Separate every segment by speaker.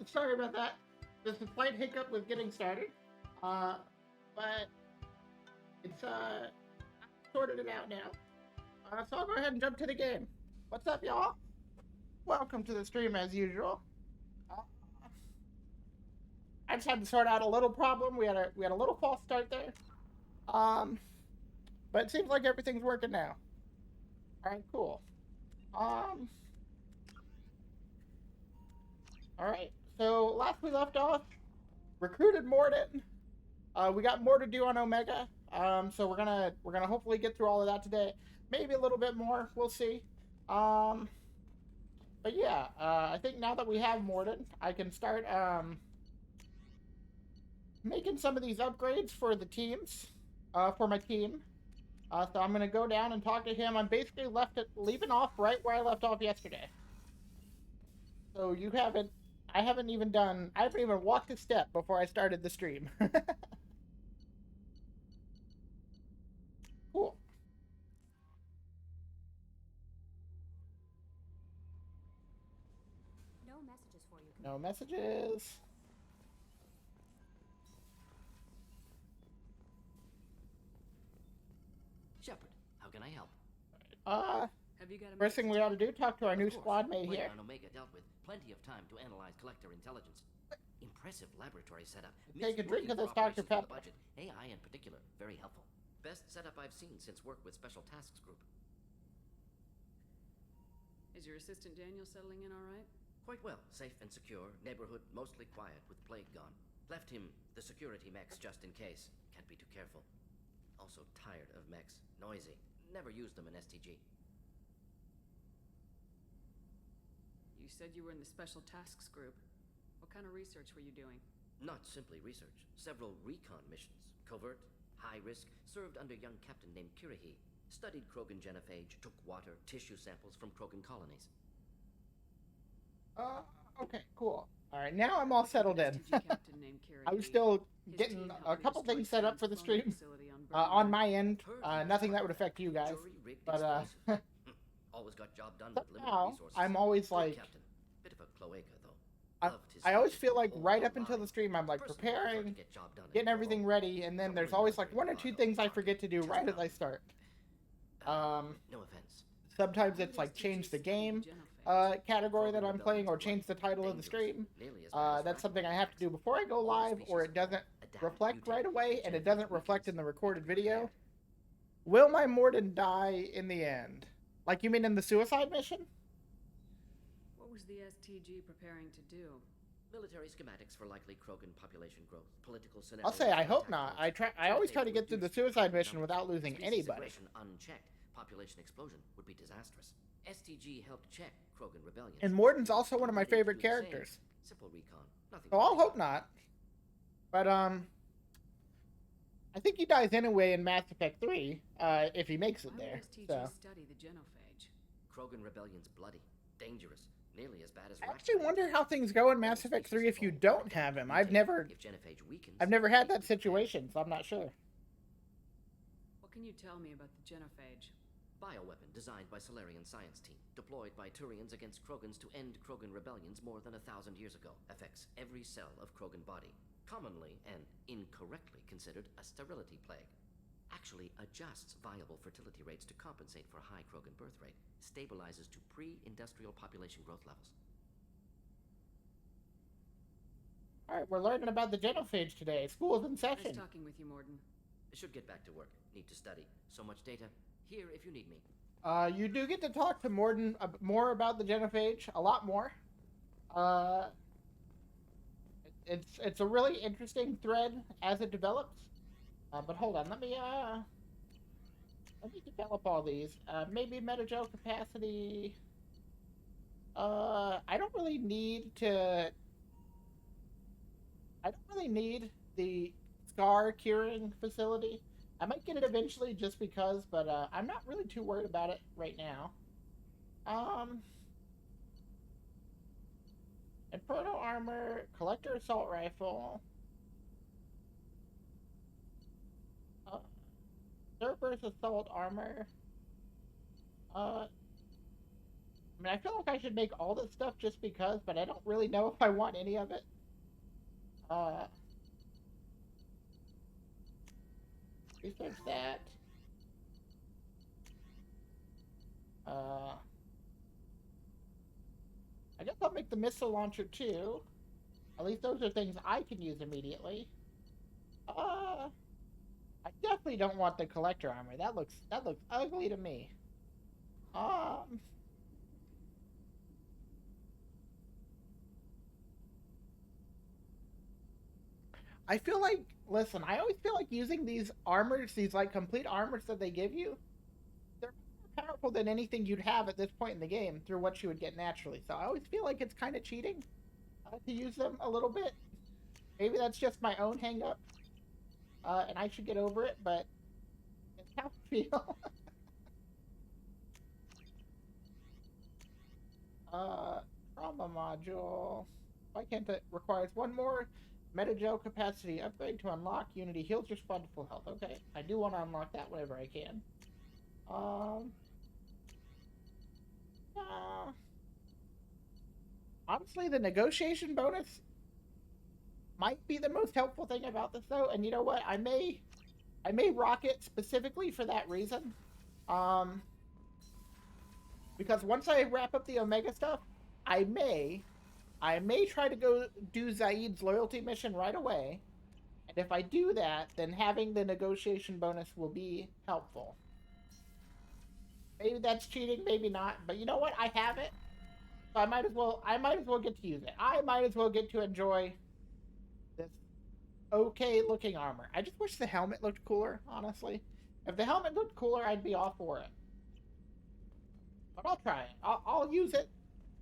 Speaker 1: Sorry about that. Just a slight hiccup with getting started. Uh, but it's sorted it out now. So I'll go ahead and jump to the game. What's up, y'all? Welcome to the stream as usual. Uh, I just had to sort out a little problem. We had a little false start there. Um, but it seems like everything's working now. All right, cool. Um, all right. So last we left off, recruited Morden. We got more to do on Omega. So we're gonna hopefully get through all of that today. Maybe a little bit more. We'll see. Um, but yeah, I think now that we have Morden, I can start making some of these upgrades for the teams, for my team. So I'm gonna go down and talk to him. I'm basically leaving off right where I left off yesterday. So I haven't even walked a step before I started the stream. Cool.
Speaker 2: No messages for you.
Speaker 1: No messages.
Speaker 3: Shepard, how can I help?
Speaker 2: Have you got a
Speaker 1: First thing we ought to do, talk to our new
Speaker 3: Of course.
Speaker 1: squad mate here.
Speaker 3: Wayne on Omega dealt with plenty of time to analyze collector intelligence. Impressive laboratory setup.
Speaker 1: Take a drink of this
Speaker 3: Smoothly
Speaker 1: Dr.
Speaker 3: for operations
Speaker 1: Pepper.
Speaker 3: for the budget. AI in particular, very helpful. Best setup I've seen since work with Special Tasks Group.
Speaker 2: Is your assistant Daniel settling in all right?
Speaker 3: Quite well. Safe and secure. Neighborhood mostly quiet with plague gone. Left him the security mechs just in case. Can't be too careful. Also tired of mechs. Noisy. Never used them in STG.
Speaker 2: You said you were in the Special Tasks Group. What kind of research were you doing?
Speaker 3: Not simply research. Several recon missions. Covert, high risk, served under young captain named Kirahi. Studied Krogan genophage, took water, tissue samples from Krogan colonies.
Speaker 1: Okay, cool. All right, now I'm all settled in.
Speaker 2: Captain named Carrie
Speaker 1: I was
Speaker 2: Lee.
Speaker 1: still
Speaker 2: His
Speaker 1: getting
Speaker 2: team
Speaker 1: a
Speaker 2: helped me
Speaker 1: couple
Speaker 2: destroy
Speaker 1: things set up
Speaker 2: Sam's
Speaker 1: for the
Speaker 2: cloning
Speaker 1: stream
Speaker 2: facility
Speaker 1: on
Speaker 2: Berlin.
Speaker 1: my end.
Speaker 3: Heard
Speaker 1: Nothing that
Speaker 3: about
Speaker 1: would affect you guys.
Speaker 3: Jury-rigged
Speaker 1: But
Speaker 3: explosive. Always got job done with limited
Speaker 1: somehow,
Speaker 3: resources.
Speaker 1: I'm always
Speaker 3: Good
Speaker 1: like,
Speaker 3: captain. Bit of a cloaca though.
Speaker 1: I,
Speaker 3: Loved his
Speaker 1: I always
Speaker 3: speeches
Speaker 1: feel
Speaker 3: the
Speaker 1: like
Speaker 3: whole
Speaker 1: right up until
Speaker 3: line.
Speaker 1: the stream, I'm like
Speaker 3: Personally, I prefer to
Speaker 1: preparing,
Speaker 3: get job done
Speaker 1: getting
Speaker 3: in
Speaker 1: everything
Speaker 3: Pro.
Speaker 1: ready, and then
Speaker 3: Don't
Speaker 1: there's
Speaker 3: worry
Speaker 1: always
Speaker 3: about
Speaker 1: like one or two
Speaker 3: bravado.
Speaker 1: things I forget to do
Speaker 3: Just
Speaker 1: right as I
Speaker 3: around.
Speaker 1: start.
Speaker 3: No offense.
Speaker 1: Sometimes it's like change the game category that I'm playing, or change the title of the stream. That's something I have to do before I go live, or it doesn't reflect right away, and it doesn't reflect in the recorded video. Will my Morden die in the end? Like, you mean in the suicide mission?
Speaker 2: What was the STG preparing to do?
Speaker 3: Military schematics for likely Krogan population growth. Political scenarios.
Speaker 1: I'll say I
Speaker 3: for
Speaker 1: hope
Speaker 3: attack
Speaker 1: not.
Speaker 3: force.
Speaker 1: I always try to
Speaker 3: If
Speaker 1: get through the
Speaker 3: reduced
Speaker 1: suicide
Speaker 3: Krogan
Speaker 1: mission
Speaker 3: numbers,
Speaker 1: without losing
Speaker 3: species
Speaker 1: anybody.
Speaker 3: aggression unchecked, population explosion would be disastrous. STG helped check Krogan rebellion.
Speaker 1: And Morden's also one of my favorite characters.
Speaker 3: Simple recon. Nothing.
Speaker 1: So I'll hope not. But I think he dies anyway in Mass Effect 3, if he makes it
Speaker 2: Why
Speaker 1: there.
Speaker 2: would STG
Speaker 1: So
Speaker 2: study the genophage?
Speaker 3: Krogan rebellion's bloody, dangerous, nearly as bad as.
Speaker 1: I actually wonder how things go in Mass Effect 3 if you don't have him. I've never had that situation, so I'm not sure.
Speaker 2: What can you tell me about the genophage?
Speaker 3: Bioweapon designed by Solarian science team, deployed by Turians against Krogans to end Krogan rebellions more than 1,000 years ago. Affects every cell of Krogan body. Commonly and incorrectly considered a sterility plague. Actually adjusts viable fertility rates to compensate for high Krogan birth rate. Stabilizes to pre-industrial population growth levels.
Speaker 1: Alright, we're learning about the genophage today. School's in
Speaker 2: Nice
Speaker 1: session.
Speaker 2: talking with you, Morden.
Speaker 3: Should get back to work. Need to study. So much data. Here if you need me.
Speaker 1: You do get to talk to Morden more about the genophage, a lot more. It's a really interesting thread as it develops. But hold on, let me develop all these. Maybe metagel capacity. I don't really need the scar curing facility. I might get it eventually just because, but I'm not really too worried about it right now. Inferno armor, collector assault rifle. Cerberus assault armor. I mean, I feel like I should make all this stuff just because, but I don't really know if I want any of it. Uh, research that. I guess I'll make the missile launcher too. At least those are things I can use immediately. I definitely don't want the collector armor. That looks ugly to me. Um, I feel like, listen, I always feel like using these armors, these like complete armors that they give you, they're more powerful than anything you'd have at this point in the game through what you would get naturally. So I always feel like it's kind of cheating to use them a little bit. Maybe that's just my own hang up, and I should get over it, but it's how I feel. Trauma module. Why can't it requires one more metagel capacity upgrade to unlock Unity heals your squad to full health. Okay, I do want to unlock that whenever I can. Uh, honestly, the negotiation bonus might be the most helpful thing about this, though. And you know what? I may rock it specifically for that reason. Because once I wrap up the Omega stuff, I may try to go do Zaid's loyalty mission right away. And if I do that, then having the negotiation bonus will be helpful. Maybe that's cheating, maybe not. But you know what? I have it. So I might as well get to use it. I might as well get to enjoy this okay looking armor. I just wish the helmet looked cooler, honestly. If the helmet looked cooler, I'd be all for it. But I'll try it. I'll use it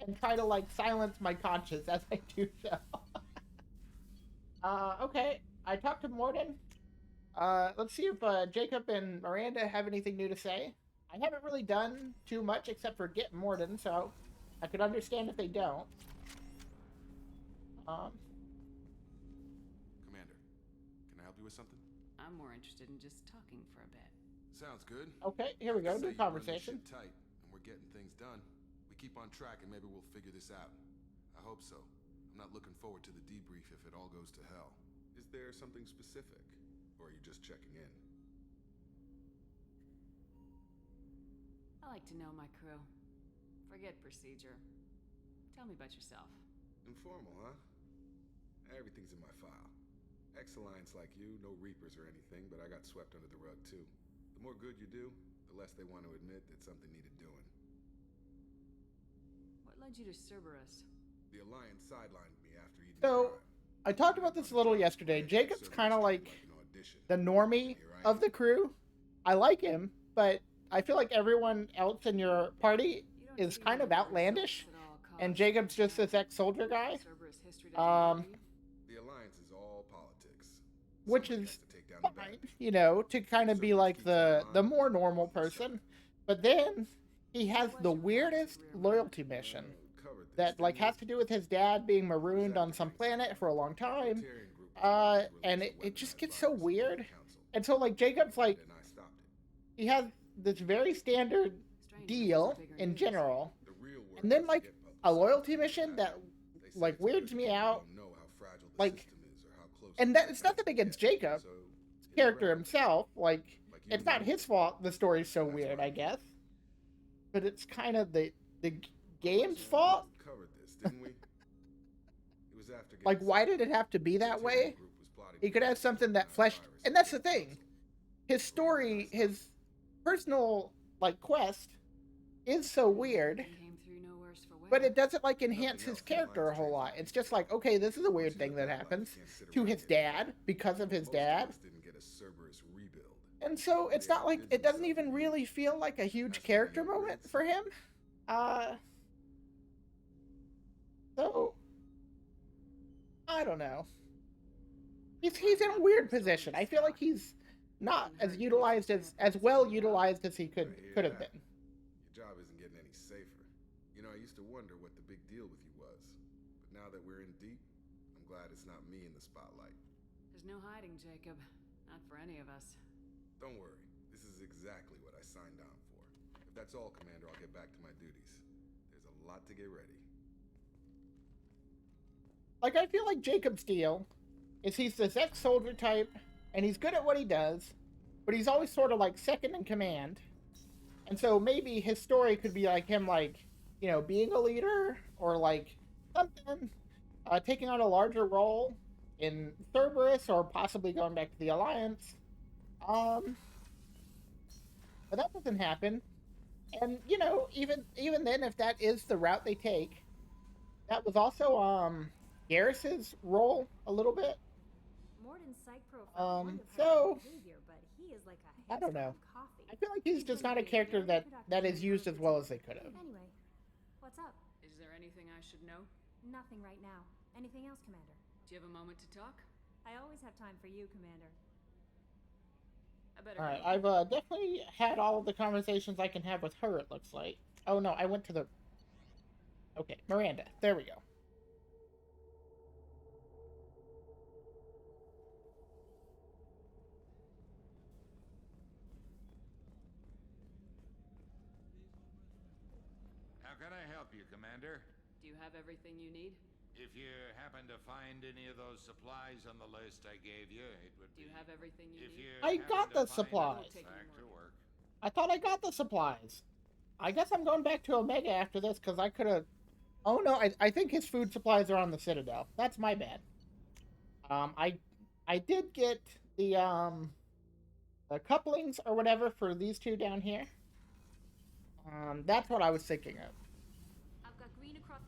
Speaker 1: and try to like silence my conscience as I do so. Okay. I talked to Morden. Let's see if Jacob and Miranda have anything new to say. I haven't really done too much except for get Morden, so I could understand if they don't.
Speaker 4: Commander, can I help you with something?
Speaker 2: I'm more interested in just talking for a bit.
Speaker 4: Sounds good.
Speaker 1: Okay, here we go. New
Speaker 4: Say you run this
Speaker 1: conversation.
Speaker 4: shit tight, and we're getting things done. We keep on track, and maybe we'll figure this out. I hope so. I'm not looking forward to the debrief if it all goes to hell. Is there something specific, or are you just checking in?
Speaker 2: I like to know my crew. Forget procedure. Tell me about yourself.
Speaker 4: Informal, huh? Everything's in my file. Ex-Alliance like you, no Reapers or anything, but I got swept under the rug too. The more good you do, the less they want to admit that something needed doing.
Speaker 2: What led you to Cerberus?
Speaker 4: The Alliance sidelined me after eating
Speaker 1: So, I talked about this a little yesterday. Jacob's kind of like the normie of the crew. I like him, but I feel like everyone else in your party is kind of outlandish, and Jacob's just this ex-soldier guy.
Speaker 4: The Alliance is all politics.
Speaker 1: Which is fine, you know, to kind of be like the more normal person. But then he has the weirdest loyalty mission that like has to do with his dad being marooned on some planet for a long time. And it just gets so weird. And so like Jacob's like, he has this very standard deal in general, and then like a loyalty mission that like weirds me out. Like, and that it's nothing against Jacob, character himself. Like, it's not his fault the story's so weird, I guess. But it's kind of the game's fault. Like, why did it have to be that way? He could have something that fleshed, and that's the thing. His story, his personal like quest, is so weird. But it doesn't like enhance his character a whole lot. It's just like, okay, this is a weird thing that happens to his dad because of his dad. And so it's not like, it doesn't even really feel like a huge character moment for him. So I don't know. He's in a weird position. I feel like he's not as utilized as well utilized as he could have been.
Speaker 4: Your job isn't getting any safer. You know, I used to wonder what the big deal with you was. But now that we're in deep, I'm glad it's not me in the spotlight.
Speaker 2: There's no hiding, Jacob. Not for any of us.
Speaker 4: Don't worry. This is exactly what I signed on for. If that's all, Commander, I'll get back to my duties. There's a A lot to get ready.
Speaker 1: Like, I feel like Jacob Steele he's this ex-soldier type, and he's good at what he does, but he's always sort of like second in command. And so maybe his story could be like him, like, being a leader or like something, taking on a larger role in Cerberus or possibly going back to the Alliance. Um, but that doesn't happen. And even then, if that is the route they take, that was also Garrus's role a little bit.
Speaker 5: Morden's psych profile might have
Speaker 1: so
Speaker 5: behavior, but he is like a
Speaker 1: I don't know.
Speaker 5: coffee.
Speaker 1: I feel like he's just not a character that is used as well as they could have.
Speaker 5: Anyway, what's up?
Speaker 2: Is there anything I should know?
Speaker 5: Nothing right now. Anything else, Commander?
Speaker 2: Do you have a moment to talk?
Speaker 5: I always have time for you, Commander.
Speaker 2: I better.
Speaker 1: All right, I've definitely had all of the conversations I can have with her. It looks like. Oh no, I went to the. Okay, Miranda. There we go.
Speaker 6: How can I help you, Commander?
Speaker 2: Do you have everything you need?
Speaker 6: If you happen to find any of those supplies on the list I gave you, it would
Speaker 2: Do you
Speaker 6: be...
Speaker 2: have everything you
Speaker 6: If
Speaker 2: need?
Speaker 6: you
Speaker 1: I got
Speaker 6: happen
Speaker 1: the
Speaker 6: to find
Speaker 1: supplies.
Speaker 6: it, back to work.
Speaker 1: I thought I got the supplies. I guess I'm going back to Omega after this because I could have. Oh no, I think his food supplies are on the Citadel. That's my bad. I did get the couplings or whatever for these two down here. That's what I was thinking of.
Speaker 5: I've got green across.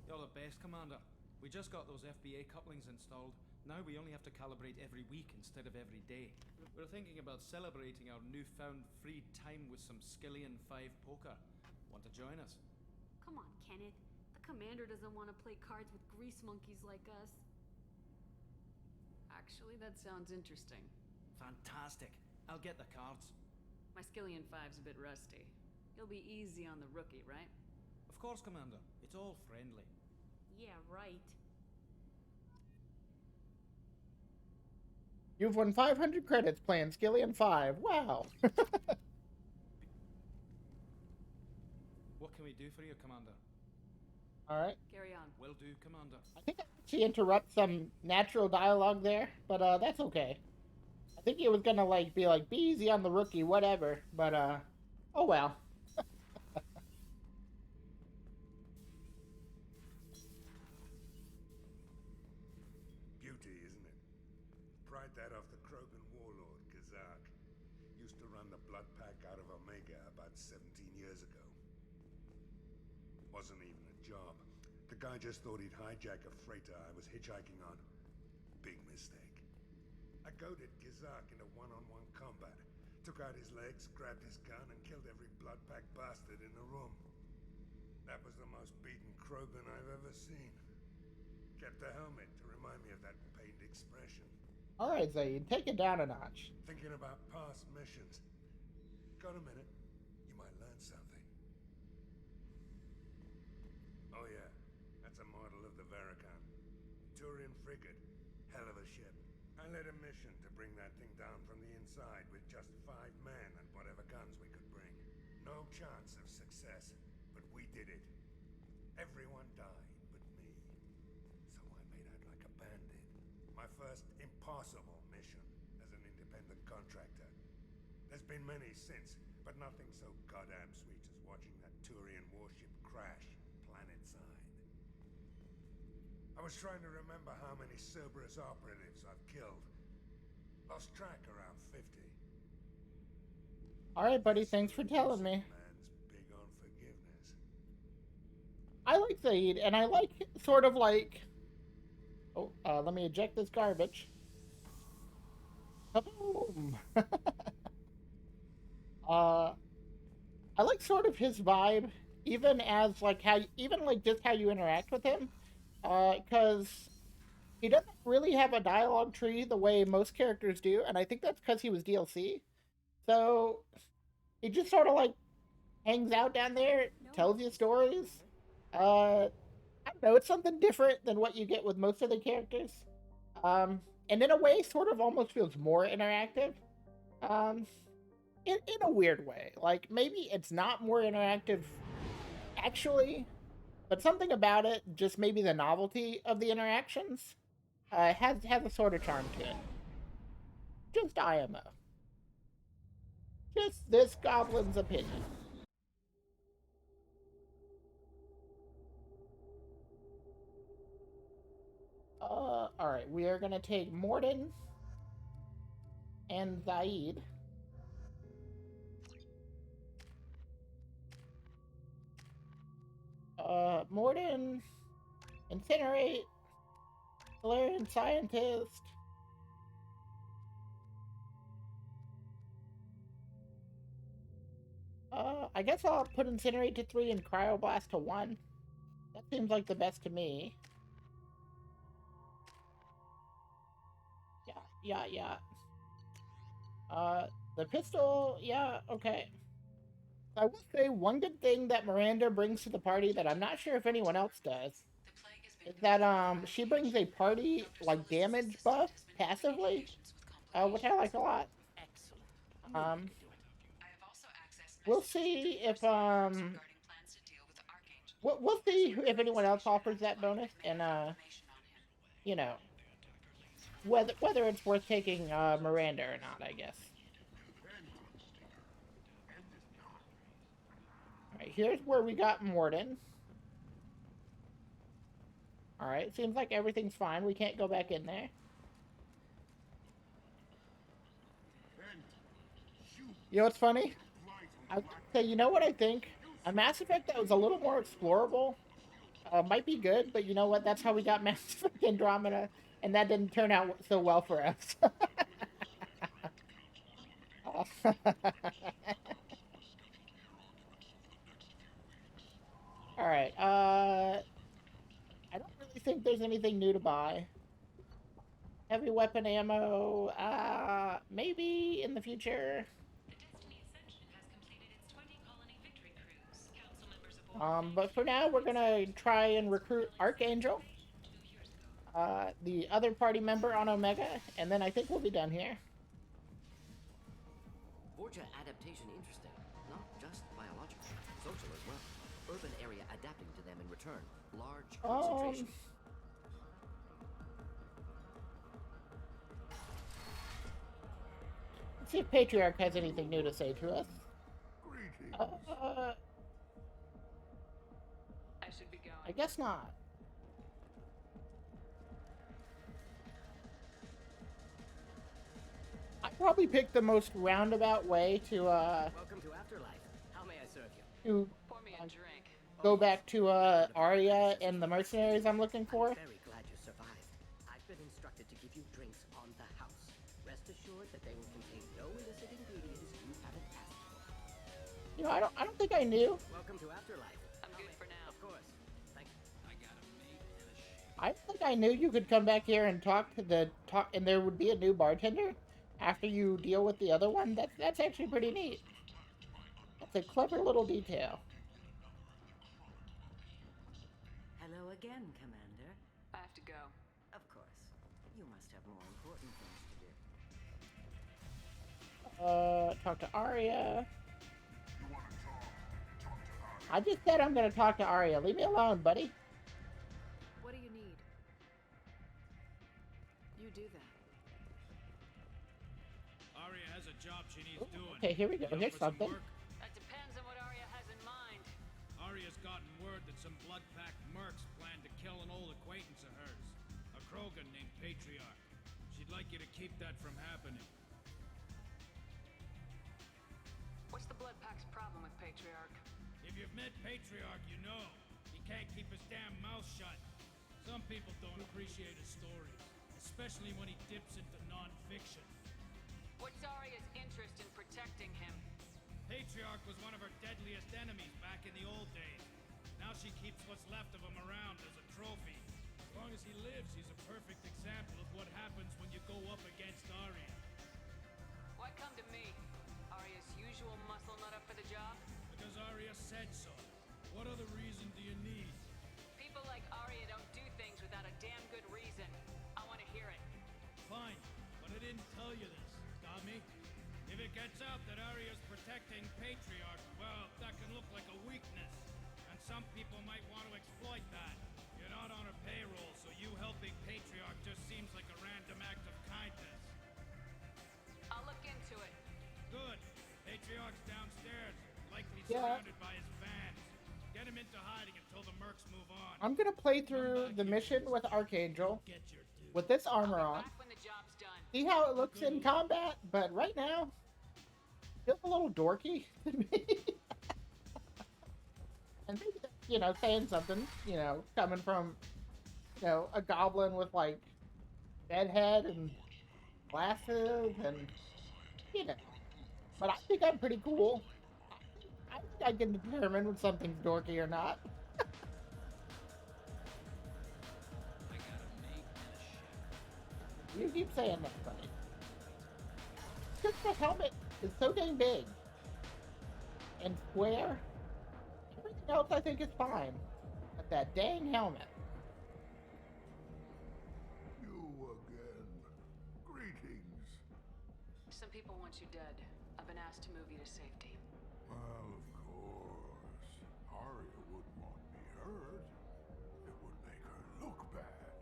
Speaker 7: You're the best, Commander. We just got those FBA couplings installed. Now we only have to calibrate every week instead of every day. We're thinking about celebrating our newfound free time with some Skillian 5 poker. Want to join us?
Speaker 8: Come on, Kenneth. The commander doesn't want to play cards with grease monkeys like us.
Speaker 2: Actually, that sounds interesting.
Speaker 7: Fantastic. I'll get the cards.
Speaker 2: My Skillian 5's a bit rusty. You'll be easy on the rookie, right?
Speaker 7: Of course, Commander. It's all friendly.
Speaker 5: Yeah, right.
Speaker 1: You've won 500 credits playing Skillian 5. Wow.
Speaker 7: What can we do for you, Commander?
Speaker 1: All right.
Speaker 2: Carry on.
Speaker 7: Will do, Commander.
Speaker 1: I think I actually interrupt some natural dialogue there, but that's okay. I think he was gonna be easy on the rookie, whatever. But oh well.
Speaker 4: Beauty, isn't it? Pried that off the Krogan warlord, Gazak. Used to run the Blood Pack out of Omega about 17 years ago. Wasn't even a job. The guy just thought he'd hijack a freighter I was hitchhiking on. Big mistake. I goaded Gazak into one-on-one combat. Took out his legs, grabbed his gun, and killed every Blood Pack bastard in the room. That was the most beaten Krogan I've ever seen. Kept a helmet to remind me of that pained expression.
Speaker 1: All right, Zaid, take it down a notch.
Speaker 4: Thinking about past missions. Got a minute? You might learn something. Oh yeah, that's a model of the Verican. Turian frigate. Hell of a ship. I led a mission to bring that thing down from the inside with just 5 men and whatever guns we could bring. No chance of success, but we did it. Everyone died but me. So I made out like a bandit. My first impossible mission as an independent contractor. There's been many since, but nothing so goddamn sweet as watching that Turian warship crash planet-side. I was trying to remember how many Cerberus operatives I've killed. Lost track around 50.
Speaker 1: All right, buddy, thanks for telling me.
Speaker 4: Man's big on forgiveness.
Speaker 1: I like Zaid, and I like sort of like. Oh, let me eject this garbage. Kaboom! I like sort of his vibe, even as just how you interact with him, because he doesn't really have a dialogue tree the way most characters do, and I think that's because he was DLC. So he just sort of hangs out down there, tells you stories. I don't know, it's something different than what you get with most of the characters. And in a way, sort of almost feels more interactive. In a weird way. Maybe it's not more interactive, actually, But something about it, just maybe the novelty of the interactions, has a sort of charm to it. Just IMO. Just this goblin's opinion. Alright, we are gonna take Morden and Zaid. Morden, Incinerate, Valerian Scientist. I guess I'll put Incinerate to 3 and Cryoblast to 1. That seems like the best to me. Yeah. The pistol, yeah, okay. I will say one good thing that Miranda brings to the party that I'm not sure if anyone else does is that she brings a party like damage buff passively, which I like a lot. We'll see if we'll see if anyone else offers that bonus, and you know, whether it's worth taking Miranda or not, I guess. Alright, here's where we got Morden. Alright, seems like everything's fine. We can't go back in there. You know what's funny? I would say, you know what I think? A Mass Effect that was a little more explorable might be good, but you know what? That's how we got Mass Effect Andromeda, and that didn't turn out so well for us. Alright, I don't really think there's anything new to buy. Heavy weapon ammo, maybe in the future. But for now, we're gonna try and recruit Archangel, the other party member on Omega, and then I think we'll be done here.
Speaker 3: Borgia adaptation interesting. Not just biological, social as well. Urban area adapting to them in return. Large concentration.
Speaker 1: Let's see if Patriarch has anything new to say to us.
Speaker 2: I should be going.
Speaker 1: I guess not. I probably picked the most roundabout way to
Speaker 9: Welcome to Afterlife. How may I serve you?
Speaker 2: Pour me a drink.
Speaker 1: Go back to Arya and the mercenaries I'm looking for.
Speaker 9: I'm very glad you survived. I've been instructed to give you drinks on the house. Rest assured that they will contain no illicit ingredients you haven't asked for.
Speaker 1: You know, I don't think I knew.
Speaker 9: Welcome to Afterlife.
Speaker 2: I'm good for now.
Speaker 9: Of course. Thank you.
Speaker 7: I got a mate and a ship.
Speaker 1: I don't think I knew you could come back here and talk, and there would be a new bartender after you deal with the other one. That's actually pretty neat. That's a clever little detail.
Speaker 9: Hello again, Commander.
Speaker 2: I have to go.
Speaker 9: Of course. You must have more important things to do.
Speaker 1: Talk to Arya. I just said I'm gonna talk to Arya. Leave me alone, buddy.
Speaker 2: What do you need? You do that.
Speaker 7: Arya has a job she needs doing.
Speaker 1: Okay, here we go.
Speaker 7: You up
Speaker 1: Here's
Speaker 7: for some
Speaker 1: something.
Speaker 7: work?
Speaker 2: That depends on what Arya has in mind.
Speaker 7: Arya's gotten word that some blood-packed mercs plan to kill an old acquaintance of hers, a Krogan named Patriarch. She'd like you to keep that from happening.
Speaker 2: What's the Blood Pack's problem with Patriarch?
Speaker 7: If you've met Patriarch, you know. He can't keep his damn mouth shut. Some people don't appreciate his stories, especially when he dips into non-fiction.
Speaker 2: What's Arya's interest in protecting him?
Speaker 7: Patriarch was one of her deadliest enemies back in the old days. Now she keeps what's left of him around as a trophy. As long as he lives, he's a perfect example of what happens when you go up against Arya.
Speaker 2: Why come to me? Arya's usual muscle not up for the job?
Speaker 7: Because Arya said so. What other reason do you need?
Speaker 2: People like Arya don't do things without a damn good reason. I want to hear it.
Speaker 7: Fine, but I didn't tell you this, got me? If it gets out that Arya's protecting Patriarch, well, that can look like a weakness. And
Speaker 10: some people might want to exploit that. You're not on a payroll, so you helping Patriarch just seems like a random act of kindness.
Speaker 2: I'll look into it.
Speaker 10: Good. Patriarch's downstairs, likely
Speaker 1: Yeah.
Speaker 10: surrounded by his fans. Get him into hiding until the mercs move on.
Speaker 1: I'm gonna play through the mission with Archangel
Speaker 10: Get your due.
Speaker 1: with this armor on.
Speaker 2: Back when the job's done.
Speaker 1: See how it looks in combat, but right now, it feels a little dorky to me. And maybe that's, you know, saying something, you know, coming from, you know, a goblin with like bedhead and glasses and, you know. But I think I'm pretty cool. I think I can determine when something's dorky or not. You keep saying that, buddy. Just the helmet is so dang big and square. Everything else I think is fine. But that dang helmet.
Speaker 11: You again. Greetings.
Speaker 2: Some people want you dead. I've been asked to move you to safety.
Speaker 11: Well, of course. Arya wouldn't want me hurt. It would make her look bad.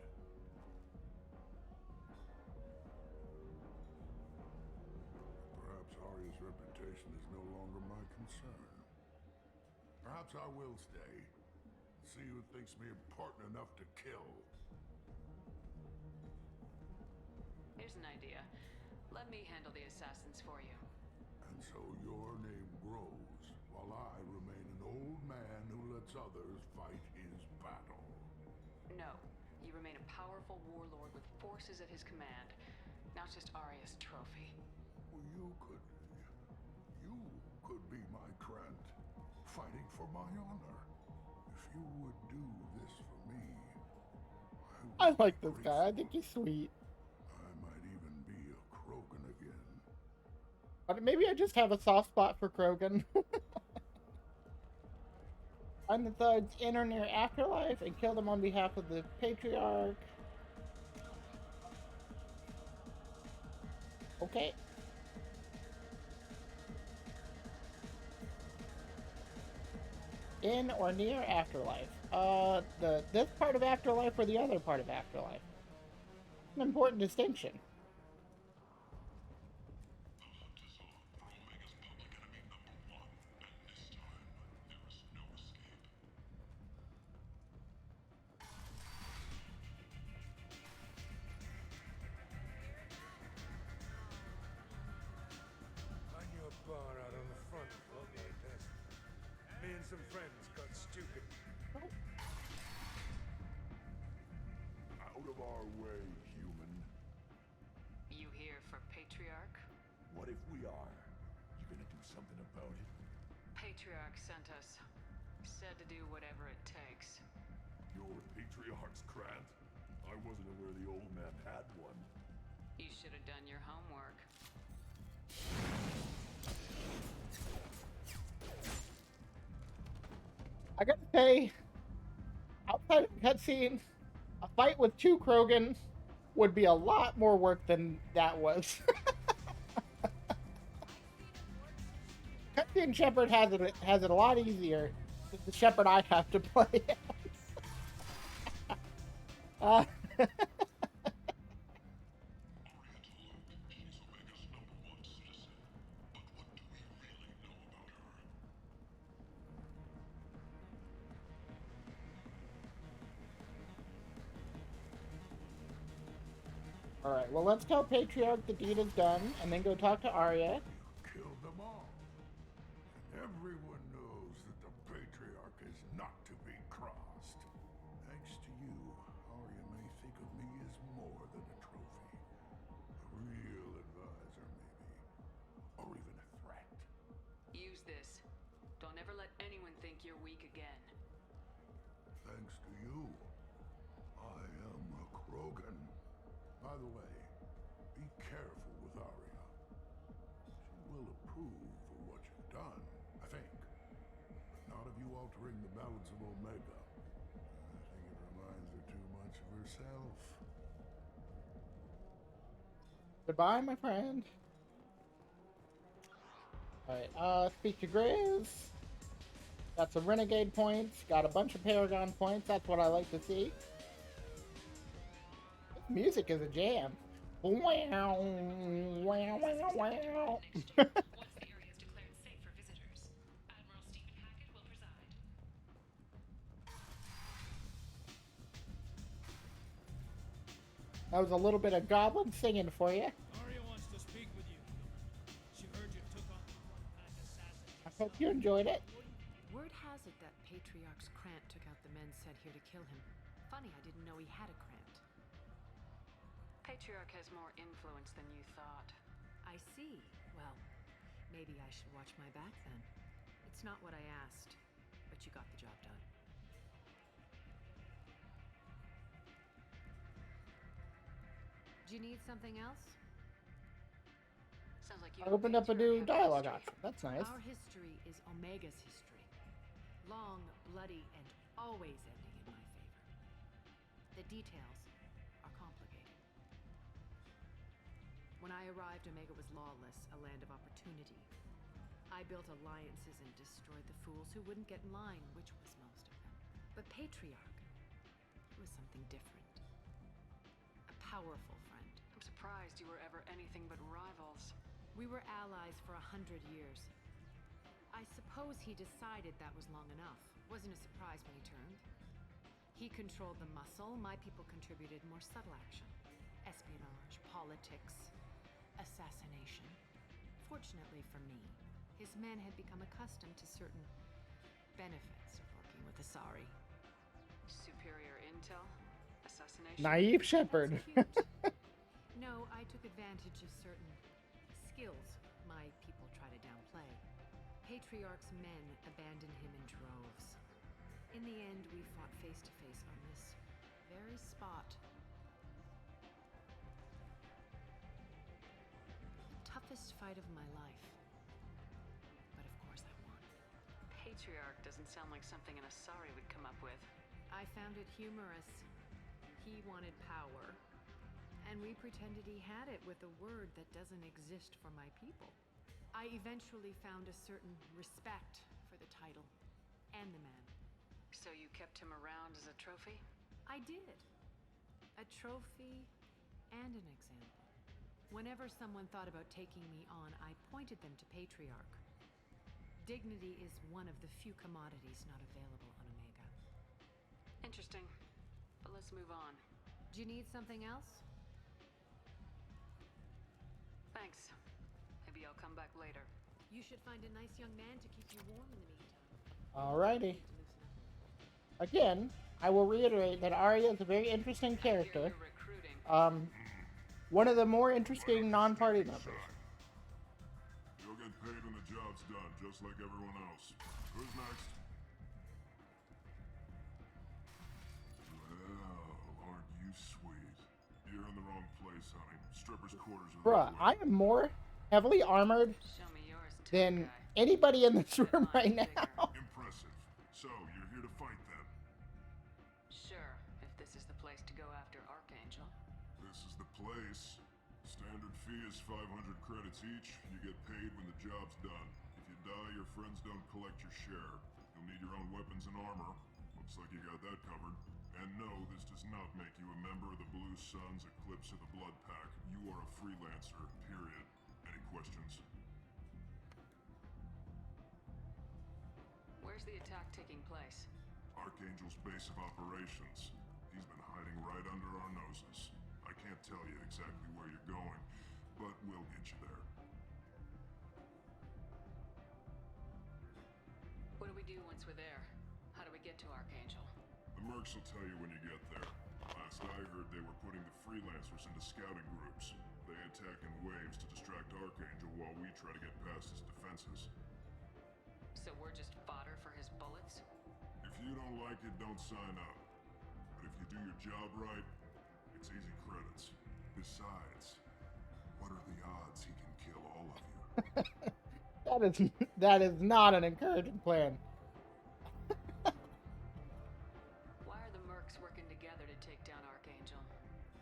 Speaker 11: Perhaps Arya's reputation is no longer my concern. Perhaps I will stay. See who thinks me important enough to kill.
Speaker 2: Here's an idea. Let me handle the assassins for you.
Speaker 11: And so your name grows, while I remain an old man who lets others fight his battle.
Speaker 2: No. You remain a powerful warlord with forces at his command. Not just Arya's trophy.
Speaker 11: Well, you could be my Krant, fighting for my honor. If you would do this for me,
Speaker 1: I like this guy. I think he's sweet.
Speaker 11: I might even be a Krogan again.
Speaker 1: But maybe I just have a soft spot for Krogan. Find the thugs in or near Afterlife and kill them on behalf of the Patriarch. Okay. In or near Afterlife. This part of Afterlife or the other part of Afterlife? An important distinction.
Speaker 12: Find you a bar out on the front floor like this. Me and some friends got stupid.
Speaker 11: Out of our way, human.
Speaker 2: You here for Patriarch?
Speaker 11: What if we are? You gonna do something about it?
Speaker 2: Patriarch sent us. Said to do whatever it takes.
Speaker 11: You're Patriarch's Krant? I wasn't aware the old man had one.
Speaker 2: You should have done your homework.
Speaker 1: I gotta say, outside of the cutscene, a fight with two Krogan would be a lot more work than that was. Cutscene Shepard has it a lot easier than the Shepard I have to play. uh, Alright, well let's tell Patriarch the deed is done, and then go talk to Arya.
Speaker 11: Killed them all. And everyone knows that the Patriarch is not to be crossed. Thanks to you, Arya may think of me as more than a trophy. A real advisor, maybe. Or even a threat.
Speaker 2: Use this. Don't ever let anyone think you're weak again.
Speaker 11: Thanks to you, I am a Krogan. By the way, be careful with Arya. She will approve of what you've done, I think. But not of you altering the balance of Omega. I think it reminds her too much of herself.
Speaker 1: Goodbye, my friend. Alright, speak to Grizz. Got some Renegade points. Got a bunch of Paragon points. That's what I like to see. This music is a jam. Wow, wow, wow, wow. That was a little bit of Goblin singing for you.
Speaker 10: Arya wants to speak with you. She heard you took on one assassin.
Speaker 1: I hope you enjoyed it.
Speaker 2: Word has it that Patriarch's Krant took out the men sent here to kill him. Funny, I didn't know he had a Krant. Patriarch has more influence than you thought. I see. Well, maybe I should watch my back then. It's not what I asked, but you got the job done. Do you need something else? Sounds like you
Speaker 1: I opened up a new dialogue option. That's nice.
Speaker 2: Our history is Omega's history. Long, bloody, and always ending in my favor. The details are complicated. When I arrived, Omega was lawless, a land of opportunity. I built alliances and destroyed the fools who wouldn't get in line, which was most of them. But Patriarch was something different. A powerful friend. I'm surprised you were ever anything but rivals. We were allies for 100 years. I suppose he decided that was long enough. Wasn't a surprise when he turned. He controlled the muscle, my people contributed more subtle action. Espionage, politics, assassination. Fortunately for me, his men had become accustomed to certain benefits of working with Asari. Superior intel? Assassination?
Speaker 1: Naive shepherd.
Speaker 2: No, I took advantage of certain skills my people try to downplay. Patriarch's men abandoned him in droves. In the end, we fought face to face on this very spot. The toughest fight of my life. But of course I won. Patriarch doesn't sound like something an Asari would come up with. I found it humorous. He wanted power. And we pretended he had it with a word that doesn't exist for my people. I eventually found a certain respect for the title and the man. So you kept him around as a trophy? I did. A trophy and an example. Whenever someone thought about taking me on, I pointed them to Patriarch. Dignity is one of the few commodities not available on Omega. Interesting. But let's move on. Do you need something else? Thanks. Maybe I'll come back later. You should find a nice young man to keep you warm in the meantime.
Speaker 1: Alrighty. Again, I will reiterate that Arya is a very interesting character. One of the more interesting non-party members.
Speaker 11: You'll get paid when the job's done, just like everyone else. Who's next? Well, aren't you sweet? You're in the wrong place, honey. Strippers' quarters are
Speaker 1: Bruh, I am more heavily armored than anybody in this room right now.
Speaker 11: Impressive. So, you're here to fight them?
Speaker 2: Sure, if this is the place to go after Archangel.
Speaker 11: This is the place. Standard fee is 500 credits each. You get paid when the job's done. If you die, your friends don't collect your share. You'll need your own weapons and armor. Looks like you got that covered. And no, this does not make you a member of the Blue Suns, Eclipse, or the Blood Pack. You are a freelancer, period. Any questions?
Speaker 2: Where's the attack taking place?
Speaker 11: Archangel's base of operations. He's been hiding right under our noses. I can't tell you exactly where you're going, but we'll get you there.
Speaker 2: What do we do once we're there? How do we get to Archangel?
Speaker 11: The mercs will tell you when you get there. Last I heard, they were putting the freelancers into scouting groups. They attack in waves to distract Archangel while we try to get past his defenses.
Speaker 2: So we're just fodder for his bullets?
Speaker 11: If you don't like it, don't sign up. But if you do your job right, it's easy credits. Besides, what are the odds he can kill all of you?
Speaker 1: that is not an encouraging plan.
Speaker 2: Why are the mercs working together to take down Archangel?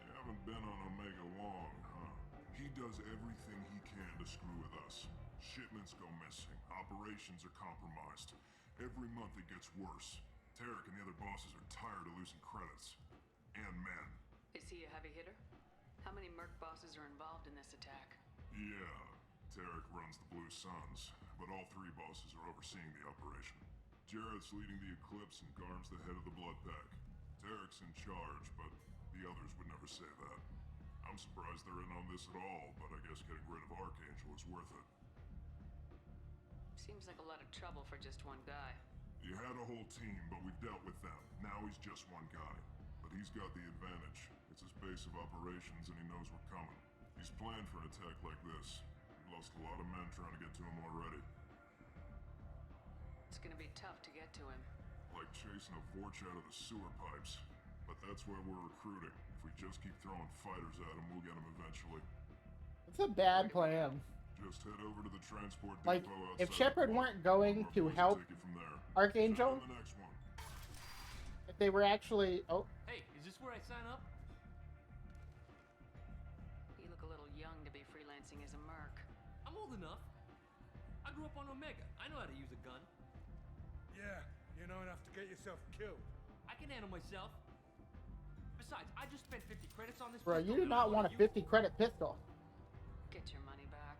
Speaker 11: You haven't been on Omega long, huh? He does everything he can to screw with us. Shipments go missing, operations are compromised. Every month it gets worse. Tarek and the other bosses are tired of losing credits. And men.
Speaker 2: Is he a heavy hitter? How many merc bosses are involved in this attack?
Speaker 11: Yeah, Tarek runs the Blue Suns, but all three bosses are overseeing the operation. Jarrett's leading the Eclipse and Garm's the head of the Blood Pack. Tarek's in charge, but the others would never say that. I'm surprised they're in on this at all, but I guess getting rid of Archangel is worth it.
Speaker 2: Seems like a lot of trouble for just one guy.
Speaker 11: He had a whole team, but we've dealt with them. Now he's just one guy. But he's got the advantage. It's his base of operations and he knows we're coming. He's planned for an attack like this. We've lost a lot of men trying to get to him already.
Speaker 2: It's gonna be tough to get to him.
Speaker 11: Like chasing a Vorch out of the sewer pipes. But that's where we're recruiting. If we just keep throwing fighters at him, we'll get him eventually.
Speaker 1: It's a bad plan.
Speaker 11: Just head over to the transport
Speaker 1: Like,
Speaker 11: depot
Speaker 1: if
Speaker 11: outside
Speaker 1: Shepard
Speaker 11: the
Speaker 1: weren't going
Speaker 11: Our
Speaker 1: to
Speaker 11: boys will
Speaker 1: help
Speaker 11: take it from there.
Speaker 1: Archangel,
Speaker 11: See you in the next one.
Speaker 1: if they were actually... Oh,
Speaker 13: Hey, is this where I sign up?
Speaker 2: You look a little young to be freelancing as a merc.
Speaker 13: I'm old enough. I grew up on Omega. I know how to use a gun.
Speaker 12: Yeah, you know enough to get yourself killed.
Speaker 13: I can handle myself. Besides, I just spent 50 credits on this
Speaker 1: bro,
Speaker 13: pistol
Speaker 1: you do
Speaker 13: and I
Speaker 1: not want a
Speaker 13: wanna use-
Speaker 1: 50 credit pistol.
Speaker 2: Get your money back.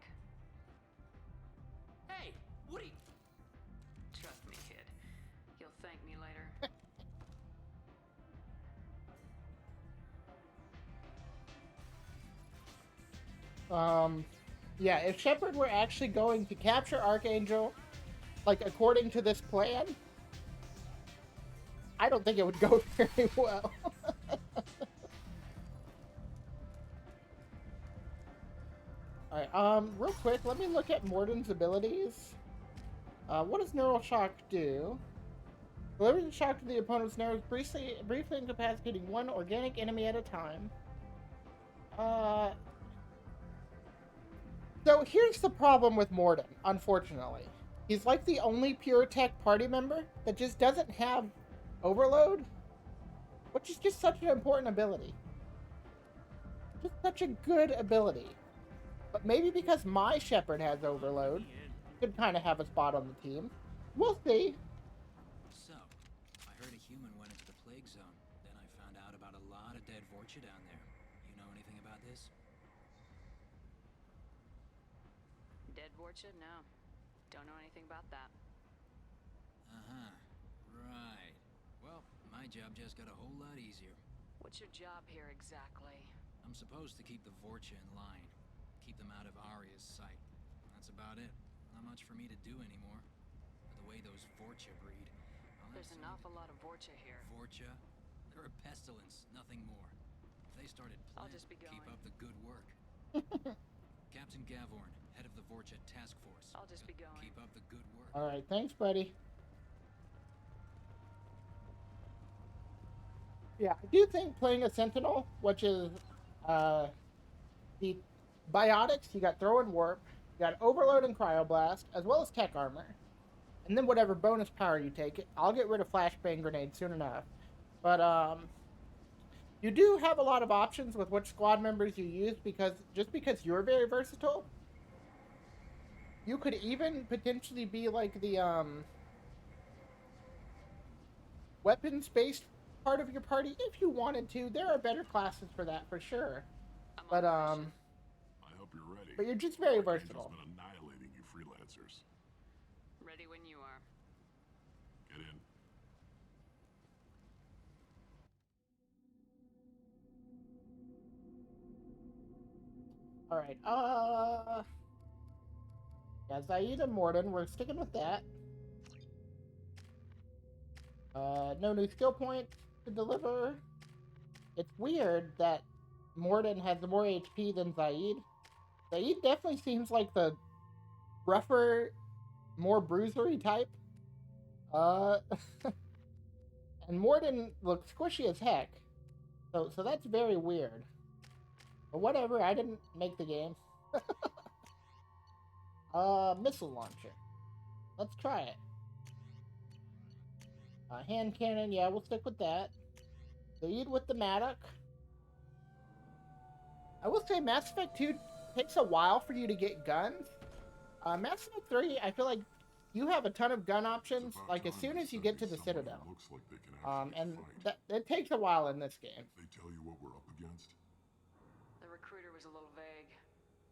Speaker 13: Hey, Woody!
Speaker 2: Trust me, kid. You'll thank me later.
Speaker 1: Yeah, if Shepard were actually going to capture Archangel, like according to this plan, I don't think it would go very well. Alright, real quick, let me look at Morden's abilities. What does Neural Shock do? Delivers shock to the opponent's nerves, briefly incapacitating one organic enemy at a time. So here's the problem with Morden, unfortunately. He's like the only pure tech party member that just doesn't have overload, which is just such an important ability. Just such a good ability. But maybe because my Shepard has overload, could kind of have a spot on the team. We'll see.
Speaker 14: So, I heard a human went into the plague zone. Then I found out about a lot of dead Vorcha down there. You know anything about this?
Speaker 2: Dead Vorcha? No. Don't know anything about that.
Speaker 14: Uh-huh. Right. Well, my job just got a whole lot easier.
Speaker 2: What's your job here exactly?
Speaker 14: I'm supposed to keep the Vorcha in line. Keep them out of Arya's sight. That's about it. Not much for me to do anymore. But the way those Vorcha breed...
Speaker 2: There's an awful lot of Vorcha here.
Speaker 14: Vorcha? They're a pestilence, nothing more. If they started
Speaker 2: I'll
Speaker 14: planting,
Speaker 2: just be going.
Speaker 14: keep up the good work. Captain Gavorn, head of the Vorcha task force.
Speaker 2: I'll just be going.
Speaker 14: Keep up the good work.
Speaker 1: Alright, thanks, buddy. Yeah, I do think playing a Sentinel, which is the biotics, you got throw and warp, you got overload and cryoblast, as well as tech armor. And then whatever bonus power you take, I'll get rid of flashbang grenade soon enough. But you do have a lot of options with which squad members you use, because just because you're very versatile, you could even potentially be like the weapons-based part of your party if you wanted to. There are better classes for that for sure. But
Speaker 11: I hope you're ready.
Speaker 1: but you're just very
Speaker 11: Archangel's
Speaker 1: versatile.
Speaker 11: been annihilating you freelancers.
Speaker 2: Ready when you are.
Speaker 11: Get in.
Speaker 1: All right. Yeah, Zaid and Morden, we're sticking with that. No new skill points to deliver. It's weird that Morden has more HP than Zaid. Zaid definitely seems like the rougher, more bruisery type. And Morden looks squishy as heck. So that's very weird. But whatever, I didn't make the game. Missile launcher. Let's try it. Hand cannon, yeah, we'll stick with that. Lead with the Maddock. I will say Mass Effect 2 takes a while for you to get guns. Mass Effect 3, I feel like you have a ton of gun options,
Speaker 11: It's about
Speaker 1: like as
Speaker 11: time
Speaker 1: soon
Speaker 11: they
Speaker 1: as you
Speaker 11: send
Speaker 1: get
Speaker 11: me
Speaker 1: to the
Speaker 11: someone who
Speaker 1: Citadel.
Speaker 11: looks like they can actually
Speaker 1: And
Speaker 11: fight.
Speaker 1: it takes a while in this game.
Speaker 11: They tell you what we're up against?
Speaker 2: The recruiter was a little vague.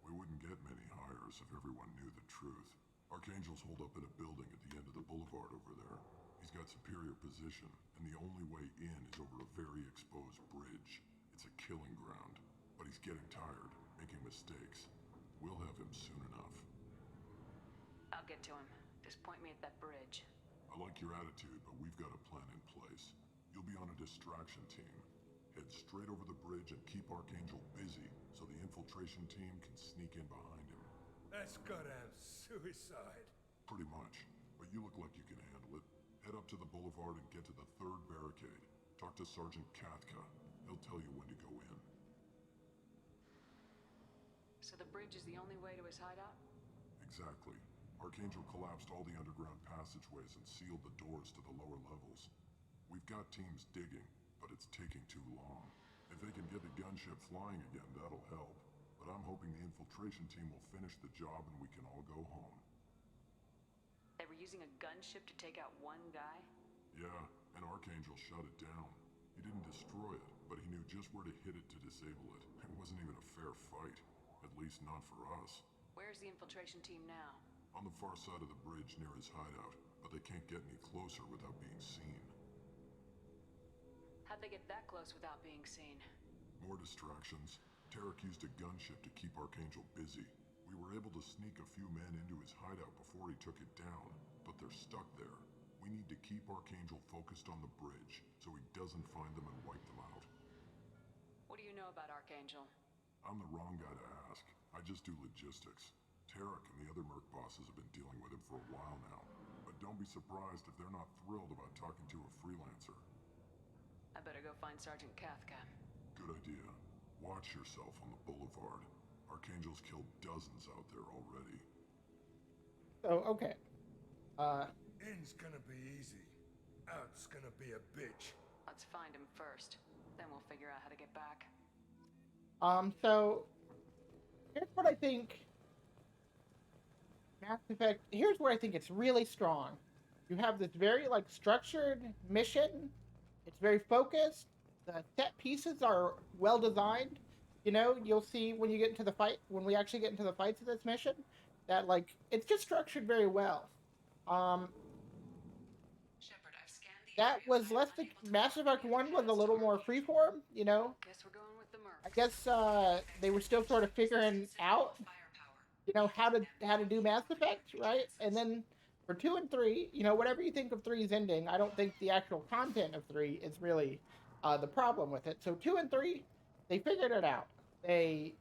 Speaker 11: We wouldn't get many hires if everyone knew the truth. Archangel's holed up in a building at the end of the boulevard over there. He's got superior position, and the only way in is over a very exposed bridge. It's a killing ground, but he's getting tired, making mistakes. We'll have him soon enough.
Speaker 2: I'll get to him. Just point me at that bridge.
Speaker 11: I like your attitude, but we've got a plan in place. You'll be on a distraction team. Head straight over the bridge and keep Archangel busy so the infiltration team can sneak in behind him.
Speaker 12: That's goddamn suicide.
Speaker 11: Pretty much, but you look like you can handle it. Head up to the boulevard and get to the third barricade. Talk to Sergeant Katka. He'll tell you when to go in.
Speaker 2: So the bridge is the only way to his hideout?
Speaker 11: Exactly. Archangel collapsed all the underground passageways and sealed the doors to the lower levels. We've got teams digging, but it's taking too long. If they can get the gunship flying again, that'll help. But I'm hoping the infiltration team will finish the job and we can all go home.
Speaker 2: They were using a gunship to take out one guy?
Speaker 11: Yeah, and Archangel shut it down. He didn't destroy it, but he knew just where to hit it to disable it. It wasn't even a fair fight. At least not for us.
Speaker 2: Where's the infiltration team now?
Speaker 11: On the far side of the bridge near his hideout, but they can't get any closer without being seen.
Speaker 2: How'd they get that close without being seen?
Speaker 11: More distractions. Tarek used a gunship to keep Archangel busy. We were able to sneak a few men into his hideout before he took it down, but they're stuck there. We need to keep Archangel focused on the bridge, so he doesn't find them and wipe them out.
Speaker 2: What do you know about Archangel?
Speaker 11: I'm the wrong guy to ask. I just do logistics. Tarek and the other merc bosses have been dealing with him for a while now. But don't be surprised if they're not thrilled about talking to a freelancer.
Speaker 2: I better go find Sergeant Katka.
Speaker 11: Good idea. Watch yourself on the boulevard. Archangel's killed dozens out there already.
Speaker 1: So, okay.
Speaker 12: In's gonna be easy. Out's gonna be a bitch.
Speaker 2: Let's find him first. Then we'll figure out how to get back.
Speaker 1: So here's what I think. Mass Effect. Here's where I think it's really strong. You have this very structured mission. It's very focused. The set pieces are well designed. You know, you'll see when you get into the fight, when we actually get into the fights of this mission, that it's just structured very well. That was less the Mass Effect 1 was a little more freeform, you know.
Speaker 2: Guess we're going with the merc.
Speaker 1: I guess they were still sort of figuring out, you know, how to do Mass Effect, right? And then for 2 and 3, you know, whatever you think of 3's ending, I don't think the actual content of 3 is really the problem with it. So 2 and 3, they figured it out. They,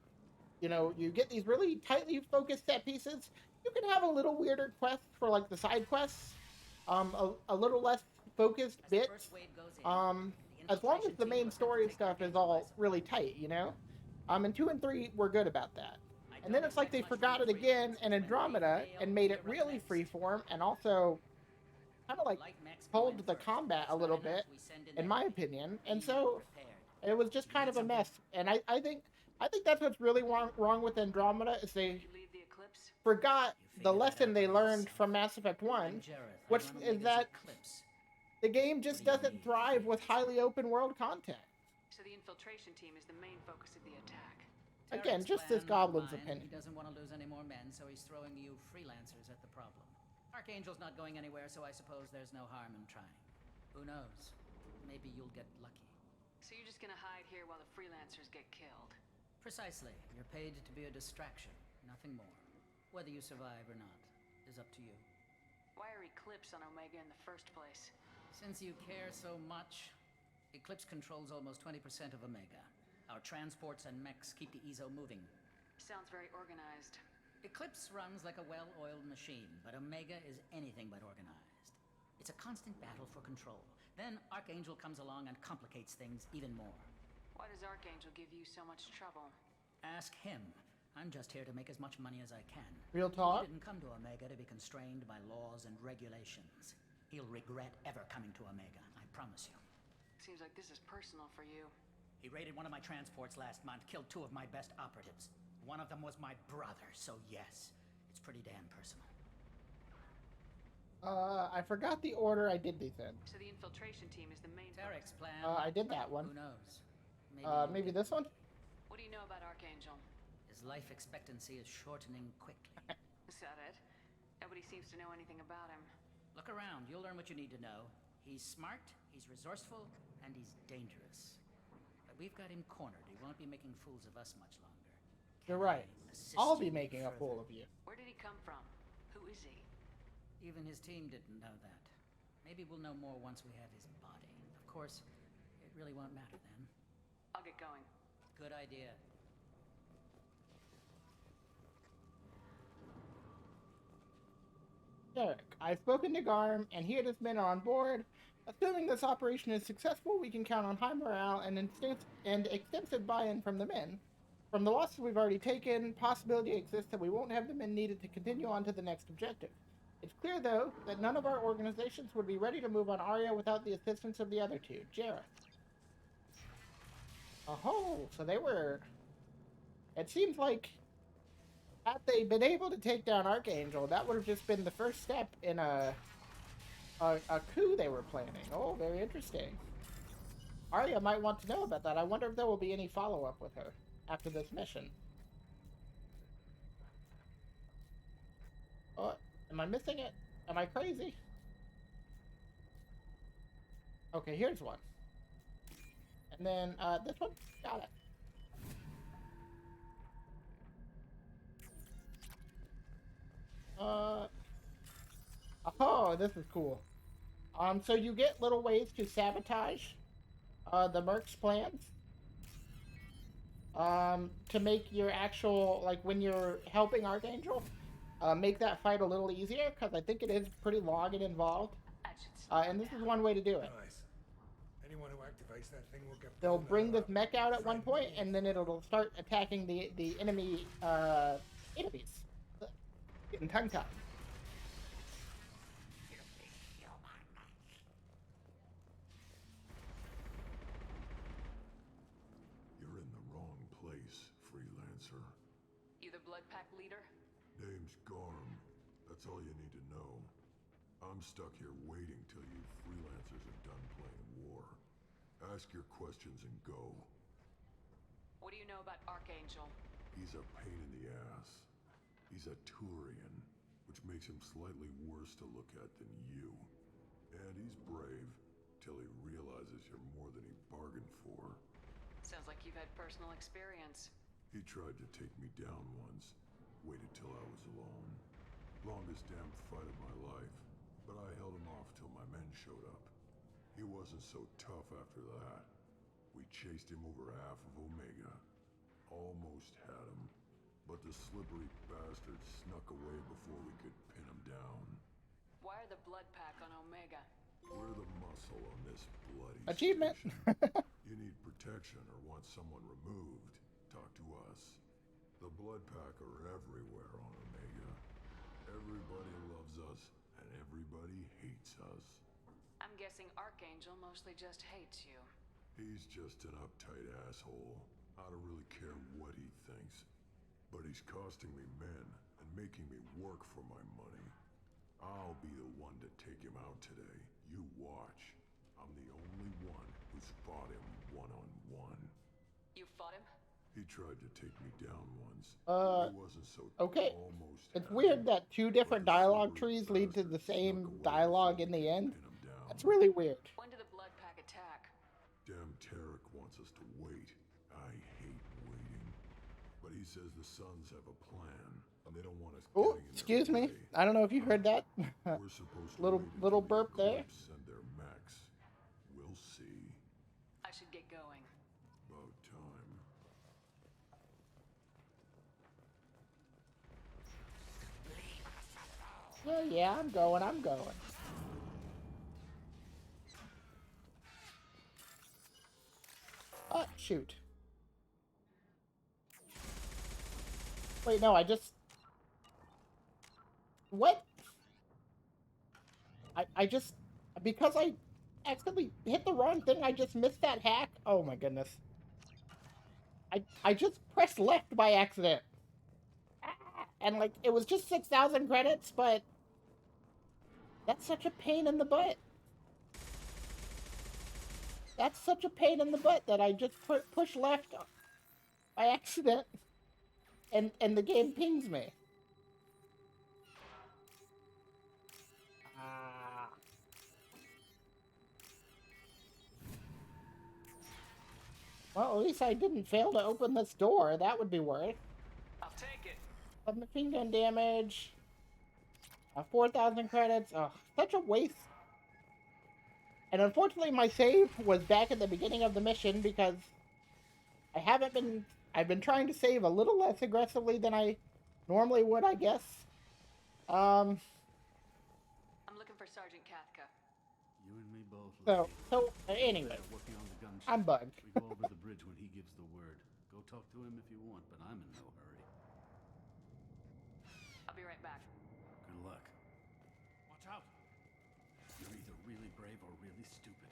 Speaker 1: you know, you get these really tightly focused set pieces. You can have a little weirder quests for the side quests, a little less focused bits. As long as the main story stuff is all really tight, you know. And 2 and 3 were good about that. And then it's like they forgot it again in Andromeda and made it really freeform and also kind of pulled the combat a little bit, in my opinion. And so it was just kind of a mess. And I think that's what's really wrong with Andromeda is they forgot the lesson they learned from Mass Effect 1, which is that the game just doesn't thrive with highly open world content.
Speaker 2: So the infiltration team is the main focus of the attack.
Speaker 1: Again, just this Goblin's opinion.
Speaker 9: He doesn't want to lose any more men, so he's throwing you freelancers at the problem. Archangel's not going anywhere, so I suppose there's no harm in trying. Who knows? Maybe you'll get lucky.
Speaker 2: So you're just gonna hide here while the freelancers get killed?
Speaker 9: Precisely. You're paid to be a distraction, nothing more. Whether you survive or not is up to you.
Speaker 2: Why are Eclipse on Omega in the first place?
Speaker 9: Since you care so much, Eclipse controls almost 20% of Omega. Our transports and mechs keep the EZO moving.
Speaker 2: Sounds very organized.
Speaker 9: Eclipse runs like a well-oiled machine, but Omega is anything but organized. It's a constant battle for control. Then Archangel comes along and complicates things even more.
Speaker 2: Why does Archangel give you so much trouble?
Speaker 9: Ask him. I'm just here to make as much money as I can.
Speaker 1: Real talk?
Speaker 9: He didn't come to Omega to be constrained by laws and regulations. He'll regret ever coming to Omega, I promise you.
Speaker 2: Seems like this is personal for you.
Speaker 9: He raided one of my transports last month, killed 2 of my best operatives. One of them was my brother, so yes, it's pretty damn personal.
Speaker 1: I forgot the order I did these in.
Speaker 2: So the infiltration team is the main
Speaker 9: Tarek's plan.
Speaker 1: I did that one.
Speaker 9: Who knows?
Speaker 1: Maybe this one?
Speaker 2: What do you know about Archangel?
Speaker 9: His life expectancy is shortening quickly.
Speaker 2: Is that it? Nobody seems to know anything about him.
Speaker 9: Look around. You'll learn what you need to know. He's smart, he's resourceful, and he's dangerous. But we've got him cornered. He won't be making fools of us much longer.
Speaker 1: You're right. I'll be making a fool of you.
Speaker 2: Where did he come from? Who is he?
Speaker 9: Even his team didn't know that. Maybe we'll know more once we have his body. Of course, it really won't matter then.
Speaker 2: I'll get going.
Speaker 9: Good idea.
Speaker 1: Derek, I've spoken to Garm, and he and his men are on board. Assuming this operation is successful, we can count on high morale and extensive buy-in from the men. From the losses we've already taken, possibility exists that we won't have the men needed to continue on to the next objective. It's clear, though, that none of our organizations would be ready to move on Arya without the assistance of the other two, Jareth. Oh, so they were... It seems like, had they been able to take down Archangel, that would have just been the first step in a coup they were planning. Oh, very interesting. Arya might want to know about that. I wonder if there will be any follow-up with her after this mission. Oh, am I missing it? Am I crazy? Okay, here's one. And then, this one? Got it. Oh, this is cool. So you get little ways to sabotage, the Merc's plans. To make your actual, like, when you're helping Archangel, make that fight a little easier, because I think it is pretty long and involved. And this is one way to do it.
Speaker 12: Nice. Anyone who activates that thing will get...
Speaker 1: They'll bring this mech out at one point, and then it'll start attacking the enemy, enemies. Getting tongue-tied.
Speaker 11: You're in the wrong place, freelancer.
Speaker 2: You the Blood Pack leader?
Speaker 11: Name's Garm. That's all you need to know. I'm stuck here waiting till you freelancers are done playing war. Ask your questions and go.
Speaker 2: What do you know about Archangel?
Speaker 11: He's a pain in the ass. He's a Turian, which makes him slightly worse to look at than you. And he's brave, till he realizes you're more than he bargained for.
Speaker 2: Sounds like you've had personal experience.
Speaker 11: He tried to take me down once. Waited till I was alone. Longest damn fight of my life. But I held him off till my men showed up. He wasn't so tough after that. We chased him over half of Omega. Almost had him. But the slippery bastard snuck away before we could pin him down.
Speaker 2: Why are the Blood Pack on Omega?
Speaker 11: We're the muscle on this bloody
Speaker 1: Achievement.
Speaker 11: You need protection or want someone removed, talk to us. The Blood Pack are everywhere on Omega. Everybody loves us, and everybody hates us.
Speaker 2: I'm guessing Archangel mostly just hates you.
Speaker 11: He's just an uptight asshole. I don't really care what he thinks. But he's costing me men and making me work for my money. I'll be the one to take him out today. You watch. I'm the only one who's fought him one-on-one.
Speaker 2: You fought him?
Speaker 11: He tried to take me down once. He wasn't so
Speaker 1: okay.
Speaker 11: Almost
Speaker 1: it's weird that two different dialogue trees lead to the same dialogue in the end. That's really weird.
Speaker 2: When did the Blood Pack attack?
Speaker 11: Damn Tarek wants us to wait. I hate waiting. But he says the Suns have a plan, and they don't want us
Speaker 1: Oh,
Speaker 11: getting in
Speaker 1: excuse
Speaker 11: their
Speaker 1: me.
Speaker 11: way.
Speaker 1: I don't know if you heard that.
Speaker 11: We're supposed to
Speaker 1: little
Speaker 11: wait
Speaker 1: little
Speaker 11: until
Speaker 1: burp
Speaker 11: the
Speaker 1: there.
Speaker 11: Eclipse and their mechs. We'll see.
Speaker 2: I should get going.
Speaker 11: About time.
Speaker 1: Yeah, I'm going. Oh, shoot. Wait, no, I just... What? I just... Because I accidentally hit the wrong thing, I just missed that hack? Oh my goodness. I just pressed left by accident. And, like, it was just 6,000 credits, but... That's such a pain in the butt. That's such a pain in the butt that I just push left by accident, and the game pings me. Ah. Well, at least I didn't fail to open this door. That would be worse.
Speaker 13: I'll take it.
Speaker 1: Machine gun damage. 4,000 credits. Oh, such a waste. And unfortunately, my save was back at the beginning of the mission because I haven't been. I've been trying to save a little less aggressively than I normally would, I guess.
Speaker 2: I'm looking for Sergeant Kathka.
Speaker 15: You and me both.
Speaker 1: Anyway,
Speaker 15: working on the gunship.
Speaker 1: I'm bugged.
Speaker 15: We go over the bridge when he gives the word. Go talk to him if you want, but I'm in no hurry.
Speaker 2: I'll be right back.
Speaker 15: Good luck.
Speaker 10: Watch out.
Speaker 15: You're either really brave or really stupid.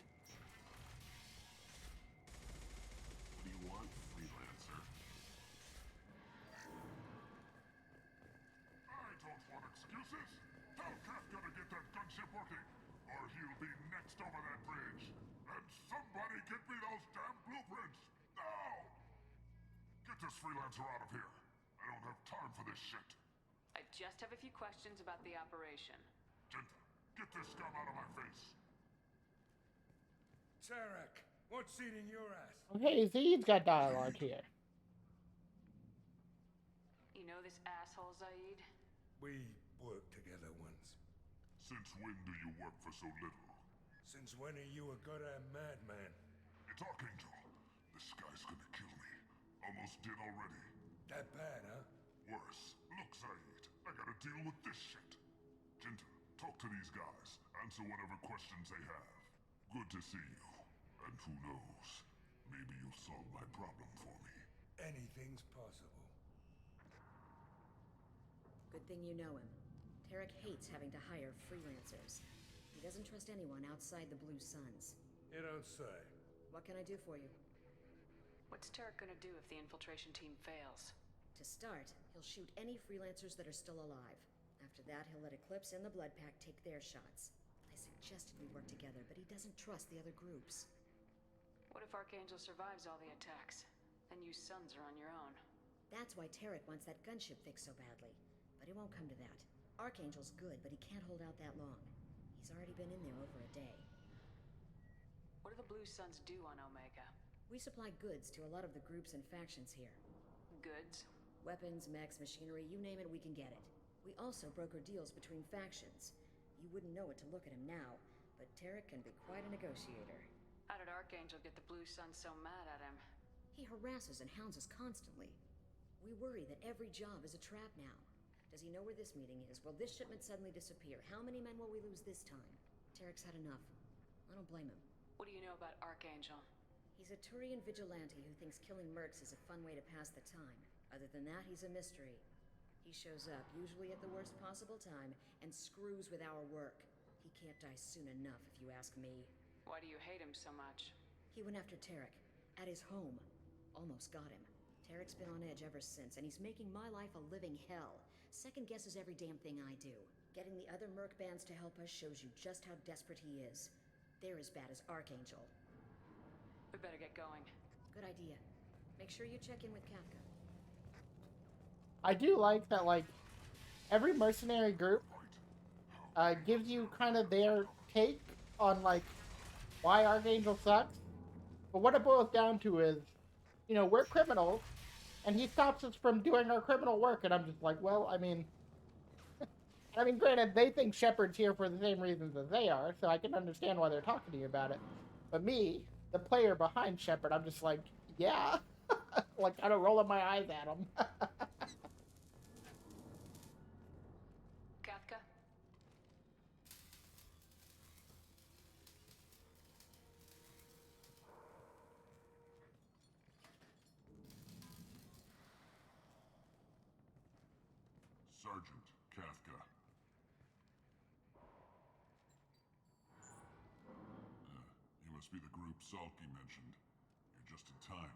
Speaker 11: What do you want, freelancer? I don't want excuses. Tell Kafka to get that gunship working, or he'll be next over that bridge. And somebody get me those damn blueprints! Now! Get this freelancer out of here. I don't have time for this shit.
Speaker 2: I just have a few questions about the operation.
Speaker 11: Jinta, get this scum out of my face.
Speaker 12: Tarek, what's eating your ass?
Speaker 1: Okay, Zed's got dialogue here.
Speaker 2: You know this asshole, Zaid?
Speaker 12: We worked together once.
Speaker 11: Since when do you work for so little?
Speaker 12: Since when are you a goddamn madman?
Speaker 11: It's Archangel. This guy's gonna kill me. Almost did already.
Speaker 12: That bad, huh?
Speaker 11: Worse. Look, Zaid, I gotta deal with this shit. Jinta, talk to these guys. Answer whatever questions they have. Good to see you. And who knows, maybe you'll solve my problem for me.
Speaker 12: Anything's possible.
Speaker 16: Good thing you know him. Tarek hates having to hire freelancers. He doesn't trust anyone outside the Blue Suns.
Speaker 12: You don't say.
Speaker 16: What can I do for you?
Speaker 2: What's Tarek gonna do if the infiltration team fails?
Speaker 16: To start, he'll shoot any freelancers that are still alive. After that, he'll let Eclipse and the Blood Pack take their shots. I suggested we work together, but he doesn't trust the other groups.
Speaker 2: What if Archangel survives all the attacks? Then you Sons are on your own.
Speaker 16: That's why Tarek wants that gunship fixed so badly. But it won't come to that. Archangel's good, but he can't hold out that long. He's already been in there over a day.
Speaker 2: What do the Blue Suns do on Omega?
Speaker 16: We supply goods to a lot of the groups and factions here.
Speaker 2: Goods?
Speaker 16: Weapons, mechs, machinery, you name it, we can get it. We also broker deals between factions. You wouldn't know it to look at him now, but Tarek can be quite a negotiator.
Speaker 2: How did Archangel get the Blue Suns so mad at him?
Speaker 16: He harasses and hounds us constantly. We worry that every job is a trap now. Does he know where this meeting is? Will this shipment suddenly disappear? How many men will we lose this time? Tarek's had enough. I don't blame him.
Speaker 2: What do you know about Archangel?
Speaker 16: He's a Turian vigilante who thinks killing mercs is a fun way to pass the time. Other than that, he's a mystery. He shows up, usually at the worst possible time, and screws with our work. He can't die soon enough, if you ask me.
Speaker 2: Why do you hate him so much?
Speaker 16: He went after Tarek. At his home. Almost got him. Tarek's been on edge ever since, and he's making my life a living hell. Second guesses every damn thing I do. Getting the other merc bands to help us shows you just how desperate he is. They're as bad as Archangel.
Speaker 2: We better get going.
Speaker 16: Good idea. Make sure you check in with Kafka.
Speaker 1: I do like that, like, every mercenary group gives you kind of their take on, like, why Archangel sucks. But what it boils down to is, you know, we're criminals, and he stops us from doing our criminal work, and I'm just like, well, I mean, granted, they think Shepard's here for the same reasons as they are, so I can understand why they're talking to you about it. But me, the player behind Shepard, I'm just like, yeah. Like, kind of rolling my eyes at him.
Speaker 2: Kafka?
Speaker 11: Sergeant Kafka. You must be the group Salky mentioned. You're just in time.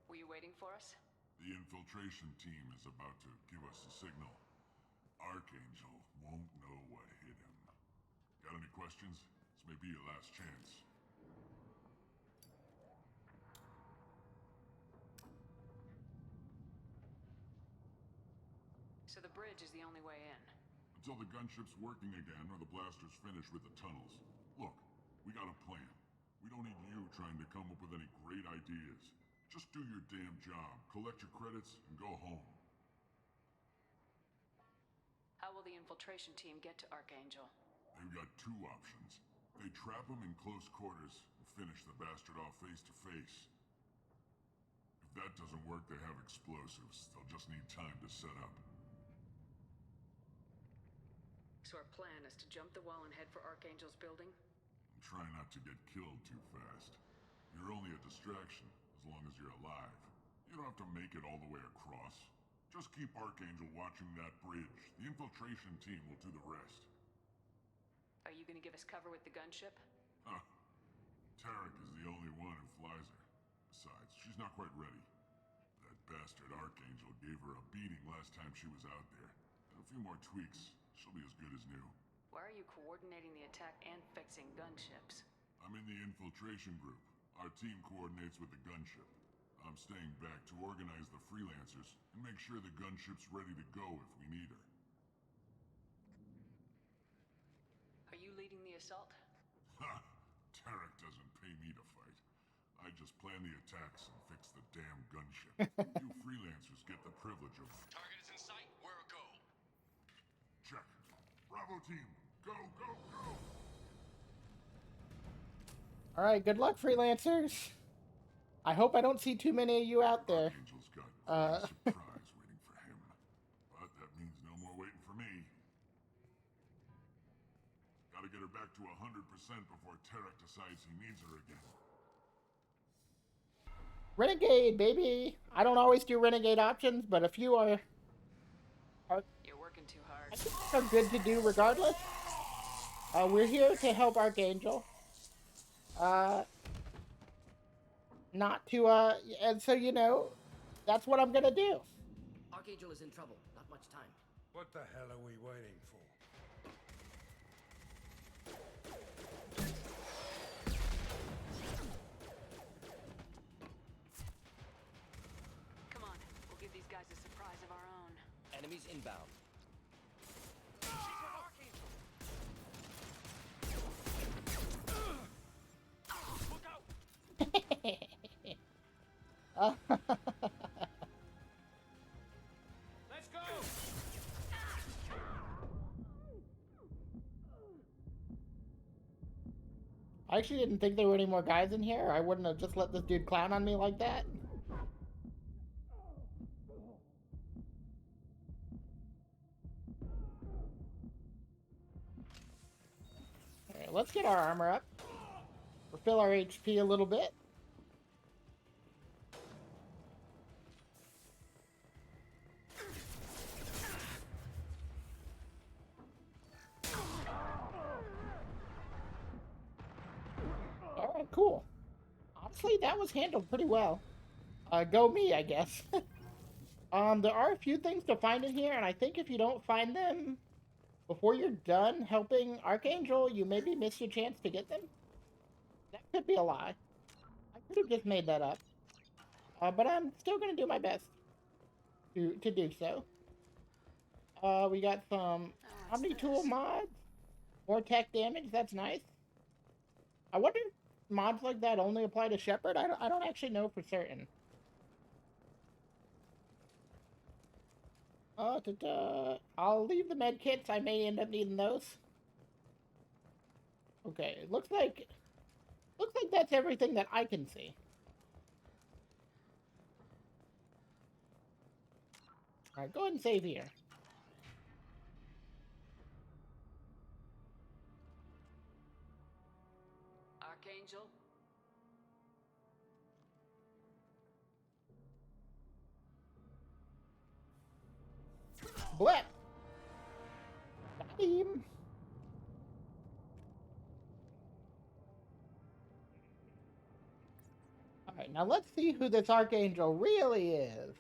Speaker 2: Were you waiting for us?
Speaker 11: The infiltration team is about to give us a signal. Archangel won't know what hit him. Got any questions? This may be your last chance.
Speaker 2: So the bridge is the only way in.
Speaker 11: Until the gunship's working again or the blasters finish with the tunnels. Look, we got a plan. We don't need you trying to come up with any great ideas. Just do your damn job, collect your credits, and go home.
Speaker 2: How will the infiltration team get to Archangel?
Speaker 11: They've got two options. They trap him in close quarters and finish the bastard off face to face. If that doesn't work, they have explosives. They'll just need time to set up.
Speaker 2: So our plan is to jump the wall and head for Archangel's building?
Speaker 11: And try not to get killed too fast. You're only a distraction, as long as you're alive. You don't have to make it all the way across. Just keep Archangel watching that bridge. The infiltration team will do the rest.
Speaker 2: Are you gonna give us cover with the gunship?
Speaker 11: Huh. Tarek is the only one who flies her. Besides, she's not quite ready. That bastard Archangel gave her a beating last time she was out there. A few more tweaks, she'll be as good as new.
Speaker 2: Why are you coordinating the attack and fixing gunships?
Speaker 11: I'm in the infiltration group. Our team coordinates with the gunship. I'm staying back to organize the freelancers and make sure the gunship's ready to go if we need her.
Speaker 2: Are you leading the assault?
Speaker 11: Ha! Tarek doesn't pay me to fight. I just plan the attacks and fix the damn gunship. You freelancers get the privilege of...
Speaker 10: Target is in sight. We're a go.
Speaker 11: Check. Bravo team. Go, go, go!
Speaker 1: Alright, good luck, freelancers. I hope I don't see too many of you out there.
Speaker 11: Archangel's got a surprise waiting for him. But that means no more waiting for me. Gotta get her back to 100% before Tarek decides he needs her again.
Speaker 1: Renegade, baby! I don't always do renegade options, but a few are
Speaker 2: You're working too hard.
Speaker 1: I think are good to do regardless. We're here to help Archangel. Not to, and so, you know, that's what I'm gonna do.
Speaker 3: Archangel is in trouble. Not much time.
Speaker 12: What the hell are we waiting for?
Speaker 2: Come on, we'll give these guys a surprise of our own.
Speaker 3: Enemies inbound.
Speaker 10: Let's go!
Speaker 1: I actually didn't think there were any more guys in here. I wouldn't have just let this dude clown on me like that. Alright, let's get our armor up. Refill our HP a little bit. Alright, cool. Honestly, that was handled pretty well. Go me, I guess. There are a few things to find in here, and I think if you don't find them before you're done helping Archangel, you maybe miss your chance to get them. That could be a lie. I could have just made that up. But I'm still going to do my best to do so. We got some Omni-Tool mods. More tech damage, that's nice. I wonder if mods like that only apply to Shepard? I don't actually know for certain. I'll leave the med kits. I may end up needing those. Okay, it looks like that's everything that I can see. Alright, go ahead and save here.
Speaker 2: Archangel?
Speaker 1: Blip! Got him! Alright, now let's see who this Archangel really is.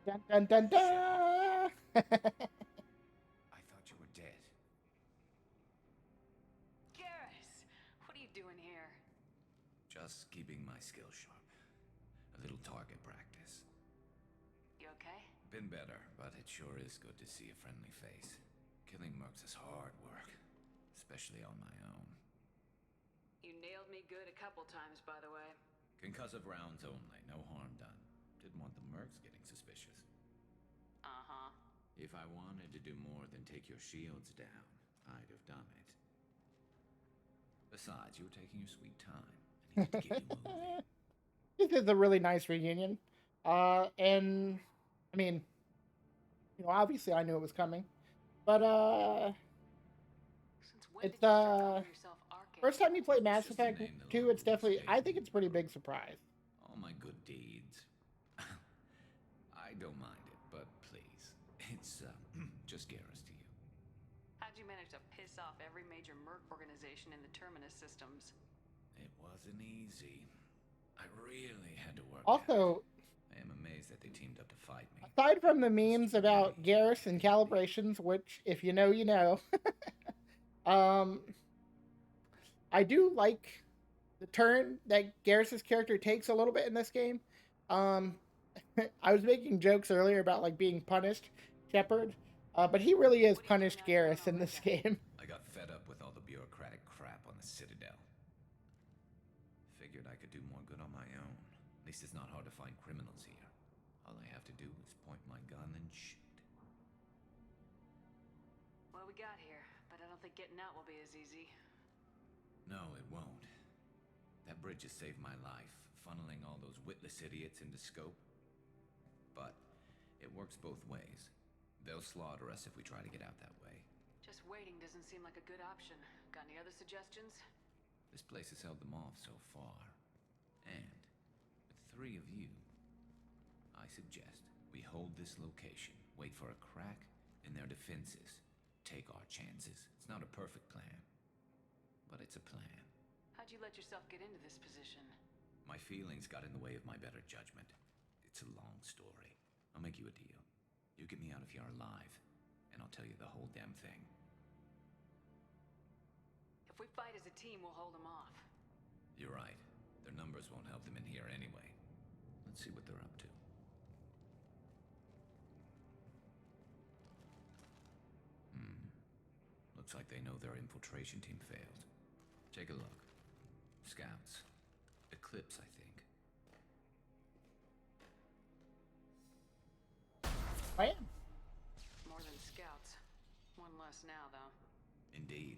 Speaker 1: Dun dun dun dun.
Speaker 17: I thought you were dead.
Speaker 2: Garrus, what are you doing here?
Speaker 17: Just keeping my skills sharp. A little target practice.
Speaker 2: You okay?
Speaker 17: Been better, but it sure is good to see a friendly face. Killing mercs is hard work, especially on my own.
Speaker 2: You nailed me good a couple times, by the way.
Speaker 17: Concussive rounds only, no harm done. Didn't want the mercs getting suspicious.
Speaker 2: Uh-huh.
Speaker 17: If I wanted to do more than take your shields down, I'd have done it. Besides, you were taking your sweet time. I needed to get you moving.
Speaker 1: This is a really nice reunion. And I mean, you know, obviously I knew it was coming. But it's first time you play Mass Effect 2, it's definitely, I think it's a pretty big surprise.
Speaker 17: All my good deeds. I don't mind it, but please, it's just Garrus to you.
Speaker 2: How'd you manage to piss off every major merc organization in the Terminus systems?
Speaker 17: It wasn't easy. I really had to work.
Speaker 1: Also,
Speaker 17: I am amazed that they teamed up to fight me.
Speaker 1: Aside from the memes about Garrus and calibrations, which, if you know, you know, I do like the turn that Garrus's character takes a little bit in this game. I was making jokes earlier about like being punished Shepard, but he really is punished Garrus in this game.
Speaker 17: I got fed up with all the bureaucratic crap on the Citadel. Figured I could do more good on my own. At least it's not hard to find criminals here. All I have to do is point my gun and shoot.
Speaker 2: What we got here, but I don't think getting out will be as easy.
Speaker 17: No, it won't. That bridge has saved my life, funneling all those witless idiots into scope. But it works both ways. They'll slaughter us if we try to get out that way.
Speaker 2: Just waiting doesn't seem like a good option. Got any other suggestions?
Speaker 17: This place has held them off so far. And with 3 of you, I suggest we hold this location, wait for a crack in their defenses, take our chances. It's not a perfect plan, but it's a plan.
Speaker 2: How'd you let yourself get into this position?
Speaker 17: My feelings got in the way of my better judgment. It's a long story. I'll make you a deal. You get me out of here alive, and I'll tell you the whole damn thing.
Speaker 2: If we fight as a team, we'll hold them off.
Speaker 17: You're right. Their numbers won't help them in here anyway. Let's see what they're up to. Looks like they know their infiltration team failed. Take a look. Scouts. Eclipse, I think.
Speaker 1: I am.
Speaker 2: More than scouts. One less now, though.
Speaker 17: Indeed.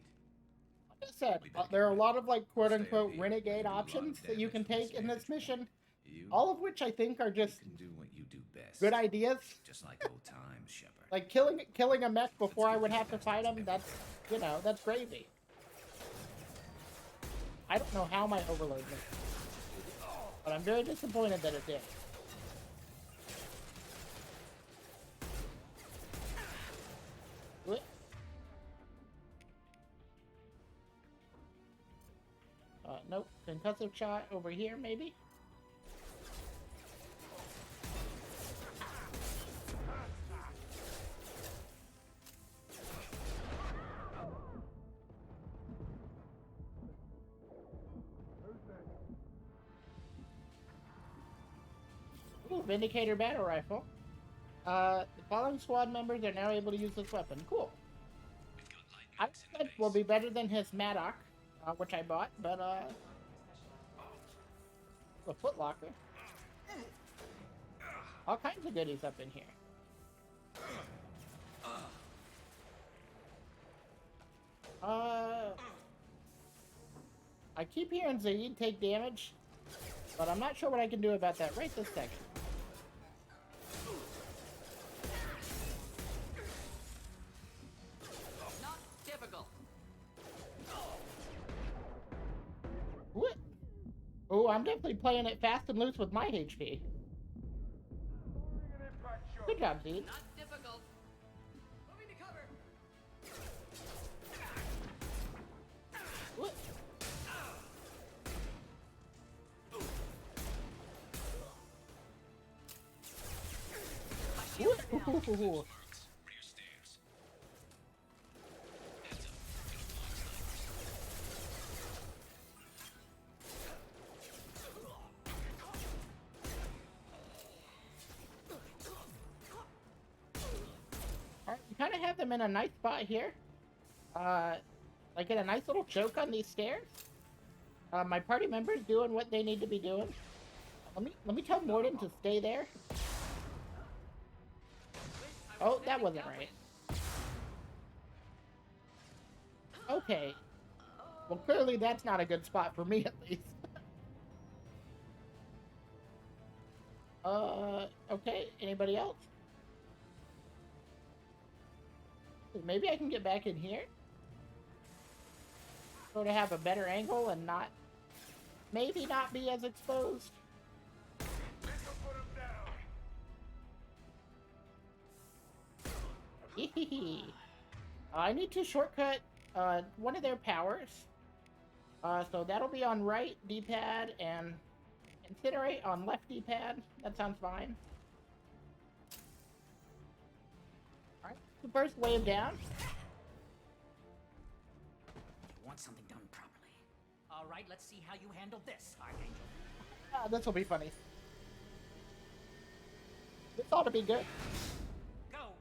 Speaker 1: Like I said, there are a lot of like quote-unquote renegade options that you can take in this mission. All of which I think are just
Speaker 17: do what you do best.
Speaker 1: good ideas.
Speaker 17: Just like old times, Shepard.
Speaker 1: Like killing a mech before I would have to fight him, that's, you know, that's gravy. I don't know how my overload missed, but I'm very disappointed that it did. Nope. Concussive shot over here, maybe? Ooh, Vindicator battle rifle. The following squad members are now able to use this weapon. Cool. I think will be better than his Maddock, which I bought, but the Footlocker. All kinds of goodies up in here. I keep hearing Zaid take damage, but I'm not sure what I can do about that right this second.
Speaker 3: Not difficult.
Speaker 1: What? Oh, I'm definitely playing it fast and loose with my HP. Good job, Zed.
Speaker 3: Not difficult. Moving to cover.
Speaker 1: What?
Speaker 2: My
Speaker 1: Ooh. Alright, we kind of have them in a nice spot here. Like in a nice little choke on these stairs. My party members doing what they need to be doing. Let me tell Morden to stay there. Oh, that wasn't right. Okay. Well, clearly that's not a good spot for me, at least. Okay. Anybody else? Maybe I can get back in here. Sort of have a better angle and not... Maybe not be as exposed. I need to shortcut one of their powers. So that'll be on right D-pad and incinerate on left D-pad. That sounds fine. Alright, the first wave down.
Speaker 9: You want something done properly. All right, let's see how you handle this, Archangel.
Speaker 1: This will be funny. This ought to be good.
Speaker 9: Go.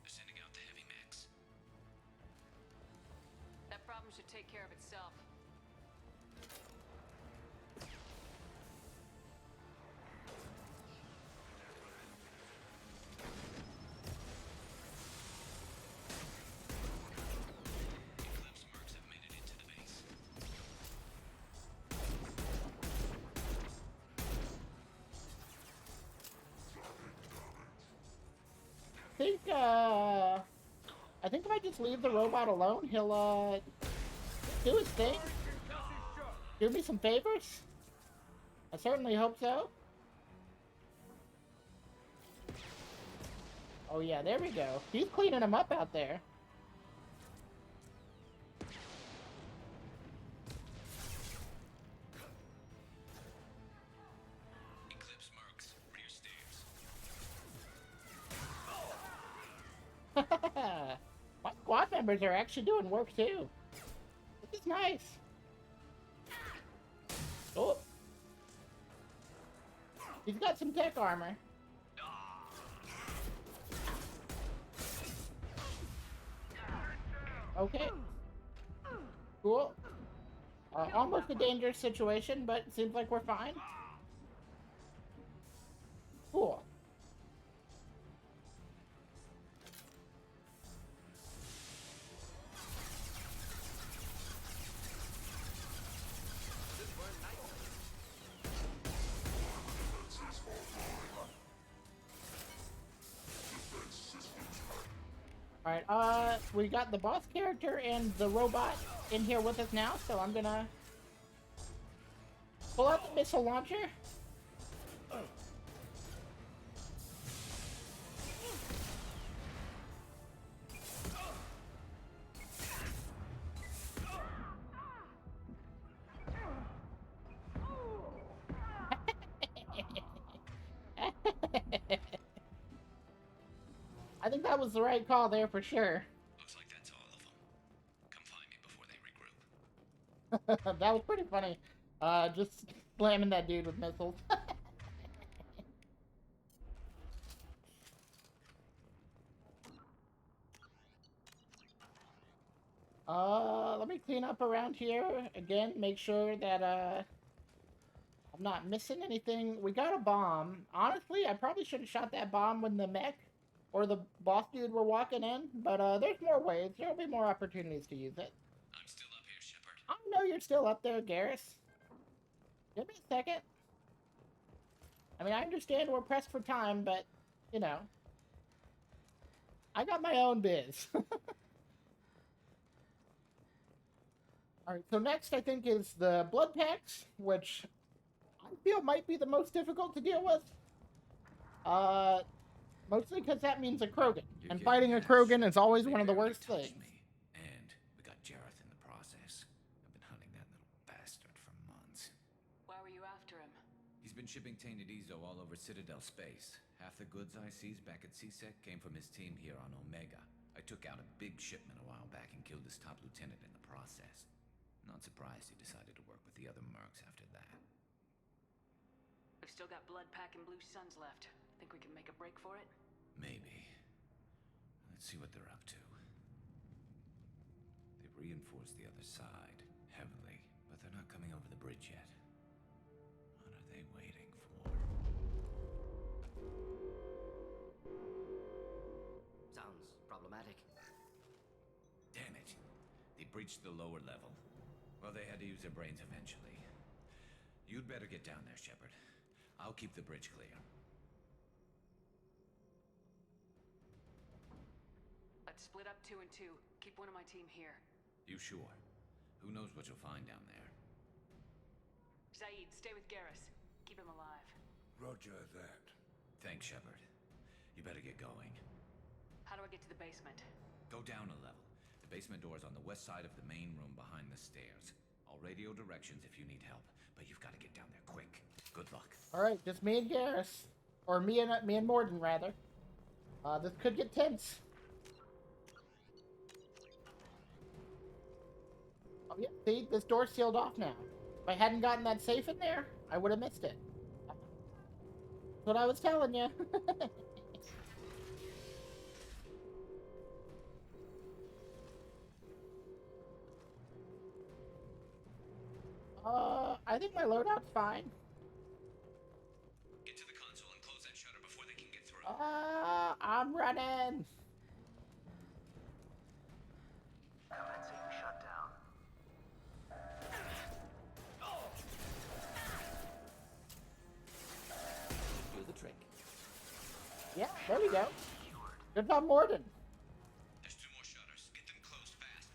Speaker 3: Sending out the heavy mechs.
Speaker 2: That problem should take care of itself.
Speaker 3: Eclipse mercs have made it into the base.
Speaker 1: I think if I just leave the robot alone, he'll, do his thing. Do me some favors. I certainly hope so. Oh yeah, there we go. He's cleaning them up out there.
Speaker 3: Eclipse mercs, rear stairs.
Speaker 1: My squad members are actually doing work too. This is nice. Oh. He's got some tech armor. Okay. Cool. Almost a dangerous situation, but it seems like we're fine. Cool. Alright, we got the boss character and the robot in here with us now, so I'm gonna pull out the missile launcher. I think that was the right call there for sure.
Speaker 3: Looks like that's all of them. Come find me before they regroup.
Speaker 1: That was pretty funny. Just slamming that dude with missiles. Let me clean up around here. Again, make sure that, I'm not missing anything. We got a bomb. Honestly, I probably should have shot that bomb when the mech or the boss dude were walking in, but, there's more ways. There'll be more opportunities to use it.
Speaker 3: I'm still up here, Shepard.
Speaker 1: I know you're still up there, Garrus. Give me a second. I mean, I understand we're pressed for time, but, you know, I got my own biz. Alright, so next I think is the blood packs, which I feel might be the most difficult to deal with. Mostly because that means a Krogan. And fighting a Krogan is always one of the worst things.
Speaker 17: And we got Jareth in the process. I've been hunting that little bastard for months. been shipping tainted Ezo all over Citadel space. Half the goods I seized back at CSEC came from his team here on Omega. I took out a big shipment a while back and killed his top lieutenant in the process. Not surprised he decided to work with the other mercs after that.
Speaker 2: We've still got blood-packing blue suns left. Think we can make a break for it?
Speaker 17: Maybe. Let's see what they're up to. They've reinforced the other side heavily, but they're not coming over the bridge yet. What are they waiting for?
Speaker 3: Sounds problematic.
Speaker 17: Damn it. They breached the lower level. Well, they had to use their brains eventually. You'd better get down there, Shepard. I'll keep the bridge clear.
Speaker 2: Let's split up 2 and 2. Keep one of my team here.
Speaker 17: You sure? Who knows what you'll find down there?
Speaker 2: Zaid, stay with Garrus. Keep him alive.
Speaker 12: Roger that.
Speaker 17: Thanks, Shepard. You better get going.
Speaker 2: How do I get to the basement?
Speaker 17: Go down a level. The basement door is on the west side of the main room behind the stairs. I'll radio directions if you need help, but you've got to get down there quick. Good luck.
Speaker 1: All right, just me and Garrus, or me and Morden rather. This could get tense. Oh yeah, see, this door's sealed off now. If I hadn't gotten that safe in there, I would have missed it. That's what I was telling you. I think my loadout's fine.
Speaker 17: Get to the console and close that shutter before they can get through.
Speaker 1: I'm running.
Speaker 18: Command safe shut down.
Speaker 3: Do the trick.
Speaker 1: Yeah, there we go. Good job, Morden.
Speaker 17: There's 2 more shutters. Get them closed fast.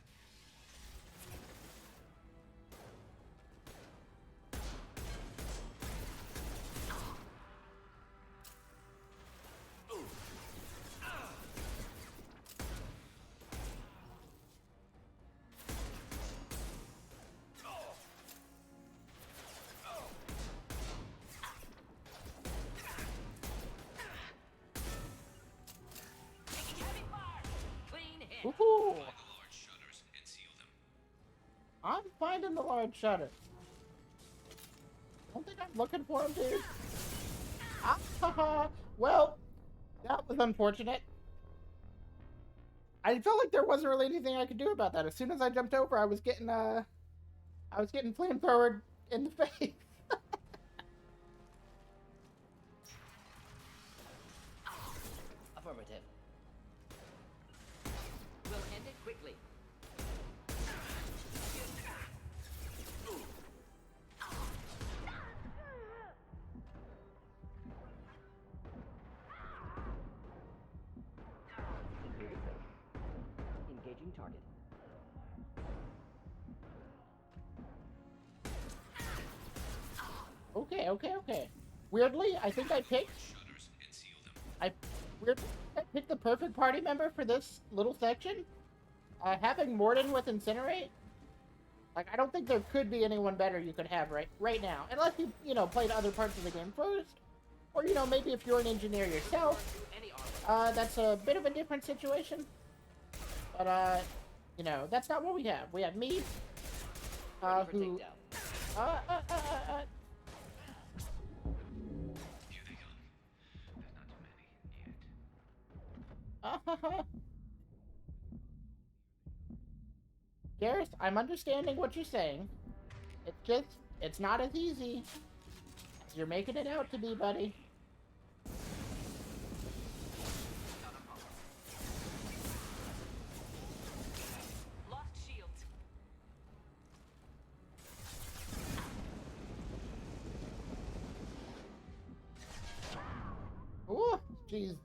Speaker 1: Woohoo! I'm finding the large shutters. Don't think I'm looking for them, dude. Well, that was unfortunate. I felt like there wasn't really anything I could do about that. As soon as I jumped over, I was getting flamethrowered in the face.
Speaker 3: Affirmative. We'll end it quickly. Engaging target.
Speaker 1: Okay. Weirdly, I think I picked the perfect party member for this little section. Having Morden with Incinerate. Like, I don't think there could be anyone better you could have right now. Unless you played other parts of the game first. Or, maybe if you're an engineer yourself. That's a bit of a different situation. But, that's not what we have. We have me, who...
Speaker 17: Here they come. There's not too many yet.
Speaker 1: Garrus, I'm understanding what you're saying. It's not as easy as you're making it out to be, buddy.
Speaker 2: Lost shields.
Speaker 1: Ooh, jeez.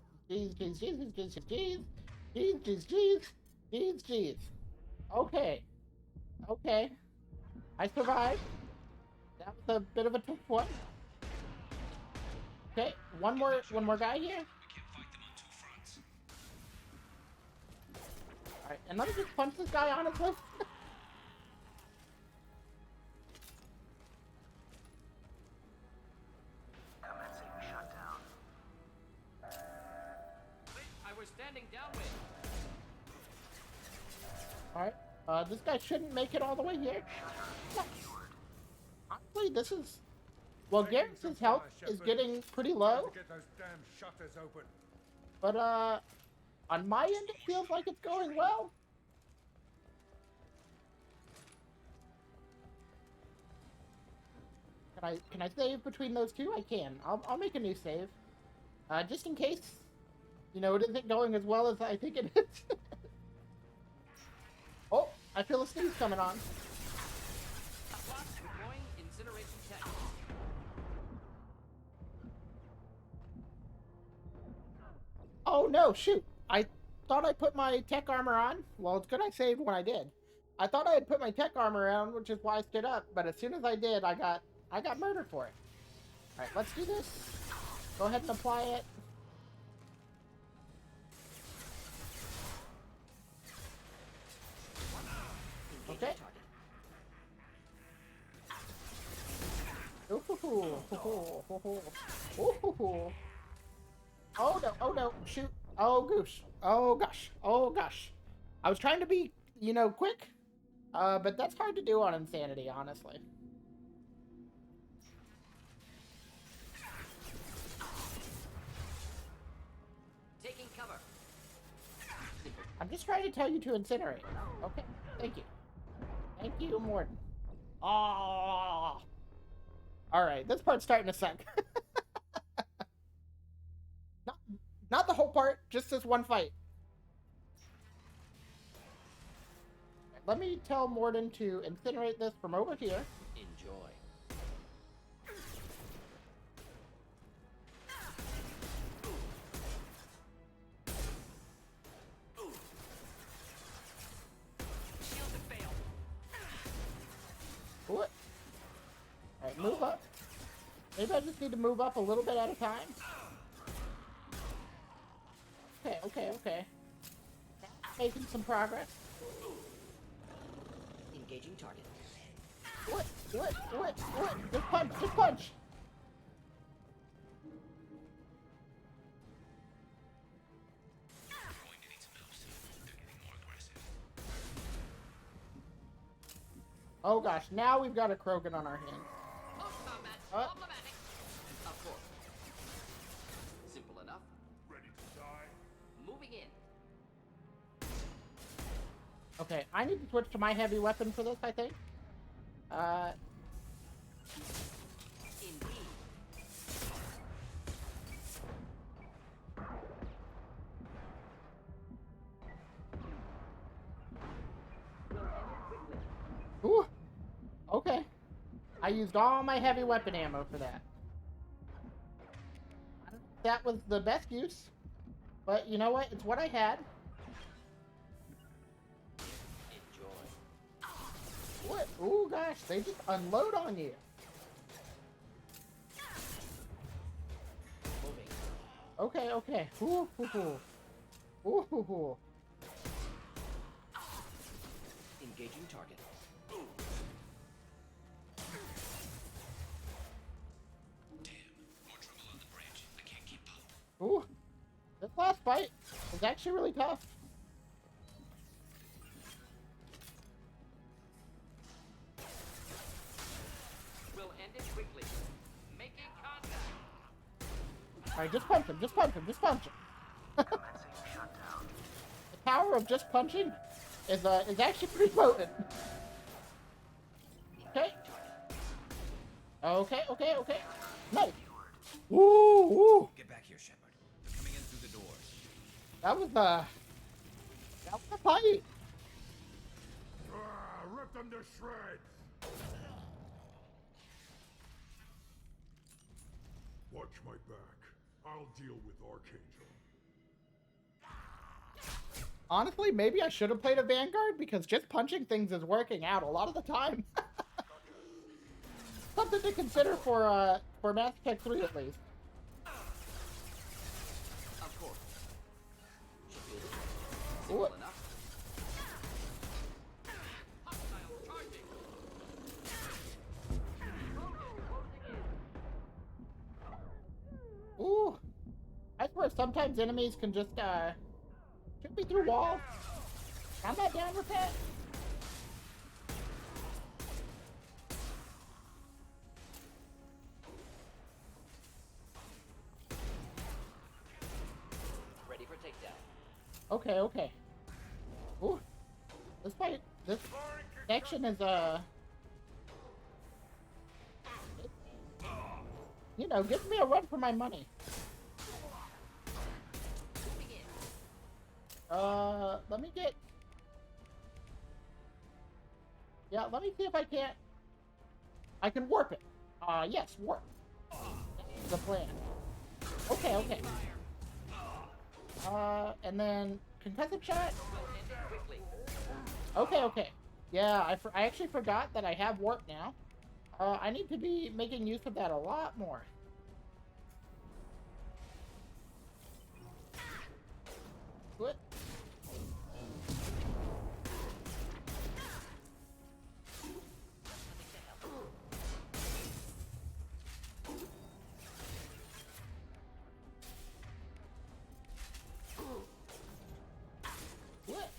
Speaker 1: Okay. I survived. That was a bit of a tough one. Okay, one more guy here. Alright, and let me just punch this guy, honestly. Alright. This guy shouldn't make it all the way here. Honestly, this is... Well, Garrett's health is getting pretty low.
Speaker 12: Get those damn shutters open.
Speaker 1: But, on my end, it feels like it's going well. Can I save between those two? I can. I'll make a new save. Just in case, you know, it isn't going as well as I think it is. Oh, I feel a sneeze coming on. Oh no, shoot. I thought I put my tech armor on. Well, it's good I saved when I did. I thought I had put my tech armor on, which is why I stood up, but as soon as I did, I got murdered for it. Alright, let's do this. Go ahead and apply it. Okay. Oh no, oh no, shoot. Oh gosh. Oh gosh. Oh gosh. I was trying to be, you know, quick. But that's hard to do on Insanity, honestly.
Speaker 3: Taking cover.
Speaker 1: I'm just trying to tell you to incinerate. Okay, thank you. Thank you, Morton. Oh. Alright, this part's starting to suck. Not the whole part, just this one fight. Let me tell Morden to incinerate this from over here.
Speaker 3: Enjoy. Shield to fail.
Speaker 1: What? Alright, move up. Maybe I just need to move up a little bit at a time. Okay. Making some progress.
Speaker 3: Engaging target.
Speaker 1: What? Just punch! Oh gosh, now we've got a Krogan on our hands.
Speaker 3: Problematic. Of course. Simple enough.
Speaker 12: Ready to die?
Speaker 3: Moving in.
Speaker 1: Okay, I need to switch to my heavy weapon for this, I think.
Speaker 3: Indeed.
Speaker 1: Ooh. Okay. I used all my heavy weapon ammo for that. That was the best use. But you know what? It's what I had. What? Ooh, gosh, they just unload on you. Okay. Ooh.
Speaker 3: Engaging target.
Speaker 1: Ooh. This last fight was actually really tough.
Speaker 3: We'll end it quickly. Making contact.
Speaker 1: Alright, just punch him. The power of just punching is actually pretty potent. Okay. Nice. Woo.
Speaker 17: Get back here, Shepard. They're coming in through the doors.
Speaker 1: That was a fight.
Speaker 11: Rip them to shreds! Watch my back. I'll deal with Archangel.
Speaker 1: Honestly, maybe I should have played a Vanguard because just punching things is working out a lot of the time. Something to consider for Mass Effect 3 at least.
Speaker 3: Of course.
Speaker 1: What? Ooh. I swear sometimes enemies can just shoot me through walls. I'm not down with that.
Speaker 3: Ready for takedown.
Speaker 1: Okay, okay. Ooh. This fight, this section is, you know, gives me a run for my money. Let me get... Yeah, let me see if I can't... I can warp it. Yes, warp. That's the plan. Okay, okay. And then concussive shot. Okay, okay. Yeah, I actually forgot that I have warp now. I need to be making use of that a lot more. What? What?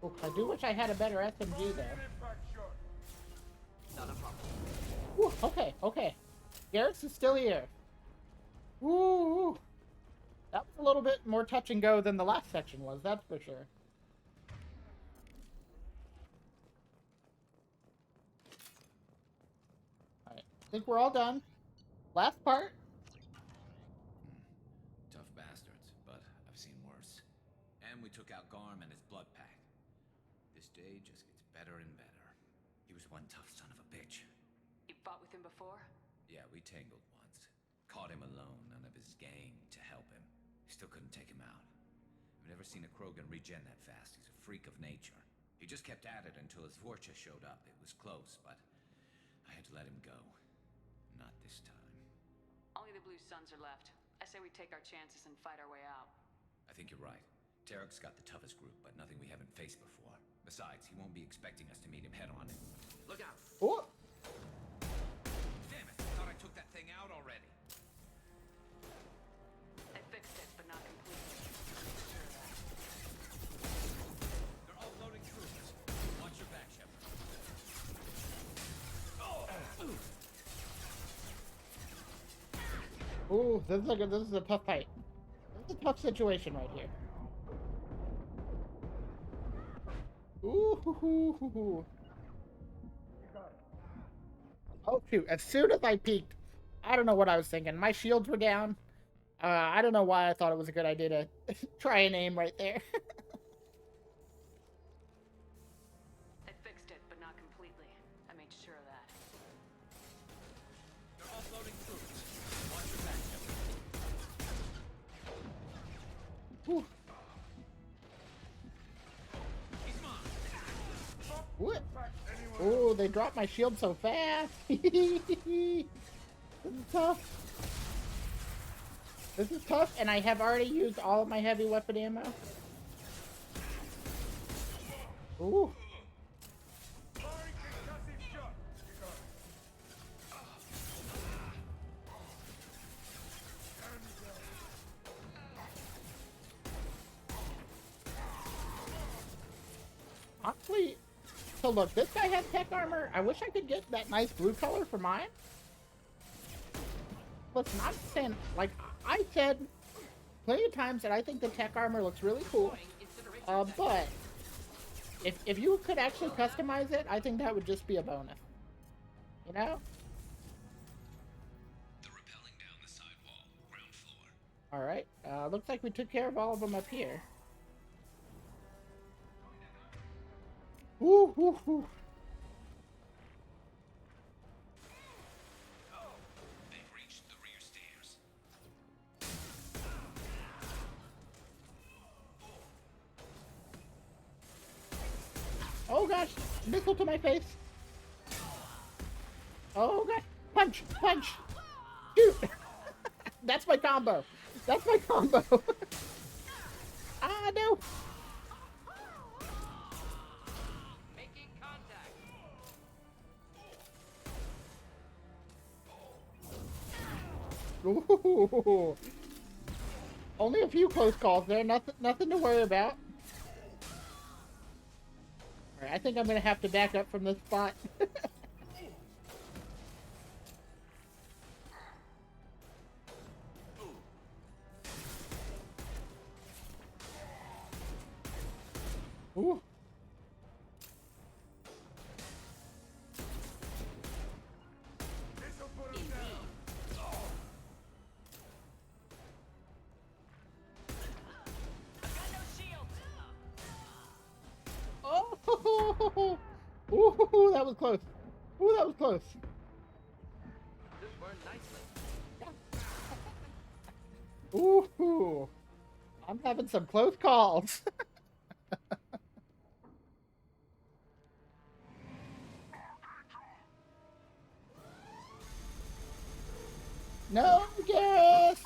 Speaker 1: Ooh, I do wish I had a better SMG there.
Speaker 3: Not a problem.
Speaker 1: Ooh, okay, okay. Garrett's is still here. Ooh, that was a little bit more touch and go than the last section was, that's for sure. Alright, I think we're all done. Last part.
Speaker 17: Tough bastards, but I've seen worse. And we took out Garm and his blood pack. This day just gets better and better. He was one tough son of a bitch.
Speaker 2: You fought with him before?
Speaker 17: Yeah, we tangled once. Caught him alone, none of his gang to help him. Still couldn't take him out. I've never seen a Krogan regen that fast. He's a freak of nature. He just kept at it until his Vorcha showed up. It was close, but I had to let him go. Not this time.
Speaker 2: Only the Blue Suns are left. I say we take our chances and fight our way out.
Speaker 17: I think you're right. Tarek's got the toughest group, but nothing we haven't faced before. Besides, he won't be expecting us to meet him head-on. Look out!
Speaker 1: Oh!
Speaker 17: Damn it! I thought I took that thing out already.
Speaker 2: I fixed it, but not completely.
Speaker 17: They're offloading troops. Watch your back, Shepard.
Speaker 1: Ooh, this is a tough fight. This is a tough situation right here. Ooh, hoo, hoo, hoo, hoo. Oh shoot! As soon as I peeked, I don't know what I was thinking. My shields were down. I don't know why I thought it was a good idea to try and aim right there.
Speaker 2: I fixed it, but not completely. I made sure of that.
Speaker 17: They're offloading troops. Watch your back, Shepard.
Speaker 1: Whew. What? Oh, they dropped my shield so fast. This is tough. This is tough, and I have already used all of my heavy weapon ammo. Ooh. Honestly, so look, this guy has tech armor. I wish I could get that nice blue color for mine. Listen, I'm saying, like, I said plenty of times that I think the tech armor looks really cool. But if you could actually customize it, I think that would just be a bonus. You know?
Speaker 17: They're rappelling down the sidewall, ground floor.
Speaker 1: Alright, looks like we took care of all of them up here. Woo, woo, woo.
Speaker 17: They've reached the rear stairs.
Speaker 1: Oh gosh, missile to my face. Oh gosh, punch, punch, shoot. That's my combo. That's my combo. Ah, no.
Speaker 3: Making
Speaker 1: Ooh. Only a few close calls there. Nothing to worry about. All right, I think I'm gonna have to back up from this spot. Ooh. Oh! Ooh, that was close. Ooh, that was close.
Speaker 3: This burned nicely.
Speaker 1: Ooh, I'm having some close calls. No, Garrus!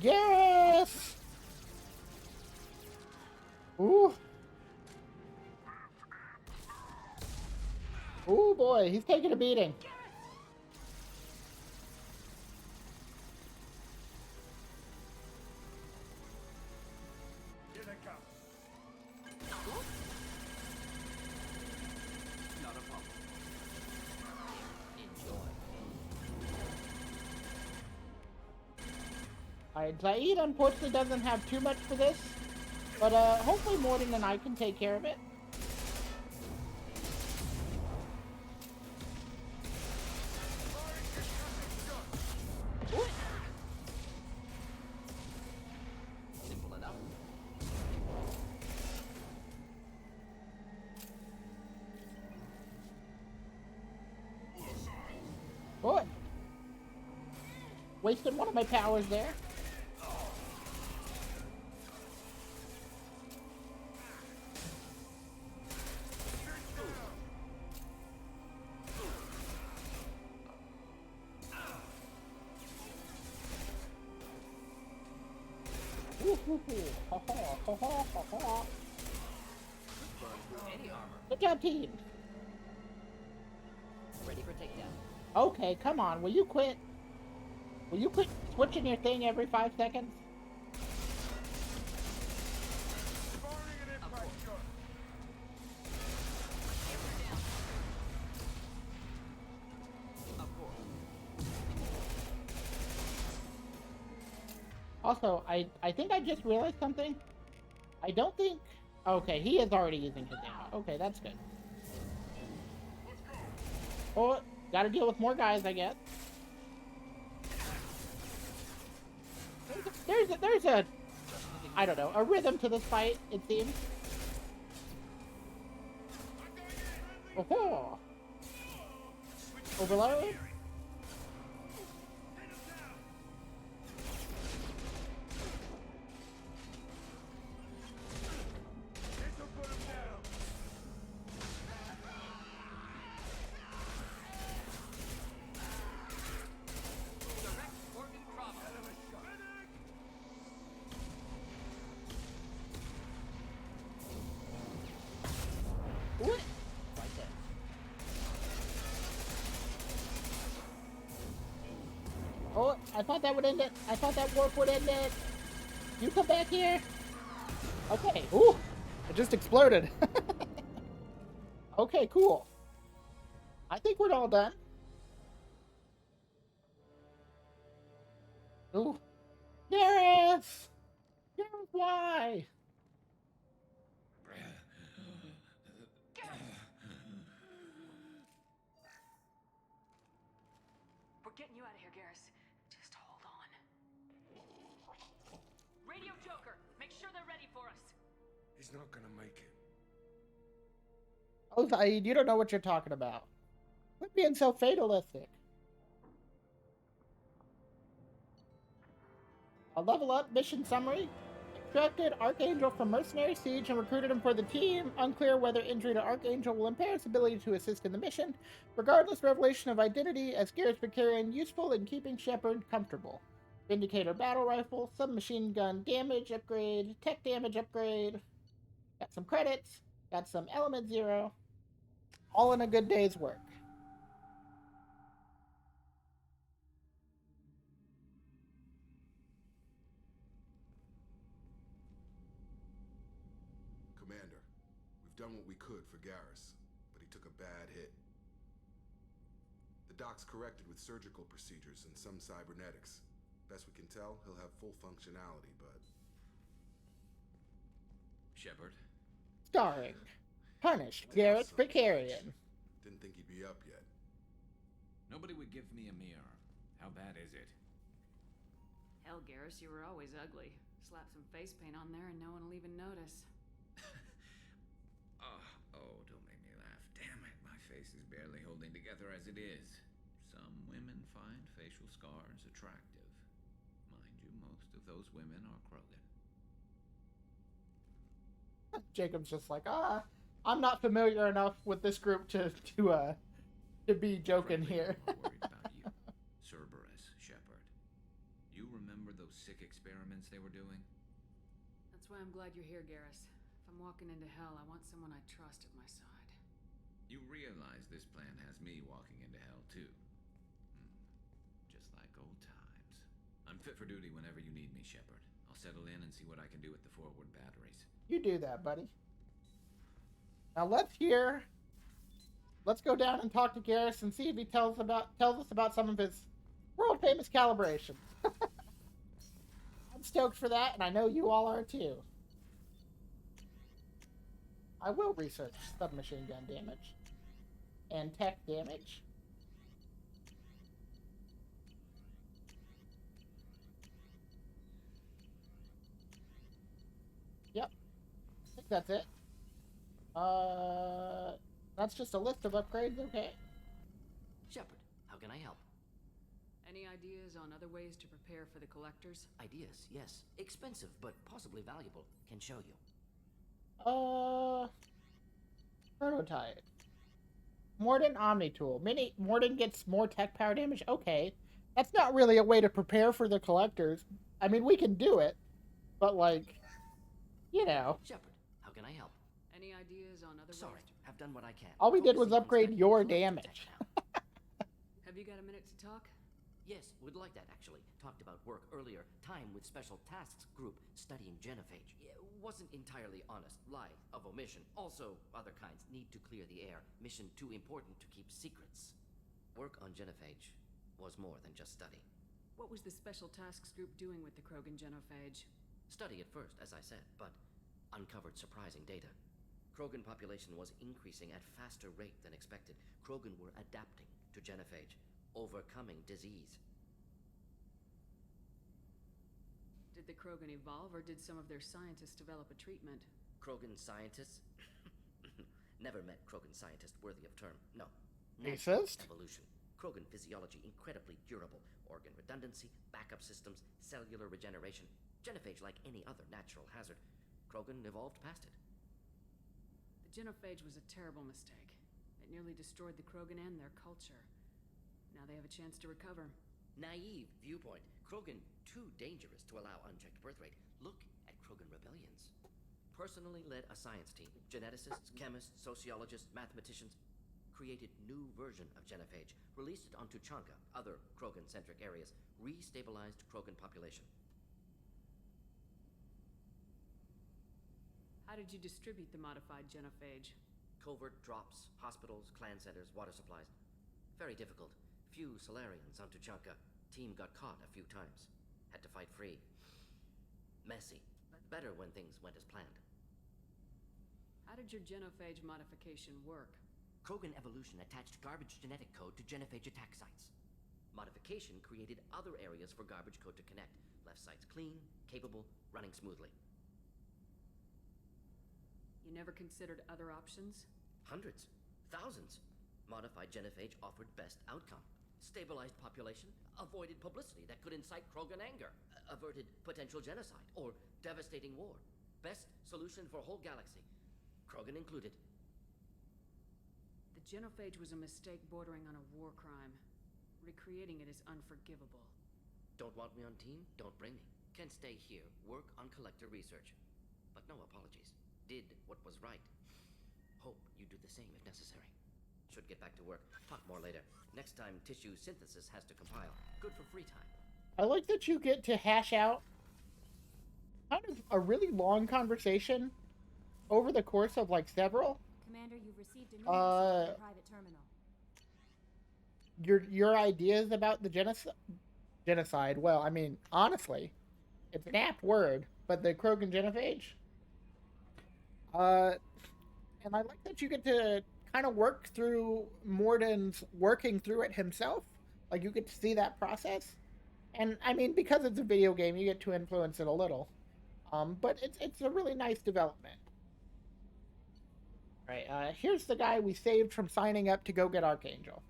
Speaker 1: Garrus! Ooh. Ooh, boy, he's taking a beating.
Speaker 12: Here they come.
Speaker 3: Not a problem. Enjoy.
Speaker 1: Alright, Zaid unfortunately doesn't have too much for this, but hopefully Morden and I can take care of it.
Speaker 3: Simple enough.
Speaker 1: Boy. Wasted one of my powers there. Good job, team.
Speaker 3: Ready for takedown.
Speaker 1: Okay, come on. Will you quit? Will you quit switching your thing every 5 seconds? Also, I think I just realized something. I don't think... Okay, he is already using his ammo. Okay, that's good. Oh, gotta deal with more guys, I guess. There's a I don't know, a rhythm to this fight, it seems. Oh-ho! Overload? What?
Speaker 3: Right there.
Speaker 1: Oh, I thought that would end it. I thought that warp would end it. You come back here. Okay. Ooh, it just exploded. Okay, cool. I think we're all done. Ooh. Garrus! Garrus, why?
Speaker 2: We're getting you out of here, Garrus. Just hold on. Radio Joker, make sure they're ready for us.
Speaker 12: He's not gonna make it.
Speaker 1: Oh, Zaid, you don't know what you're talking about. Quit being so fatalistic. A level up mission summary. Extracted Archangel from Mercenary Siege and recruited him for the team. Unclear whether injury to Archangel will impair his ability to assist in the mission. Regardless, revelation of identity as Garrus Vicarian useful in keeping Shepard comfortable. Vindicator battle rifle, submachine gun damage upgrade, tech damage upgrade. Got some credits. Got some element 0. All in a good day's work.
Speaker 4: done what we could for Garrus, but he took a bad hit. The doc's corrected with surgical procedures and some cybernetics. Best we can tell, he'll have full functionality, but...
Speaker 17: Shepard?
Speaker 1: Starring Punished Garrett Precarian.
Speaker 4: Didn't think he'd be up yet.
Speaker 17: Nobody would give me a mirror. How bad is it?
Speaker 2: Hell, Garrus, you were always ugly. Slap some face paint on there and no one will even notice.
Speaker 17: Oh, don't make me laugh. Damn it, my face is barely holding together as it is. Some women find facial scars attractive. Mind you, most of those women are Krogan.
Speaker 1: Jacob's just like, I'm not familiar enough with this group to be joking here.
Speaker 17: Worried about you. Cerberus, Shepard. You remember those sick experiments they were doing?
Speaker 2: That's why I'm glad you're here, Garrus. If I'm walking into hell, I want someone I trust at my side.
Speaker 17: You realize this plan has me walking into hell, too. Just like old times. I'm fit for duty whenever you need me, Shepard. I'll settle in and see what I can do with the forward batteries.
Speaker 1: You do that, buddy. Now let's go down and talk to Garrus and see if he tells us about some of his world famous calibrations. I'm stoked for that, and I know you all are too. I will research submachine gun damage and tech damage. Yep, I think that's it. That's just a list of upgrades, okay.
Speaker 3: Shepard, how can I help?
Speaker 2: Any ideas on other ways to prepare for the collectors?
Speaker 3: Ideas, yes. Expensive, but possibly valuable. Can show you.
Speaker 1: Prototype. Mordant Omni Tool. Mordant gets more tech power damage. Okay. That's not really a way to prepare for the collectors. I mean, we can do it, but like, you know.
Speaker 3: Shepard, how can I help?
Speaker 2: Any ideas on other
Speaker 3: Sorry,
Speaker 2: ways to...
Speaker 3: I've done what I can.
Speaker 1: All we did was upgrade your damage.
Speaker 2: Have you got a minute to talk?
Speaker 3: Yes, would like that, actually. Talked about work earlier. Time with Special Tasks Group studying genophage. Wasn't entirely honest. Lie of omission. Also, other kinds need to clear the air. Mission too important to keep secrets. Work on genophage was more than just study.
Speaker 2: What was the Special Tasks Group doing with the Krogan genophage?
Speaker 3: Study at first, as I said, but uncovered surprising data. Krogan population was increasing at faster rate than expected. Krogan were adapting to genophage, overcoming disease.
Speaker 2: Did the Krogan evolve, or did some of their scientists develop a treatment?
Speaker 3: Krogan scientists? Never met Krogan scientist worthy of term. No.
Speaker 1: Racist?
Speaker 3: Evolution. Krogan physiology incredibly durable. Organ redundancy, backup systems, cellular regeneration. Genophage like any other natural hazard. Krogan evolved past it.
Speaker 2: The genophage was a terrible mistake. It nearly destroyed the Krogan and their culture. Now they have a chance to recover.
Speaker 3: Naive viewpoint. Krogan too dangerous to allow unchecked birth rate. Look at Krogan rebellions. Personally led a science team. Geneticists, chemists, sociologists, mathematicians. Created new version of genophage. Released it onto Chanka, other Krogan-centric areas. Restabilized Krogan population.
Speaker 2: How did you distribute the modified genophage?
Speaker 3: Covert drops, hospitals, clan centers, water supplies. Very difficult. Few Solarians on Tuchanka. Team got caught a few times. Had to fight free. Messy. Better when things went as planned.
Speaker 2: How did your genophage modification work?
Speaker 3: Krogan evolution attached garbage genetic code to genophage attack sites. Modification created other areas for garbage code to connect. Left sites clean, capable, running smoothly.
Speaker 2: You never considered other options?
Speaker 3: Hundreds. Thousands. Modified genophage offered best outcome. Stabilized population, avoided publicity that could incite Krogan anger, averted potential genocide, or devastating war. Best solution for whole galaxy. Krogan included.
Speaker 2: The genophage was a mistake bordering on a war crime. Recreating it is unforgivable.
Speaker 3: Don't want me on team? Don't bring me. Can stay here, work on collector research. But no apologies. Did what was right. Hope you do the same if necessary. Should get back to work. Talk more later. Next time, tissue synthesis has to compile. Good for free time.
Speaker 1: I like that you get to hash out kind of a really long conversation over the course of like several,
Speaker 5: Commander, you've received a new message
Speaker 1: uh,
Speaker 5: from the private terminal.
Speaker 1: your ideas about the genocide. Well, I mean, honestly, it's an apt word, but the Krogan genophage. Uh, and I like that you get to kind of work through Morden's working through it himself. Like you get to see that process, and I mean, because it's a video game, you get to influence it a little. But it's a really nice development. Right. Here's the guy we saved from signing up to go get Archangel.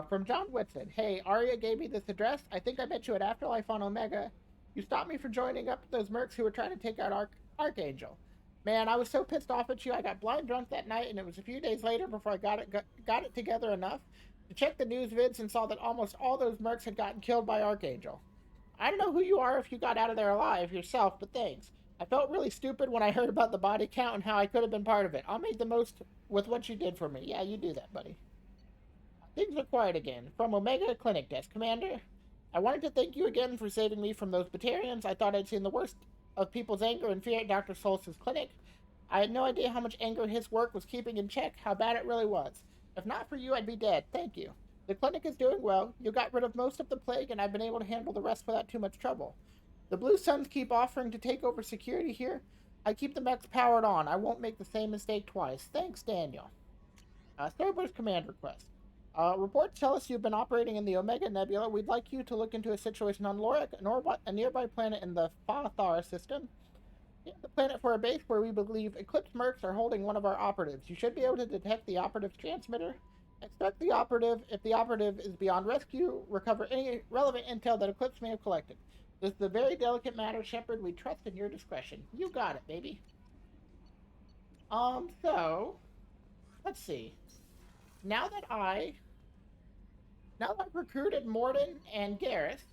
Speaker 1: From John Whitson. Hey, Arya gave me this address. I think I met you at Afterlife on Omega. You stopped me from joining up with those mercs who were trying to take out Archangel. Man, I was so pissed off at you. I got blind drunk that night, and it was a few days later before I got it together enough to check the news vids and saw that almost all those mercs had gotten killed by Archangel. I don't know who you are if you got out of there alive yourself, but thanks. I felt really stupid when I heard about the body count and how I could have been part of it. I'll make the most with what you did for me. Yeah, you do that, buddy. Things are quiet again. From Omega Clinic Desk, Commander. I wanted to thank you again for saving me from those Batarians. I thought I'd seen the worst of people's anger and fear at Dr. Solz's clinic. I had no idea how much anger his work was keeping in check, how bad it really was. If not for you, I'd be dead. Thank you. The clinic is doing well. You got rid of most of the plague, and I've been able to handle the rest without too much trouble. The Blue Suns keep offering to take over security here. I keep the mechs powered on. I won't make the same mistake twice. Thanks, Daniel. Cerberus command request. Reports tell us you've been operating in the Omega Nebula. We'd like you to look into a situation on Lorik, a nearby planet in the Fathar system. The planet for a base where we believe Eclipse Mercs are holding one of our operatives. You should be able to detect the operative's transmitter. Expect the operative. If the operative is beyond rescue, recover any relevant intel that Eclipse may have collected. This is a very delicate matter, Shepard. We trust in your discretion. You got it, baby. So, let's see. Now that I've recruited Morden and Gareth,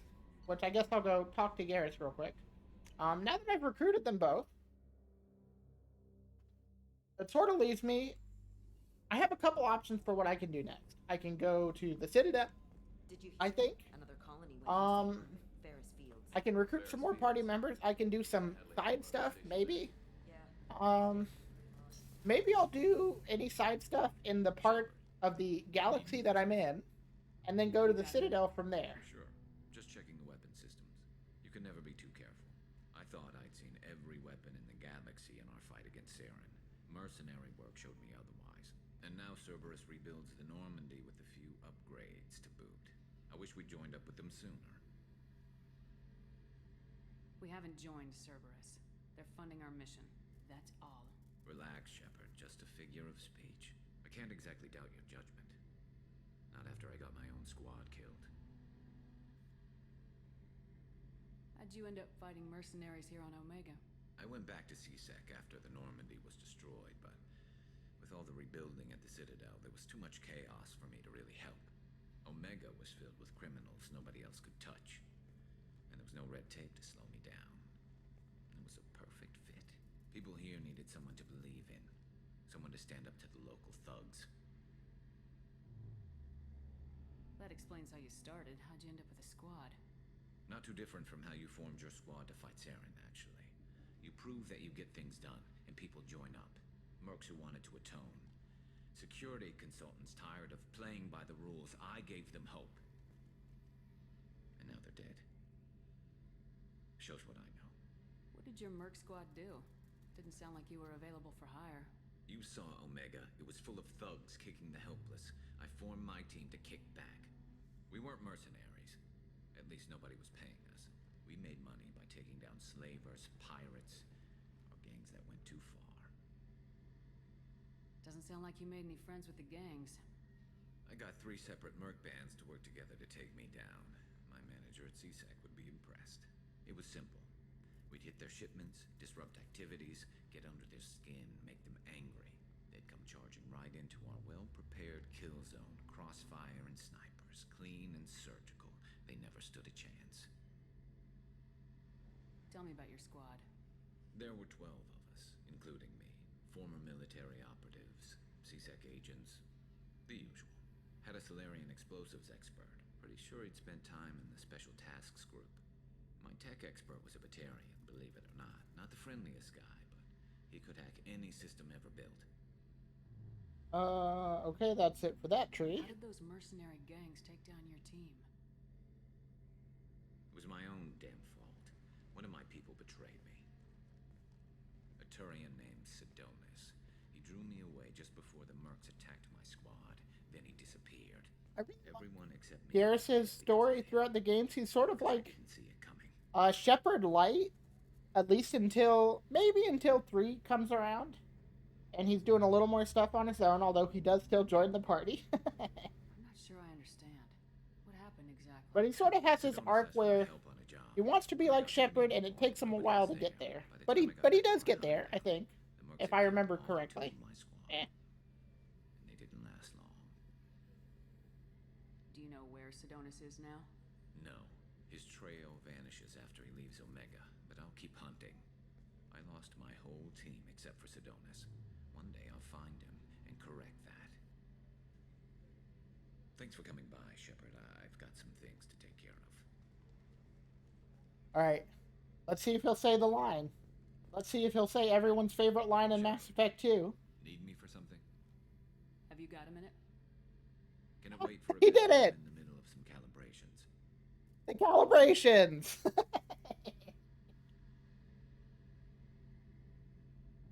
Speaker 1: which I guess I'll go talk to Gareth real quick. Now that I've recruited them both, it sort of leaves me. I have a couple options for what I can do next. I can go to the Citadel.
Speaker 16: Did you
Speaker 9: I
Speaker 16: think another colony Ferris Fields.
Speaker 1: I can recruit some more party members. I can do some side stuff, maybe. Maybe I'll do any side stuff in the part of the galaxy that I'm in, and then go to the Citadel from there.
Speaker 17: Sure. Just checking the weapon systems. You can never be too careful. I thought I'd seen every weapon in the galaxy in our fight against Saren. Mercenary work showed me otherwise. And now Cerberus rebuilds the Normandy with a few upgrades to boot. I wish we'd joined up with them sooner.
Speaker 2: We haven't joined Cerberus. They're funding our mission. That's all.
Speaker 17: Relax, Shepard. Just a figure of speech. I can't exactly doubt your judgment. Not after I got my own squad killed.
Speaker 2: How'd you end up fighting mercenaries here on Omega?
Speaker 17: I went back to C-Sec after the Normandy was destroyed, but with all the rebuilding at the Citadel, there was too much chaos for me to really help. Omega was filled with criminals nobody else could touch, and there was no red tape to slow me down. It was a perfect fit. People here needed someone to believe in, someone to stand up to the local thugs.
Speaker 2: That explains how you started. How'd you end up with a squad?
Speaker 17: Not too different from how you formed your squad to fight Saren, actually. You prove that you get things done, and people join up. Mercs who wanted to atone. Security consultants tired of playing by the rules. I gave them hope. And now they're dead. Shows what I know.
Speaker 2: What did your merc squad do? Didn't sound like you were available for hire.
Speaker 17: You saw Omega. It was full of thugs kicking the helpless. I formed my team to kick back. We weren't mercenaries. At least nobody was paying us. We made money by taking down slavers, pirates, or gangs that went too far.
Speaker 2: Doesn't sound like you made any friends with the gangs.
Speaker 17: I got 3 separate merc bands to work together to take me down. My manager at C-Sec would be impressed. It was simple. We'd hit their shipments, disrupt activities, get under their skin, make them angry. They'd come charging right into our well-prepared kill zone, crossfire and snipers, clean and surgical. They never stood a chance.
Speaker 2: Tell me about your squad.
Speaker 17: There were 12 of us, including me. Former military operatives, C-Sec agents, the usual. Had a Solarian explosives expert. Pretty sure he'd spent time in the Special Tasks Group. My tech expert was a Batarian, believe it or not. Not the friendliest guy, but He could hack any system ever built.
Speaker 1: Okay, that's it for that tree.
Speaker 2: How did those mercenary gangs take down your team?
Speaker 17: It was my own damn fault. One of my people betrayed me. A Turian named Sidonis. He drew me away just before the mercs attacked my squad. Then he disappeared. Everyone except me.
Speaker 1: Garrus's story throughout the games, he's sort of like Shepard Light, at least until maybe until 3 comes around, and he's doing a little more stuff on his own. Although he does still join the party.
Speaker 2: I'm not sure I understand. What happened exactly?
Speaker 1: But he sort of has his arc where he wants to be like Shepard, and it takes him a while to get there. But he does get there, I think, if I remember correctly.
Speaker 17: And they didn't last long.
Speaker 2: Do you know where Sidonis is now?
Speaker 17: No. His trail vanishes after he leaves Omega, but I'll keep hunting. I lost my whole team except for Sidonis. One day I'll find him and correct that. Thanks for coming by, Shepard. I've got some things to take care of.
Speaker 1: Alright. Let's see if he'll say the line. Let's see if he'll say everyone's favorite line in Mass Effect 2.
Speaker 17: Need me for something?
Speaker 2: Have you got a minute?
Speaker 17: Gonna wait for a
Speaker 1: He
Speaker 17: bit.
Speaker 1: did it!
Speaker 17: I'm in the middle of some calibrations.
Speaker 1: The calibrations!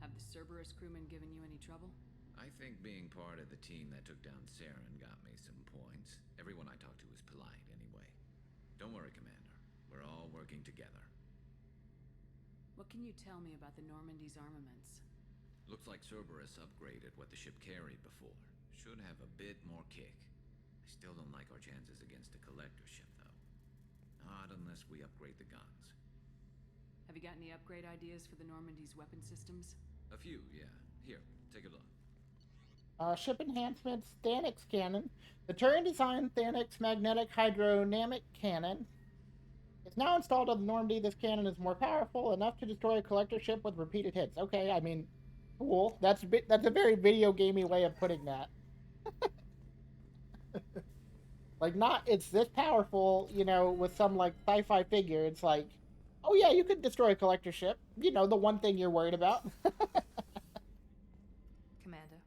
Speaker 2: Have the Cerberus crewmen given you any trouble?
Speaker 17: I think being part of the team that took down Saren got me some points. Everyone I talked to was polite anyway. Don't worry, Commander. We're all working together.
Speaker 2: What can you tell me about the Normandy's armaments?
Speaker 17: Looks like Cerberus upgraded what the ship carried before. Should have a bit more kick. I still don't like our chances against a collector ship, though. Not unless we upgrade the guns.
Speaker 2: Have you got any upgrade ideas for the Normandy's weapon systems?
Speaker 17: A few, yeah. Here, take a look.
Speaker 1: Ship enhancements, Thanix cannon. The Turian-designed Thanix magnetic hydrodynamic cannon is now installed on the Normandy. This cannon is more powerful, enough to destroy a collector ship with repeated hits. Okay, I mean, cool. That's a very video gamey way of putting that. Like, not it's this powerful, you know, with some like sci-fi figure. It's like, oh yeah, you could destroy a collector ship. You know, the one thing you're worried about.
Speaker 5: Commander,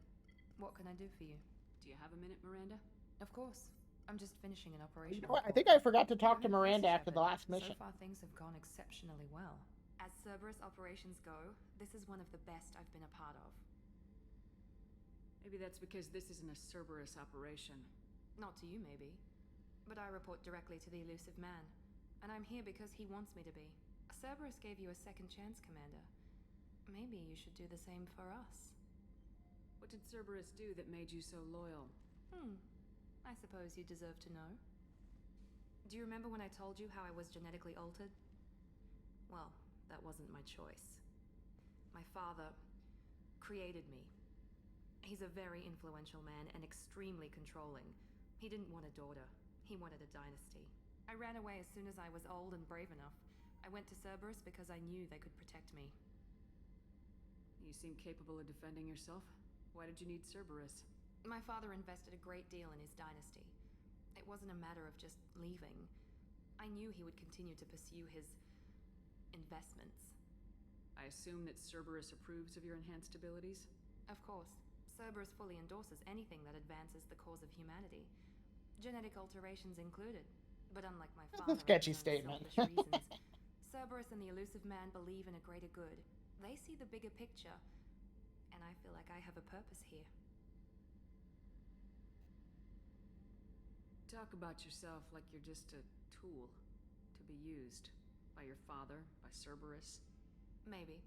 Speaker 5: what can I do for you?
Speaker 2: Do you have a minute, Miranda?
Speaker 5: Of course. I'm just finishing an operation.
Speaker 1: You know what? I think I forgot to talk to Miranda after the last mission.
Speaker 5: So far, things have gone exceptionally well.
Speaker 8: As Cerberus operations go, this is one of the best I've been a part of.
Speaker 2: Maybe that's because this isn't a Cerberus operation.
Speaker 8: Not to you, maybe. But I report directly to the elusive man. And I'm here because he wants me to be. Cerberus gave you a second chance, Commander. Maybe you should do the same for us.
Speaker 2: What did Cerberus do that made you so loyal?
Speaker 8: I suppose you deserve to know. Do you remember when I told you how I was genetically altered? Well, that wasn't my choice. My father created me. He's a very influential man and extremely controlling. He didn't want a daughter. He wanted a dynasty. I ran away as soon as I was old and brave enough. I went to Cerberus because I knew they could protect me.
Speaker 2: You seem capable of defending yourself. Why did you need Cerberus?
Speaker 8: My father invested a great deal in his dynasty. It wasn't a matter of just leaving. I knew he would continue to pursue his investments.
Speaker 2: I assume that Cerberus approves of your enhanced abilities?
Speaker 8: Of course. Cerberus fully endorses anything that advances the cause of humanity. Genetic alterations included. But unlike my father,
Speaker 1: That's a sketchy
Speaker 8: for his own
Speaker 1: statement.
Speaker 8: selfish reasons, Cerberus and the elusive man believe in a greater good. They see the bigger picture. And I feel like I have a purpose here.
Speaker 2: Talk about yourself like you're just a tool to be used by your father, by Cerberus.
Speaker 8: Maybe.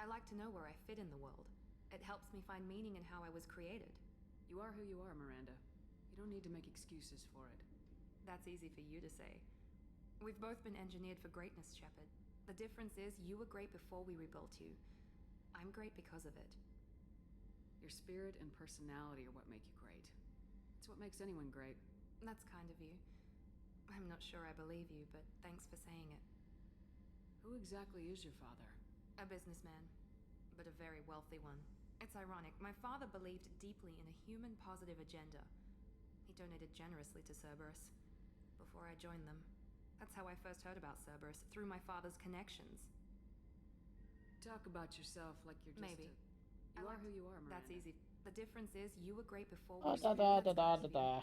Speaker 8: I like to know where I fit in the world. It helps me find meaning in how I was created.
Speaker 2: You are who you are, Miranda. You don't need to make excuses for it.
Speaker 8: That's easy for you to say. We've both been engineered for greatness, Shepard. The difference is you were great before we rebuilt you. I'm great because of it.
Speaker 2: Your spirit and personality are what make you great. It's what makes anyone great.
Speaker 8: That's kind of you. I'm not sure I believe you, but thanks for saying it.
Speaker 2: Who exactly is your father?
Speaker 8: A businessman, but a very wealthy one. It's ironic. My father believed deeply in a human-positive agenda. He donated generously to Cerberus before I joined them. That's how I first heard about Cerberus, through my father's connections.
Speaker 2: Talk about yourself like you're just
Speaker 8: Maybe.
Speaker 2: You are who you are, Miranda.
Speaker 8: That's easy. The difference is you were great before
Speaker 1: Da
Speaker 8: we
Speaker 1: da da da da da da.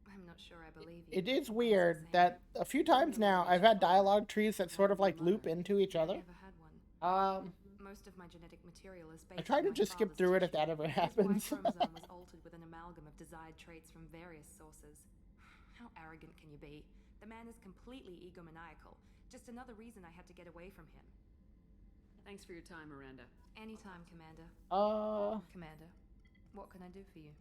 Speaker 8: I'm not sure I believe you.
Speaker 1: It is weird that a few times now I've had dialogue trees that sort of like loop into each other.
Speaker 8: Never had one.
Speaker 1: Um,
Speaker 8: Most of my genetic material is
Speaker 1: I
Speaker 8: based
Speaker 1: try
Speaker 8: on
Speaker 1: to
Speaker 8: my
Speaker 1: just skip
Speaker 8: father's
Speaker 1: through it if
Speaker 8: tissue.
Speaker 1: that ever
Speaker 8: His
Speaker 1: happens.
Speaker 8: Y chromosome was altered with an amalgam of desired traits from various sources. How arrogant can you be? The man is completely egomaniacal. Just another reason I had to get away from him.
Speaker 2: Thanks for your time, Miranda.
Speaker 8: Anytime, Commander. Commander, what can I do for you?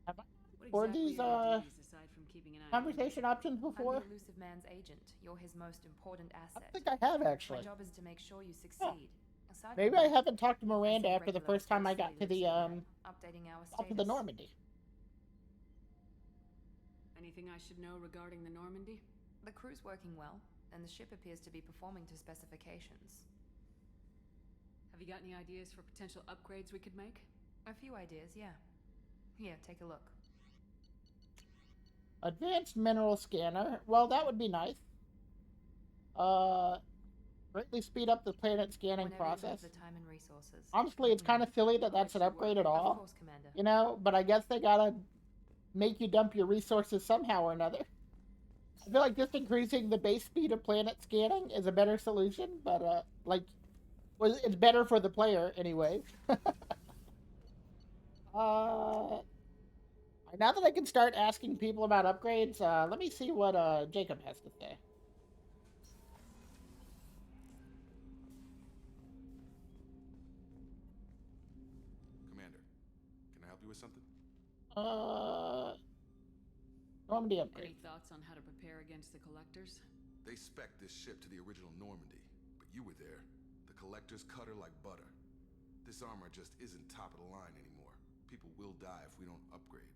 Speaker 1: Have I
Speaker 2: What
Speaker 1: explored
Speaker 2: exactly
Speaker 1: these
Speaker 2: are your duties aside from keeping an eye on
Speaker 1: conversation options before?
Speaker 8: I'm the elusive man's agent. You're his most important asset.
Speaker 1: I think I have actually.
Speaker 8: My job is to make sure you succeed. Aside
Speaker 1: Maybe
Speaker 8: from
Speaker 1: I
Speaker 8: that,
Speaker 1: haven't talked to
Speaker 8: I
Speaker 1: Miranda
Speaker 8: see
Speaker 1: after the
Speaker 8: regular
Speaker 1: first time I got
Speaker 8: reports
Speaker 1: to
Speaker 8: that he
Speaker 1: the
Speaker 8: lives in there, updating our
Speaker 1: up to the
Speaker 8: status.
Speaker 1: Normandy.
Speaker 2: Anything I should know regarding the Normandy?
Speaker 8: The crew's working well, and the ship appears to be performing to specifications.
Speaker 2: Have you got any ideas for potential upgrades we could make?
Speaker 8: A few ideas, yeah. Here, take a look.
Speaker 1: Advanced mineral scanner. Well, that would be nice. Greatly speed up the planet scanning
Speaker 8: Whenever you have
Speaker 1: process.
Speaker 8: the time and resources.
Speaker 1: Honestly, it's kind of silly that that's an upgrade at all.
Speaker 8: Of course, Commander.
Speaker 1: You know, but I guess they gotta make you dump your resources somehow or another. I feel like just increasing the base speed of planet scanning is a better solution, but it's better for the player anyways. Now that I can start asking people about upgrades, let me see what Jacob has to say.
Speaker 4: Commander, can I help you with something?
Speaker 1: Normandy upgrade.
Speaker 2: Any thoughts on how to prepare against the collectors?
Speaker 4: They spec'd this ship to the original Normandy, but you were there. The collectors cut her like butter. This armor just isn't top of the line anymore. People will die if we don't upgrade.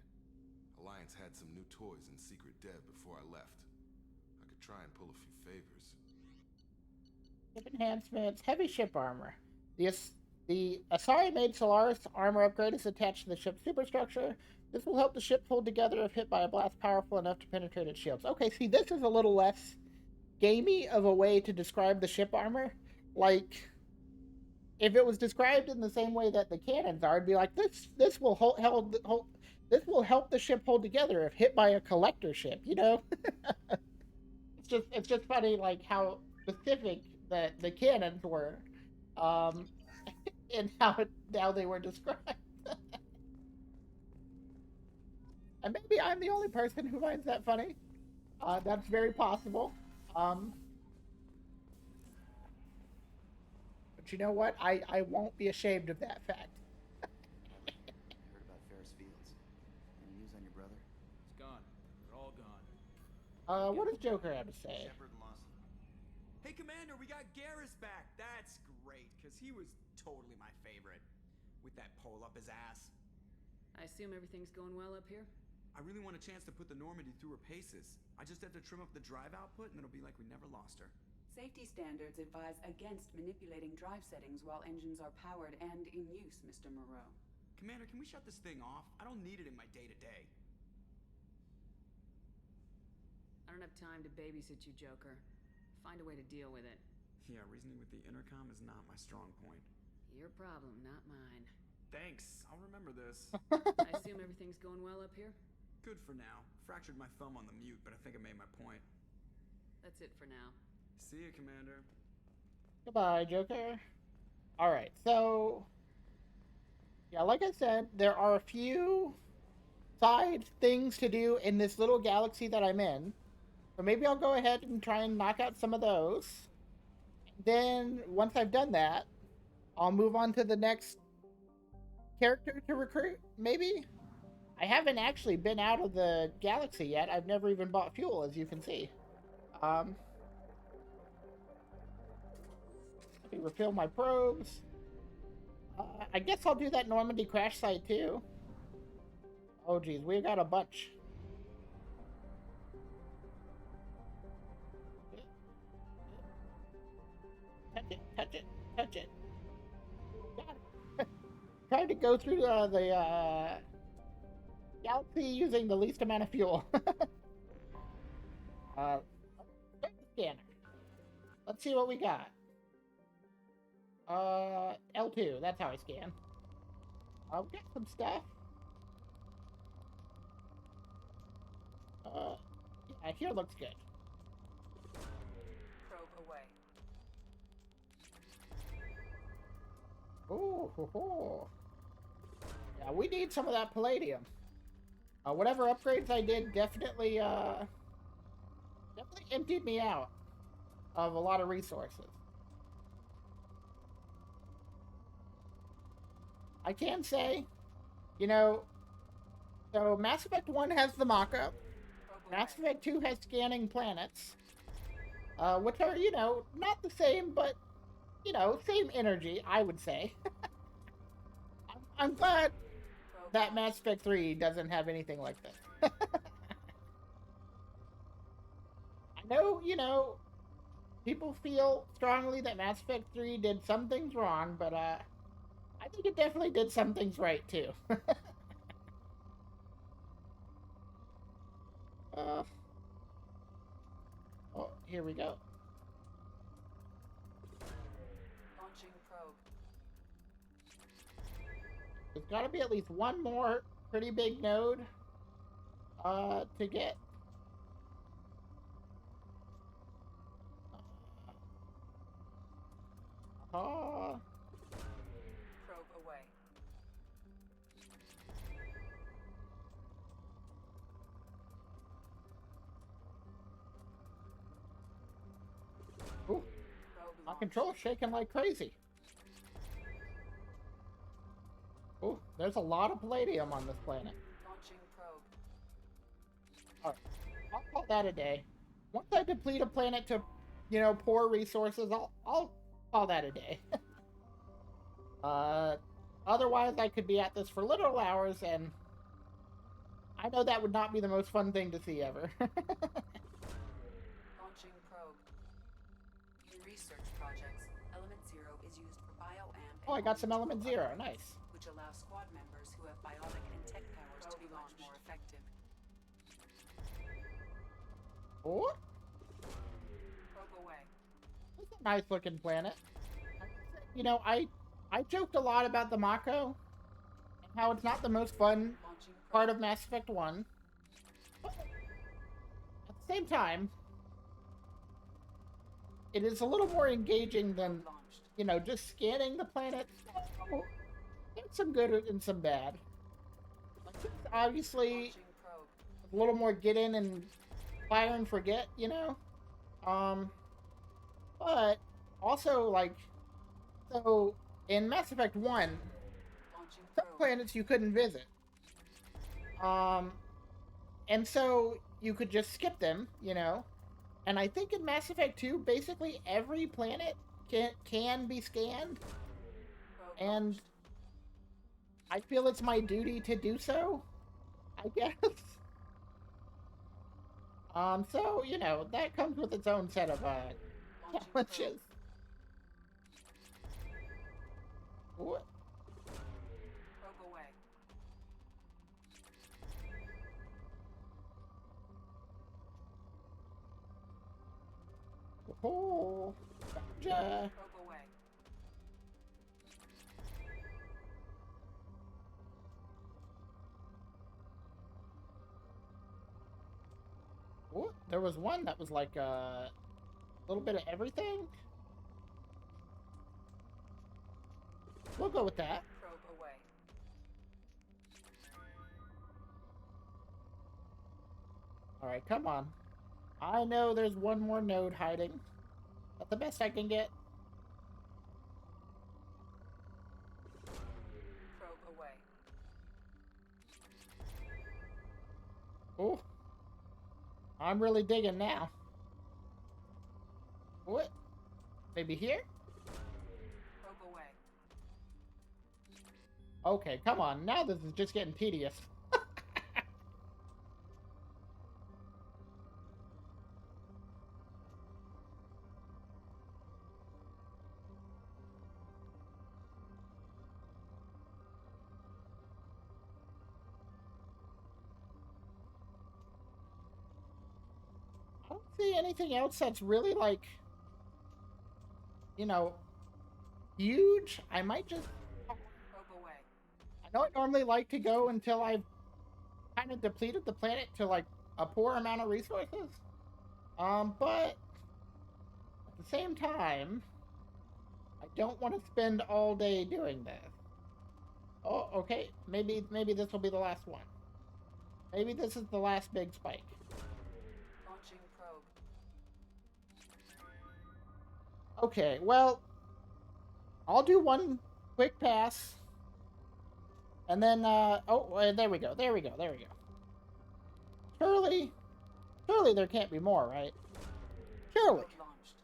Speaker 4: Alliance had some new toys in secret dev before I left. I could try and pull a few favors.
Speaker 1: Ship enhancements, heavy ship armor. The Asari-made Solaris armor upgrade is attached to the ship's superstructure. This will help the ship hold together if hit by a blast powerful enough to penetrate its shields. Okay, see, this is a little less gamey of a way to describe the ship armor. Like, if it was described in the same way that the cannons are, it'd be like, this will this will help the ship hold together if hit by a collector ship, you know? it's just funny, like, how specific the cannons were, and how they were described. And maybe I'm the only person who finds that funny. That's very possible. But you know what? I won't be ashamed of that fact.
Speaker 19: I heard about Ferris Fields. Any news on your brother?
Speaker 7: It's gone. They're all gone.
Speaker 1: What does Joker have to say?
Speaker 20: Shepard lost. Hey, Commander, we got Garrus back. That's great, because he was totally my favorite. With that pole up his ass.
Speaker 2: I assume everything's going well up here?
Speaker 20: I really want a chance to put the Normandy through her paces. I just have to trim up the drive output and it'll be like we never lost her.
Speaker 21: Safety standards advise against manipulating drive settings while engines are powered and in use, Mr. Moreau.
Speaker 20: Commander, can we shut this thing off? I don't need it in my day-to-day.
Speaker 2: I don't have time to babysit you, Joker. Find a way to deal with it.
Speaker 20: Yeah, reasoning with the intercom is not my strong point.
Speaker 2: Your problem, not mine.
Speaker 20: Thanks, I'll remember this.
Speaker 2: I assume everything's going well up here?
Speaker 20: Good for now. Fractured my thumb on the mute, but I think I made my point.
Speaker 2: That's it for now.
Speaker 20: See you, Commander.
Speaker 1: Goodbye, Joker. Alright, so... yeah, like I said, there are a few side things to do in this little galaxy that I'm in. So maybe I'll go ahead and try and knock out some of those. Then, once I've done that, I'll move on to the next character to recruit, maybe? I haven't actually been out of the galaxy yet. I've never even bought fuel, as you can see. Let me refill my probes. I guess I'll do that Normandy crash site, too. Oh, geez, we got a bunch. Touch it, touch it, touch it. Got it. Trying to go through the galaxy using the least amount of fuel. Start the scanner. Let's see what we got. L2. That's how I scan. We got some stuff. Yeah, here looks good.
Speaker 21: Probe away.
Speaker 1: Ooh, ho, ho. Yeah, we need some of that palladium. Whatever upgrades I did definitely emptied me out of a lot of resources. I can say, you know, so Mass Effect 1 has the mock-up. Mass Effect 2 has scanning planets. Which are, you know, not the same, but, you know, same energy, I would say. I'm glad that Mass Effect 3 doesn't have anything like this. I know, you know, people feel strongly that Mass Effect 3 did some things wrong, but, I think it definitely did some things right, too. Oh, here we go.
Speaker 21: Launching probe.
Speaker 1: There's gotta be at least one more pretty big node, to get.
Speaker 21: Probe away.
Speaker 1: Ooh, my controller's shaking like crazy. Ooh, there's a lot of palladium on this planet.
Speaker 21: Launching probe.
Speaker 1: Alright, I'll call that a day. Once I deplete a planet to, you know, poor resources, I'll call that a day. Otherwise I could be at this for literal hours, and I know that would not be the most fun thing to see ever.
Speaker 21: Launching probe. In research projects, Element Zero is used for bioamp.
Speaker 1: Oh, I got some Element Zero. Nice.
Speaker 21: Which allows squad members who have biotic and tech powers to be much more effective.
Speaker 1: Oh,
Speaker 21: Probe away.
Speaker 1: it's a nice looking planet. You know, I joked a lot about the Mako and how it's not the most fun part of Mass Effect 1. But at the same time, it is a little more engaging than, you know, just scanning the planet. There's some good and some bad. Like, obviously, a little more get in and fire and forget, you know? But also, like, so in Mass Effect 1, some planets you couldn't visit. And so you could just skip them, you know? And I think in Mass Effect 2, basically every planet can be scanned. And I feel it's my duty to do so, I guess. So, you know, that comes with its own set of, challenges. What?
Speaker 21: Probe away.
Speaker 1: Oh, gotcha.
Speaker 21: Probe away.
Speaker 1: Oh, there was one that was like a little bit of everything. We'll go with that.
Speaker 21: Probe away.
Speaker 1: Alright, come on. I know there's one more node hiding. That's the best I can get.
Speaker 21: Probe away.
Speaker 1: Oh. I'm really digging now. What? Maybe here?
Speaker 21: Probe away.
Speaker 1: Okay, come on. Now this is just getting tedious. I don't see anything else that's really like, you know, huge, I might just...
Speaker 21: Probe away.
Speaker 1: I know I normally like to go until I've kind of depleted the planet to, like, a poor amount of resources. But at the same time, I don't want to spend all day doing this. Oh, okay. Maybe this will be the last one. Maybe this is the last big spike.
Speaker 21: Launching probe.
Speaker 1: Okay, well, I'll do one quick pass. And then, oh, there we go. Surely there can't be more, right? Surely.
Speaker 21: Launched.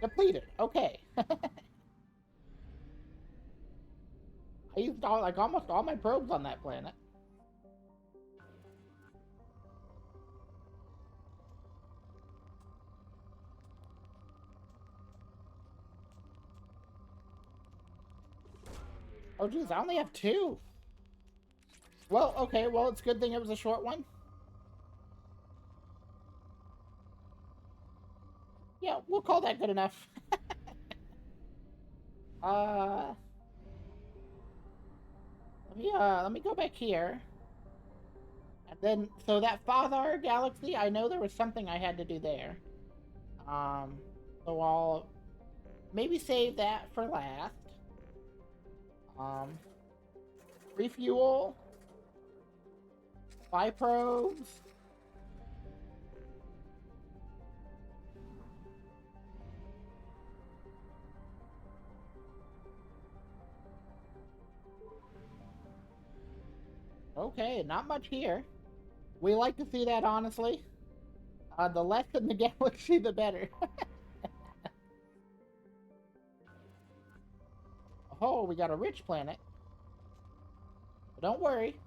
Speaker 1: Depleted. Okay. I used almost all my probes on that planet. Oh, geez, I only have 2. Well, okay, well, it's a good thing it was a short one. Yeah, we'll call that good enough. Let me go back here. And then, so that Fathar Galaxy, I know there was something I had to do there. So I'll maybe save that for last. Refuel. Buy probes. Okay, not much here. We like to see that, honestly. The less in the galaxy, the better. Oh, we got a rich planet. But don't worry.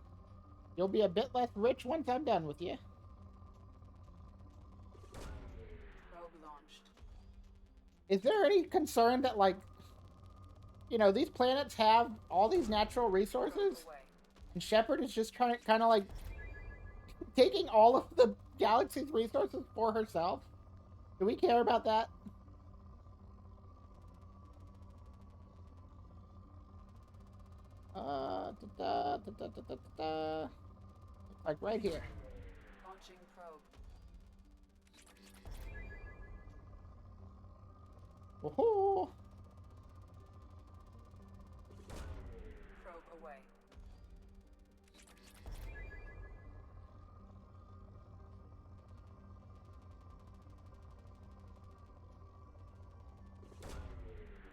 Speaker 1: You'll be a bit less rich once I'm done with you.
Speaker 21: Probe launched.
Speaker 1: Is there any concern that, like, you know, these planets have all these natural resources? And Shepard is just kind of like taking all of the galaxy's resources for herself? Do we care about that? Like right here.
Speaker 21: Launching probe.
Speaker 1: Woohoo!
Speaker 21: Probe away.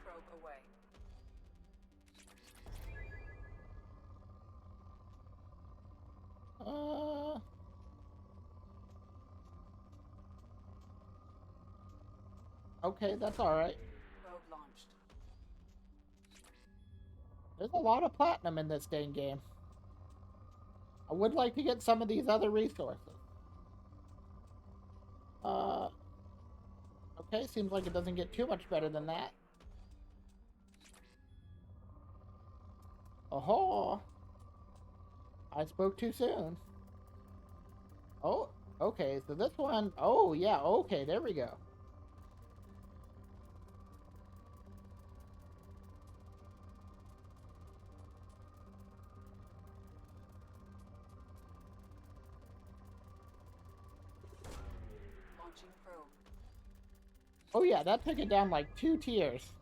Speaker 21: Probe away.
Speaker 1: Okay, that's alright.
Speaker 21: Probe launched.
Speaker 1: There's a lot of platinum in this dang game. I would like to get some of these other resources. Okay, seems like it doesn't get too much better than that. Oh, I spoke too soon. Oh, okay, so this one, oh yeah, okay, there we go.
Speaker 21: Launching probe.
Speaker 1: Oh yeah, that took it down like 2 tiers.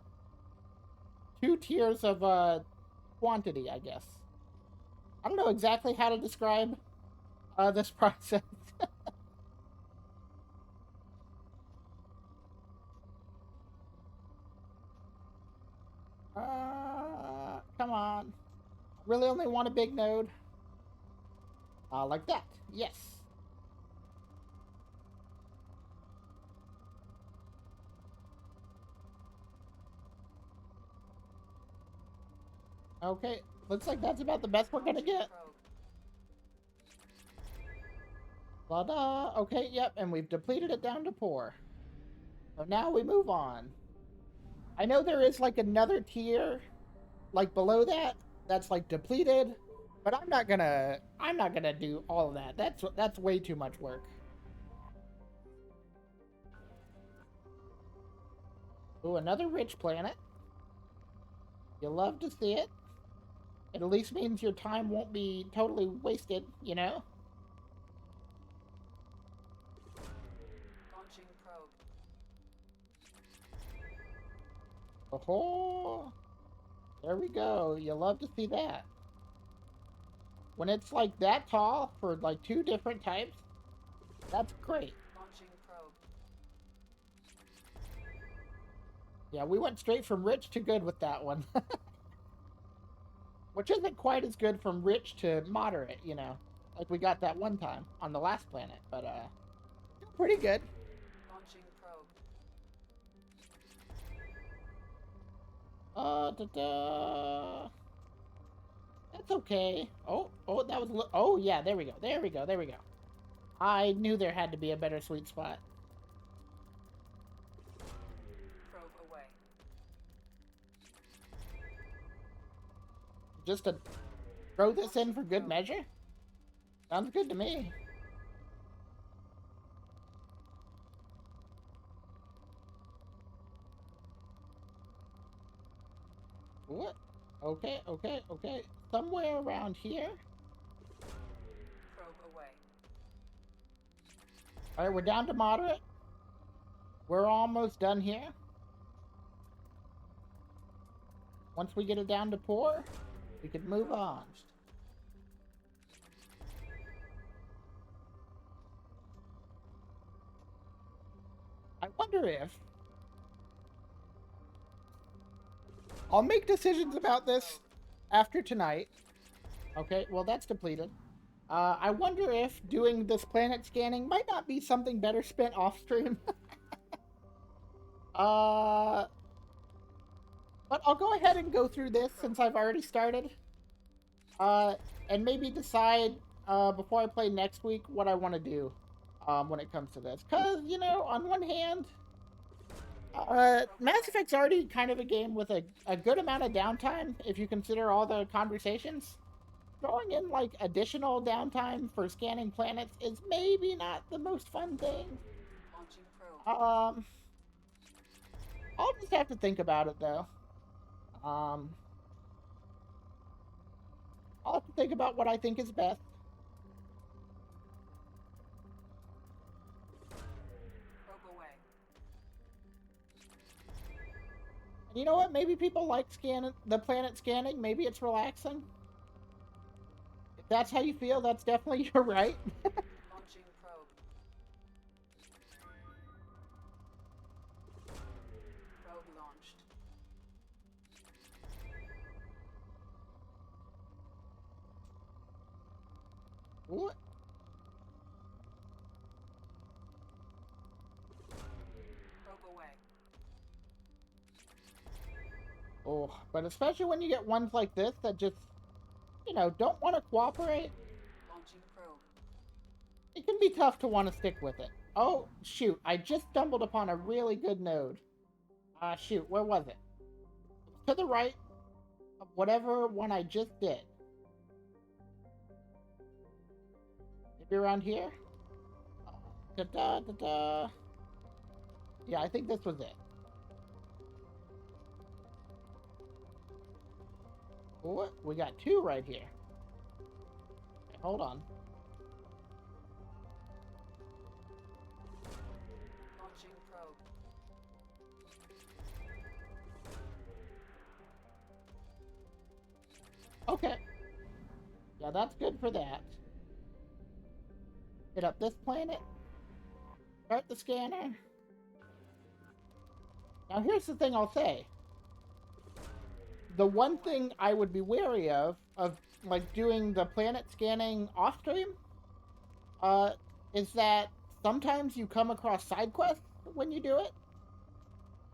Speaker 1: 2 tiers of, quantity, I guess. I don't know exactly how to describe, this process. Come on. Really only want a big node. Like that. Yes. Okay, looks like that's about the best we're gonna get. La-da! Okay, yep, and we've depleted it down to poor. So now we move on. I know there is like another tier, like below that, that's like depleted, but I'm not gonna do all of that. That's way too much work. Ooh, another rich planet. You love to see it. It at least means your time won't be totally wasted, you know?
Speaker 21: Launching probe.
Speaker 1: Oh, there we go. You love to see that. When it's like that tall for like 2 different types, that's great.
Speaker 21: Launching probe.
Speaker 1: Yeah, we went straight from rich to good with that one. Which isn't quite as good from rich to moderate, you know. Like we got that one time on the last planet, but pretty good.
Speaker 21: Launching probe.
Speaker 1: That's okay. Oh, that was oh yeah, there we go. There we go. There we go. I knew there had to be a better sweet spot.
Speaker 21: Probe away.
Speaker 1: Just to throw this in for good measure? Sounds good to me. What? Okay. Somewhere around here.
Speaker 21: Probe away.
Speaker 1: Alright, we're down to moderate. We're almost done here. Once we get it down to poor, we could move on. I wonder if I'll make decisions about this after tonight. Okay, well that's depleted. I wonder if doing this planet scanning might not be something better spent off stream. But I'll go ahead and go through this since I've already started. And maybe decide before I play next week what I want to do when it comes to this. Because, you know, on one hand, Mass Effect's already kind of a game with a good amount of downtime if you consider all the conversations. Throwing in, like, additional downtime for scanning planets is maybe not the most fun thing.
Speaker 21: Launching probe.
Speaker 1: I'll just have to think about it, though. I'll have to think about what I think is best.
Speaker 21: Probe away.
Speaker 1: And you know what? Maybe people like the planet scanning. Maybe it's relaxing. If that's how you feel, that's definitely your right.
Speaker 21: Launching probe. Probe launched.
Speaker 1: What?
Speaker 21: Probe away.
Speaker 1: Oh, but especially when you get ones like this that just, you know, don't want to cooperate.
Speaker 21: Launching probe.
Speaker 1: It can be tough to want to stick with it. Oh, shoot. I just stumbled upon a really good node. Shoot. Where was it? To the right of whatever one I just did. Maybe around here? Da-da-da-da. Yeah, I think this was it. What? We got 2 right here. Okay, hold on.
Speaker 21: Launching probe.
Speaker 1: Okay. Yeah, that's good for that. Hit up this planet. Start the scanner. Now here's the thing I'll say. The one thing I would be wary of like doing the planet scanning off stream, is that sometimes you come across side quests when you do it.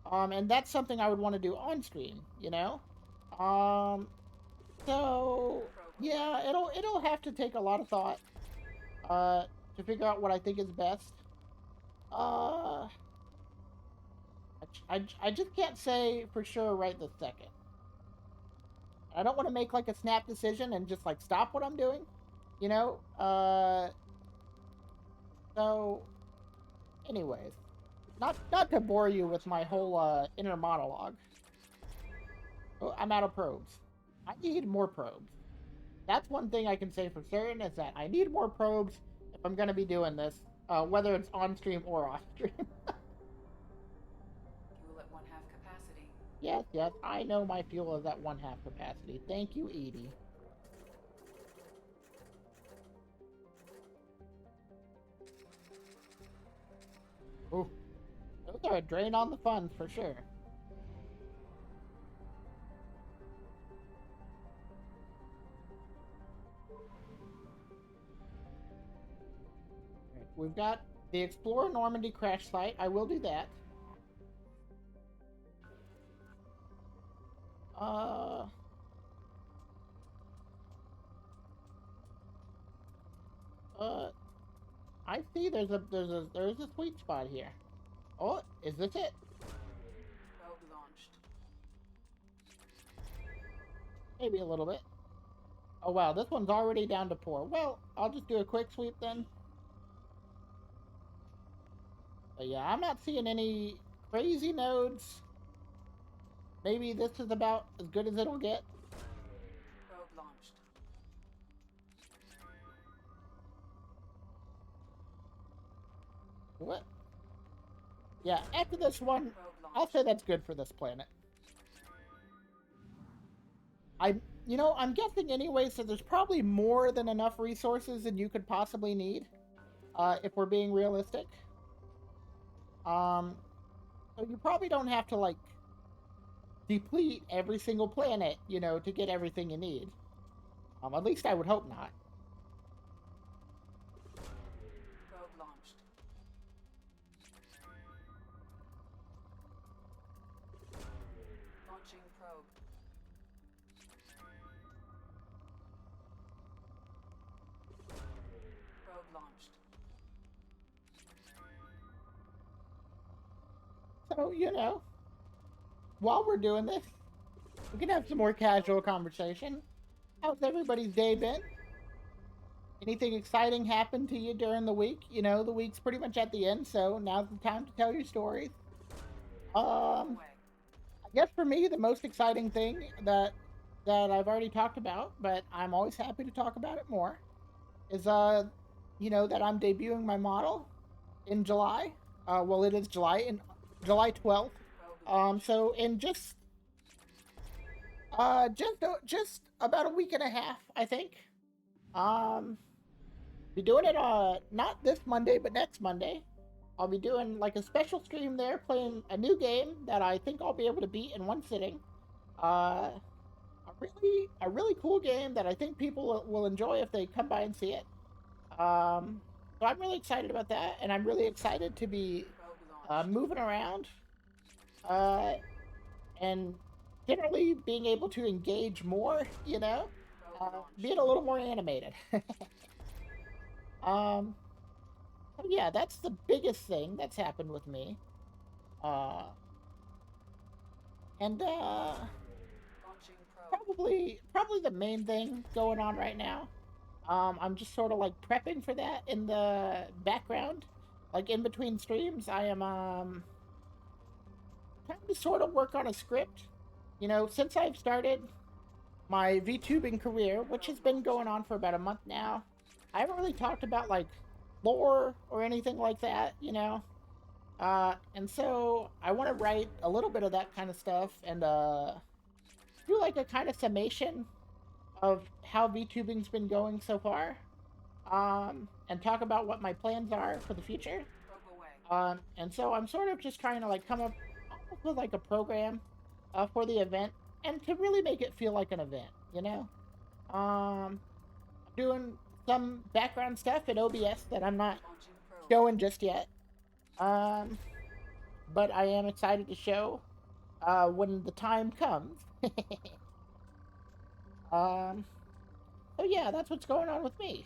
Speaker 1: And that's something I would want to do on stream, you know? So yeah, it'll have to take a lot of thought to figure out what I think is best. I just can't say for sure right this second. I don't want to make like a snap decision and just like stop what I'm doing, you know? So anyways, Not to bore you with my whole inner monologue. Oh, I'm out of probes. I need more probes. That's one thing I can say for certain, is that I need more probes if I'm going to be doing this, whether it's on stream or off stream.
Speaker 21: Fuel at 1/2 capacity.
Speaker 1: Yes, yes, I know my fuel is at 1/2 capacity. Thank you, Edie. Ooh, those are a drain on the funds for sure. Right, we've got the Explorer Normandy crash site. I will do that. I see there's a sweet spot here. Oh, is this it?
Speaker 21: Probe launched.
Speaker 1: Maybe a little bit. Oh wow, this one's already down to 4. Well, I'll just do a quick sweep then. But yeah, I'm not seeing any crazy nodes. Maybe this is about as good as it'll get.
Speaker 21: Probe launched.
Speaker 1: What? Yeah, after this one, I'll say that's good for this planet. I'm guessing anyway, so there's probably more than enough resources than you could possibly need, if we're being realistic. So you probably don't have to, like, deplete every single planet, to get everything you need. At least I would hope not.
Speaker 21: Probe launched. Launching probe. Probe launched.
Speaker 1: So, while we're doing this, we can have some more casual conversation. How's everybody's day been? Anything exciting happened to you during the week? The week's pretty much at the end, so now's the time to tell your stories. I guess for me, the most exciting thing that I've already talked about, but I'm always happy to talk about it more, is that I'm debuting my model in July. Well, it is in July 12th. So in just about a week and a half, I think. Be doing it not this Monday, but next Monday. I'll be doing like a special stream there, playing a new game that I think I'll be able to beat in one sitting. A really cool game that I think people will enjoy if they come by and see it. So I'm really excited about that, and I'm really excited to be moving around, and generally being able to engage more, being a little more animated. So yeah, that's the biggest thing that's happened with me. And probably the main thing going on right now. I'm just sort of like prepping for that in the background, like in between streams. I am trying to sort of work on a script. Since I've started my VTubing career, which has been going on for about a month now, I haven't really talked about like lore or anything like that, and so I want to write a little bit of that kind of stuff and do like a kind of summation of how VTubing's been going so far, and talk about what my plans are for the future. And so I'm sort of just trying to like come up with like a program for the event, and to really make it feel like an event, I'm doing some background stuff in OBS that I'm not showing just yet, but I am excited to show when the time comes. So yeah, that's what's going on with me.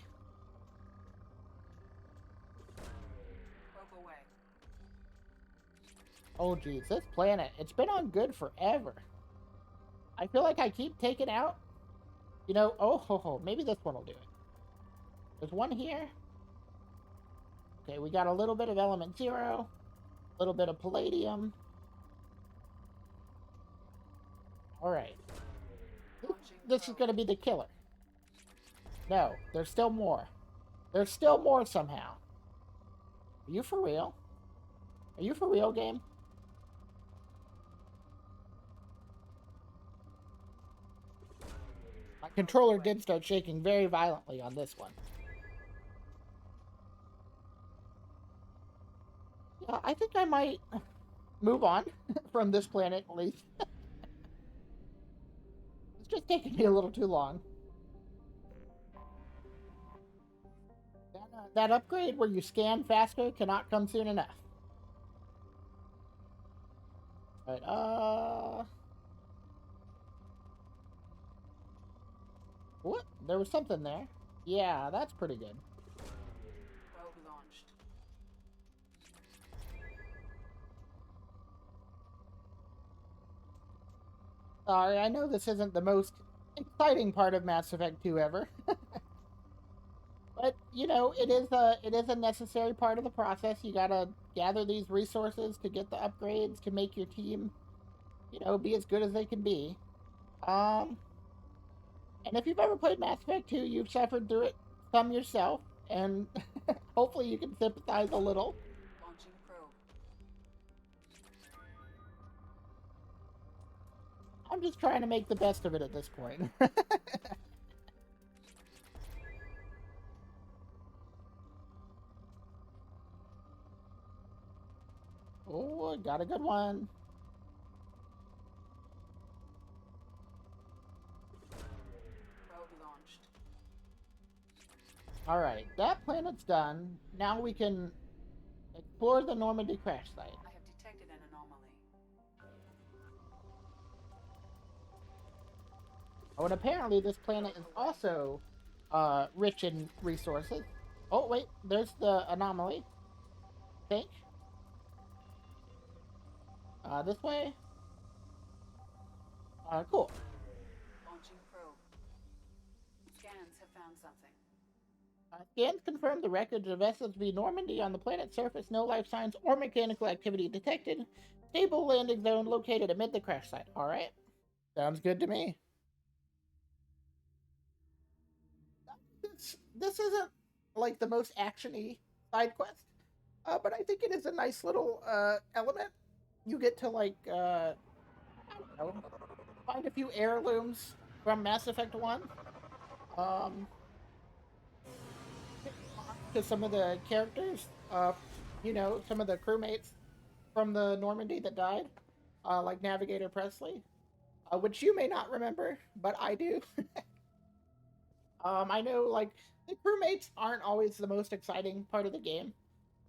Speaker 1: Oh geez, this planet, it's been on good forever. I feel like I keep taking out, maybe this one will do it. There's one here. Okay, we got a little bit of element 0. A little bit of palladium. Alright. This is going to be the killer. No, there's still more. There's still more somehow. Are you for real? Are you for real, game? My controller did start shaking very violently on this one. Yeah, I think I might move on from this planet, at least. It's just taking me a little too long. That upgrade where you scan faster cannot come soon enough. Alright, what? There was something there. Yeah, that's pretty good.
Speaker 21: Probe launched.
Speaker 1: Sorry, I know this isn't the most exciting part of Mass Effect 2 ever. But, you know, it is a necessary part of the process. You gotta gather these resources to get the upgrades to make your team, you know, be as good as they can be. And if you've ever played Mass Effect 2, you've suffered through it some yourself, and hopefully you can sympathize a little.
Speaker 21: Launching probe.
Speaker 1: I'm just trying to make the best of it at this point. Oh, got a good one.
Speaker 21: Probe launched.
Speaker 1: Alright, that planet's done. Now we can explore the Normandy crash site.
Speaker 21: I have detected an anomaly.
Speaker 1: Oh, and apparently this planet is also rich in resources. Oh, wait, there's the anomaly. I think. This way. Cool.
Speaker 21: Launching probe. Scans have found something.
Speaker 1: Scans confirm the wreckage of SSV Normandy on the planet's surface. No life signs or mechanical activity detected. Stable landing zone located amid the crash site. Alright. Sounds good to me. This isn't like the most action-y side quest, but I think it is a nice little element. You get to like I don't know, find a few heirlooms from Mass Effect 1. To some of the characters, you know, some of the crewmates from the Normandy that died, like Navigator Presley, which you may not remember, but I do. I know, like, the crewmates aren't always the most exciting part of the game,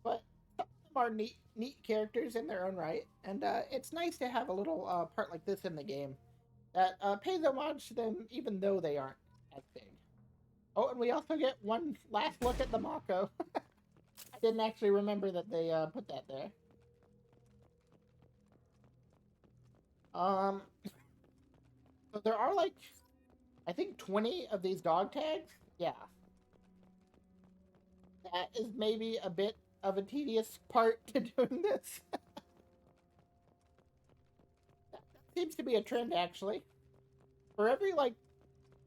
Speaker 1: but some of them are neat characters in their own right, and it's nice to have a little part like this in the game that pays homage to them, even though they aren't as big. Oh, and we also get one last look at the Mako. I didn't actually remember that they put that there. So there are like, I think 20 of these dog tags. Yeah. That is maybe a bit of a tedious part to doing this. That seems to be a trend, actually. For every, like,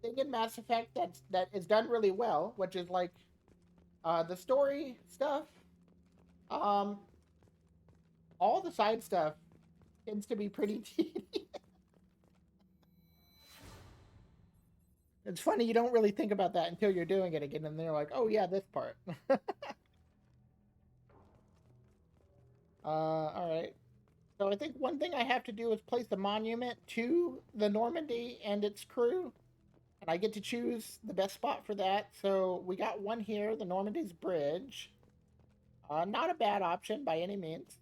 Speaker 1: thing in Mass Effect that is done really well, which is, like, the story stuff, all the side stuff tends to be pretty tedious. It's funny, you don't really think about that until you're doing it again, and they're like, oh yeah, this part. Alright. So I think one thing I have to do is place a monument to the Normandy and its crew. And I get to choose the best spot for that. So we got one here, the Normandy's Bridge. Not a bad option by any means.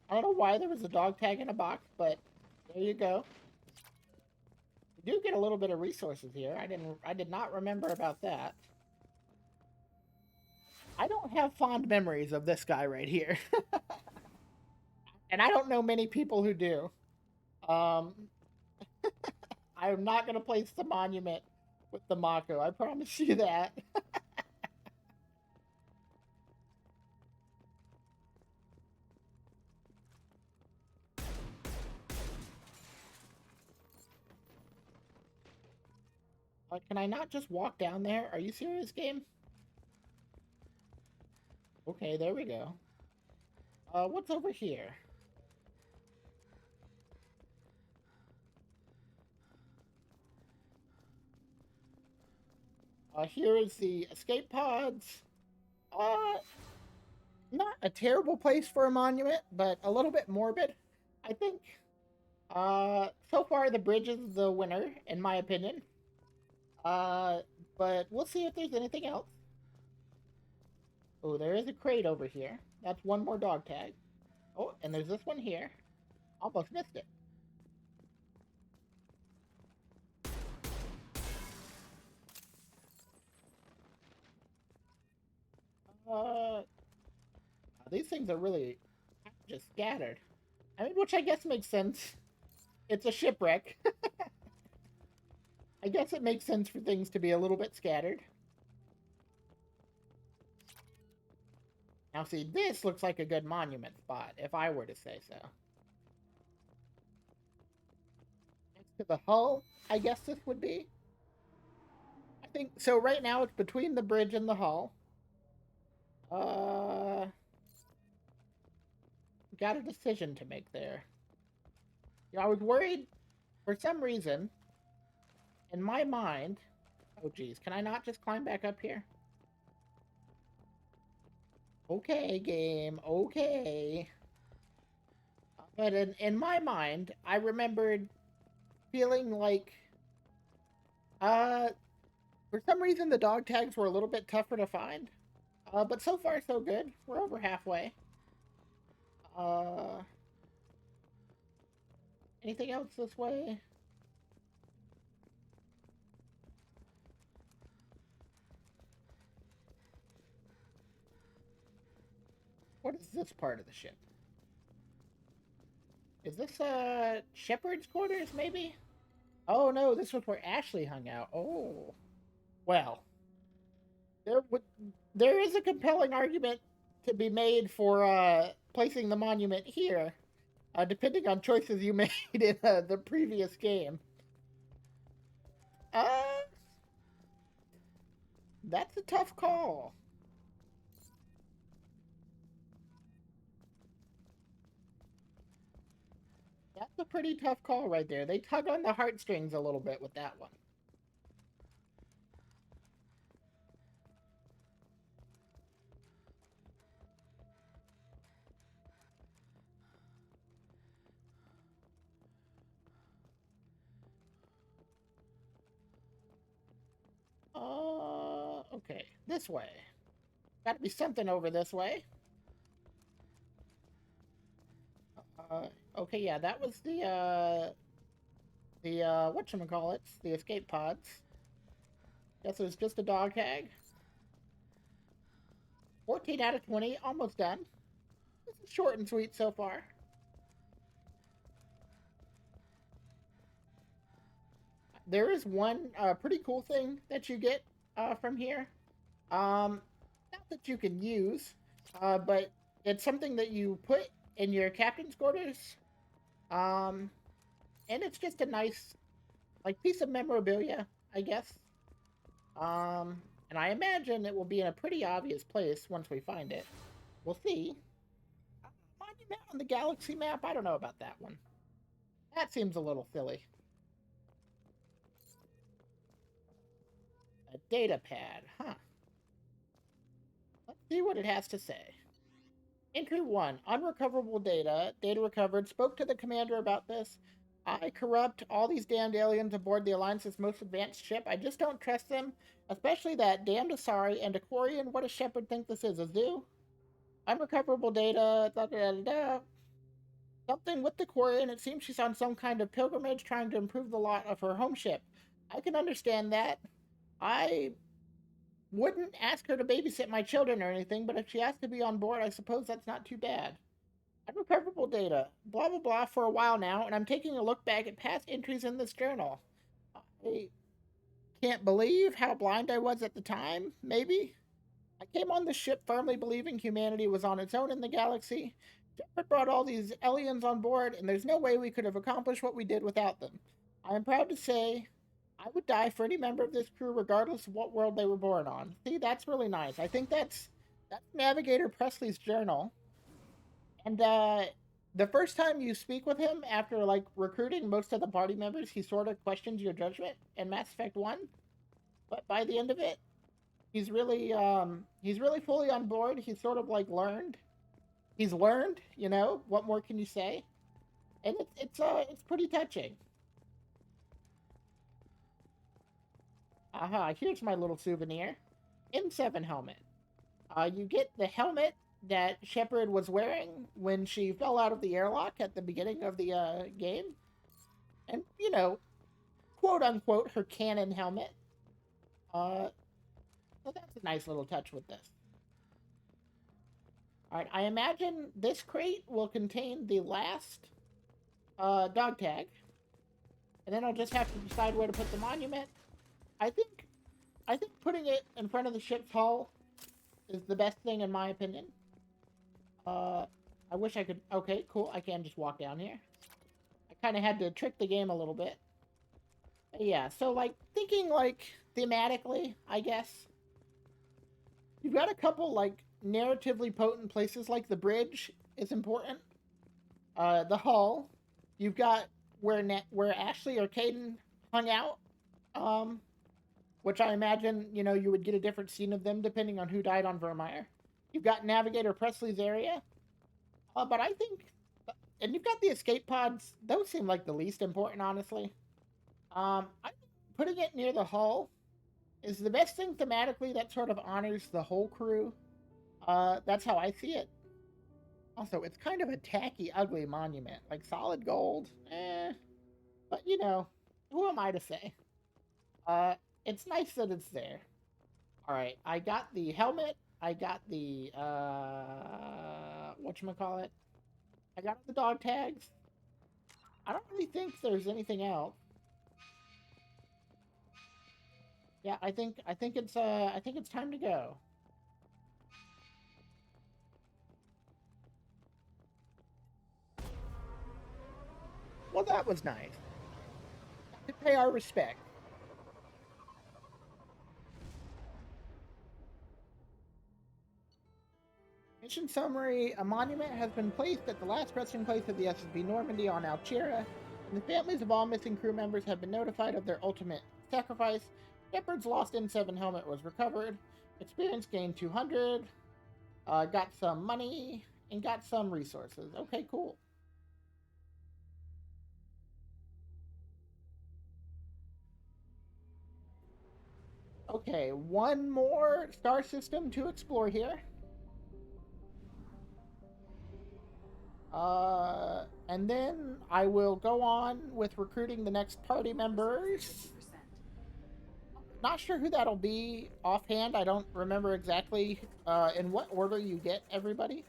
Speaker 1: I don't know why there was a dog tag in a box, but there you go. We do get a little bit of resources here. I did not remember about that. I don't have fond memories of this guy right here. And I don't know many people who do. I I'm not gonna place the monument with the Mako. I promise you that. Can I not just walk down there? Are you serious, game? Okay, there we go. What's over here? Here is the escape pods. Not a terrible place for a monument, but a little bit morbid, I think. So far the bridge is the winner, in my opinion. But we'll see if there's anything else. Oh, there is a crate over here. That's one more dog tag. Oh, and there's this one here. Almost missed it. These things are really just scattered. I mean, which I guess makes sense. It's a shipwreck. I guess it makes sense for things to be a little bit scattered. Now see, this looks like a good monument spot, if I were to say so. Next to the hull, I guess this would be. I think, so right now it's between the bridge and the hull. Got a decision to make there. You know, I was worried, for some reason, in my mind... Oh, geez. Can I not just climb back up here? Okay, game. Okay. But in my mind, I remembered feeling like... for some reason, the dog tags were a little bit tougher to find. But so far, so good. We're over halfway. Anything else this way? What is this part of the ship? Is this, Shepherd's quarters, maybe? Oh, no, this was where Ashley hung out. Oh. Well. There is a compelling argument to be made for, placing the monument here, depending on choices you made in, the previous game. That's a tough call. That's a pretty tough call right there. They tug on the heartstrings a little bit with that one. Okay. This way. Gotta be something over this way. Okay, yeah, that was the whatchamacallits, the escape pods. Guess it was just a dog tag. 14 out of 20, almost done. This is short and sweet so far. There is one pretty cool thing that you get from here. Not that you can use, but it's something that you put in your captain's quarters. And it's just a nice, like, piece of memorabilia, I guess. And I imagine it will be in a pretty obvious place once we find it. We'll see. Monument on the galaxy map? I don't know about that one. That seems a little silly. A data pad, huh. Let's see what it has to say. Entry 1. Unrecoverable data. Data recovered. Spoke to the commander about this. I corrupt all these damned aliens aboard the Alliance's most advanced ship. I just don't trust them. Especially that damned Asari and Aquarian. What does Shepard think this is? A zoo? Unrecoverable data. Da, da, da, da. Something with the Quarian. It seems she's on some kind of pilgrimage trying to improve the lot of her home ship. I can understand that. I wouldn't ask her to babysit my children or anything, but if she has to be on board, I suppose that's not too bad. Unrecoverable data. Blah, blah, blah for a while now, and I'm taking a look back at past entries in this journal. I can't believe how blind I was at the time, maybe. I came on the ship firmly believing humanity was on its own in the galaxy. Shepard brought all these aliens on board, and there's no way we could have accomplished what we did without them. I am proud to say I would die for any member of this crew regardless of what world they were born on. See, that's really nice. I think that's Navigator Presley's journal. And the first time you speak with him after like recruiting most of the party members, he sort of questions your judgment in Mass Effect 1. But by the end of it, he's really fully on board. He's sort of like learned. He's learned, you know, what more can you say? And it's pretty touching. Aha, here's my little souvenir. M7 helmet. You get the helmet that Shepard was wearing when she fell out of the airlock at the beginning of the game. And, you know, quote unquote, her canon helmet. So that's a nice little touch with this. Alright, I imagine this crate will contain the last dog tag. And then I'll just have to decide where to put the monument. I think putting it in front of the ship's hull is the best thing in my opinion. I wish I could... Okay, cool. I can just walk down here. I kind of had to trick the game a little bit. But yeah, so, like, thinking, like, thematically, I guess. You've got a couple, like, narratively potent places, like the bridge is important. The hull. You've got where Ashley or Caden hung out. Which I imagine, you know, you would get a different scene of them depending on who died on Vermeer. You've got Navigator Presley's area. But I think... And you've got the escape pods. Those seem like the least important, honestly. I think putting it near the hull is the best thing thematically that sort of honors the whole crew. That's how I see it. Also, it's kind of a tacky, ugly monument. Like, solid gold. But, you know, who am I to say? It's nice that it's there. Alright, I got the helmet. I got the, whatchamacallit? I got the dog tags. I don't really think there's anything else. Yeah, I think it's time to go. Well, that was nice. To pay our respect. Mission summary: a monument has been placed at the last resting place of the SSB Normandy on Alchera, and the families of all missing crew members have been notified of their ultimate sacrifice. Shepard's lost N7 helmet was recovered. Experience gained 200. Got some money, and got some resources. Okay, cool. Okay, one more star system to explore here. And then I will go on with recruiting the next party members. Not sure who that'll be offhand. I don't remember exactly in what order you get everybody.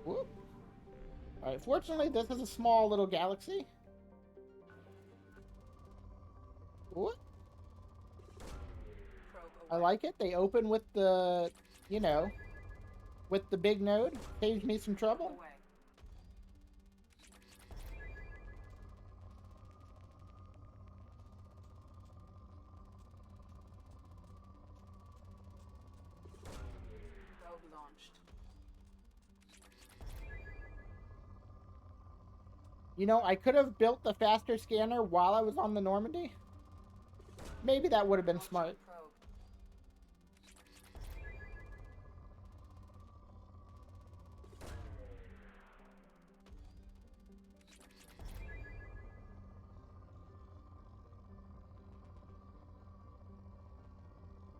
Speaker 1: Whoop. Alright, fortunately this is a small little galaxy. What? I like it. They open with the, you know, with the big node. Saves me some trouble.
Speaker 21: Probe launched.
Speaker 1: You know, I could have built the faster scanner while I was on the Normandy. Maybe that would have been smart.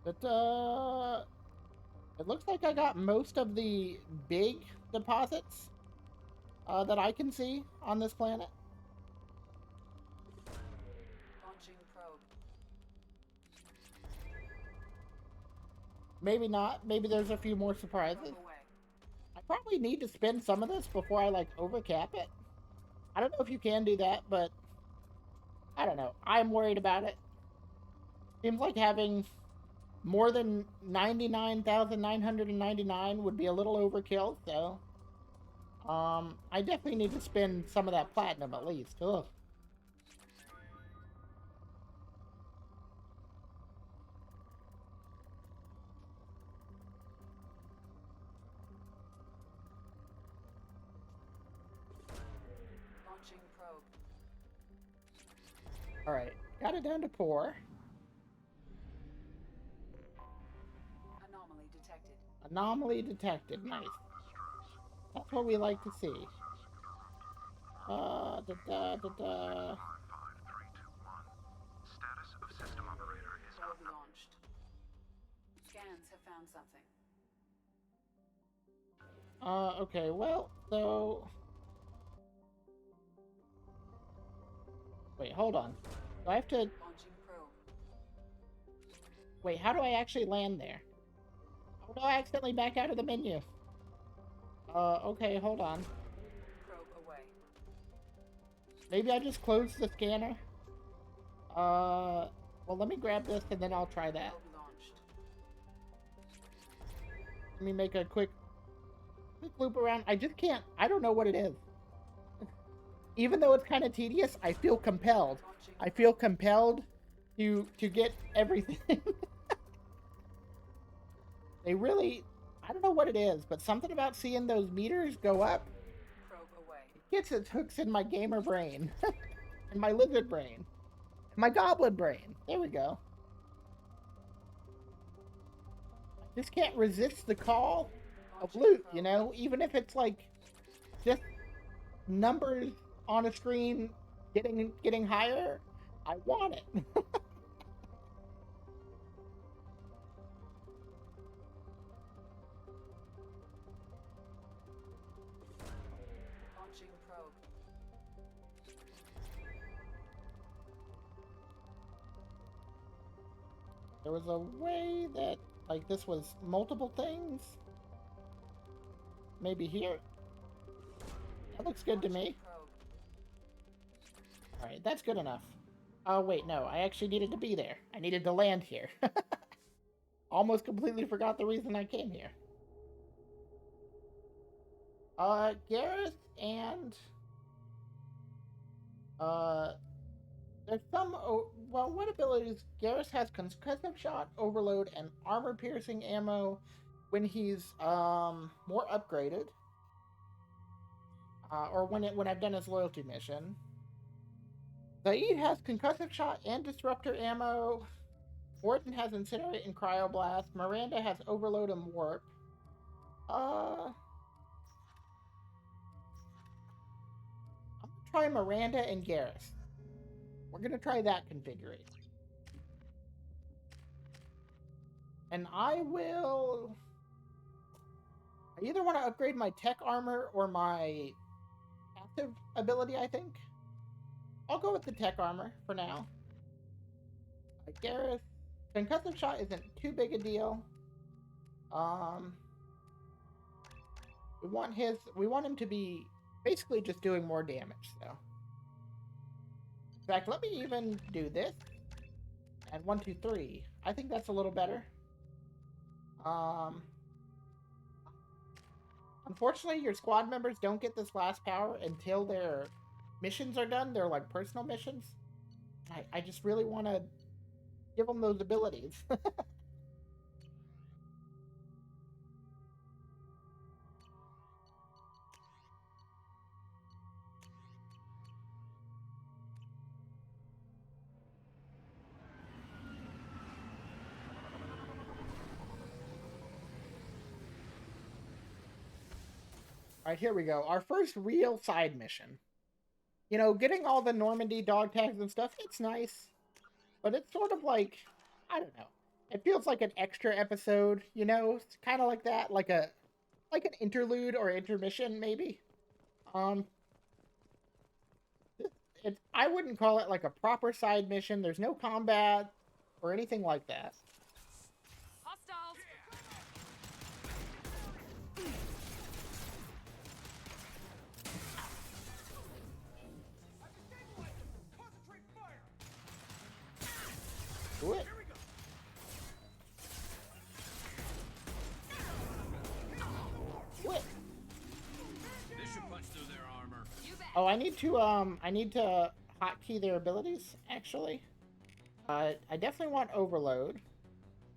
Speaker 1: But, it looks like I got most of the big deposits that I can see on this planet.
Speaker 21: Launching probe.
Speaker 1: maybe not. Maybe there's a few more surprises. I probably need to spend some of this before I, like, overcap it. I don't know if you can do that, but I don't know. I'm worried about it. Seems like having more than 99,999 would be a little overkill, so I definitely need to spend some of that platinum at least. Ugh.
Speaker 21: Launching probe.
Speaker 1: Alright, got it down to 4.
Speaker 21: Anomaly detected.
Speaker 1: Anomaly detected. Nice. That's what we like to see.
Speaker 18: Status of system operator is
Speaker 21: Probe launched. Scans have found something.
Speaker 1: Okay, well, so... Wait, hold on. Do I have to...
Speaker 21: Launching probe.
Speaker 1: Wait, how do I actually land there? Oh no, I accidentally back out of the menu. Okay, hold on.
Speaker 21: Probe away.
Speaker 1: Maybe I just closed the scanner? Well, let me grab this and then I'll try that.
Speaker 21: Probe launched.
Speaker 1: Let me make a quick loop around. I just can't. I don't know what it is. Even though it's kind of tedious, I feel compelled. I feel compelled to get everything. They really, I don't know what it is, but something about seeing those meters go up gets its hooks in my gamer brain, in my lizard brain, my goblin brain. There we go. I just can't resist the call of loot, you know, even if it's like just numbers on a screen getting higher. I want it.
Speaker 21: Launching probe.
Speaker 1: There was a way that, like, this was multiple things. Maybe here. That looks good to me. Alright, that's good enough. Oh, wait, no. I actually needed to be there. I needed to land here. Almost completely forgot the reason I came here. Gareth and... there's some... well, what abilities? Garrus has concussive shot, overload, and armor-piercing ammo when he's, more upgraded. Or when I've done his loyalty mission. Zaid has concussive shot and disruptor ammo. Orton has incinerate and cryoblast. Miranda has overload and warp. I'm gonna try Miranda and Garrus. We're gonna try that configuration. And I either want to upgrade my tech armor or my passive ability, I think. I'll go with the tech armor for now. Garrus, concussive shot isn't too big a deal. We want him to be basically just doing more damage, so. In fact, let me even do this. And 1, 2, 3. I think that's a little better. Unfortunately, your squad members don't get this last power until their missions are done. They're like personal missions. I just really want to give them those abilities. Alright, here we go. Our first real side mission. You know, getting all the Normandy dog tags and stuff, it's nice. But it's sort of like, I don't know. It feels like an extra episode, you know? It's kind of like that, like an interlude or intermission, maybe. I wouldn't call it like a proper side mission. There's no combat or anything like that.
Speaker 8: Hostiles!
Speaker 1: Do it. Do it.
Speaker 13: This should punch through their armor.
Speaker 1: Oh, I need to hotkey their abilities, actually. I definitely want overload.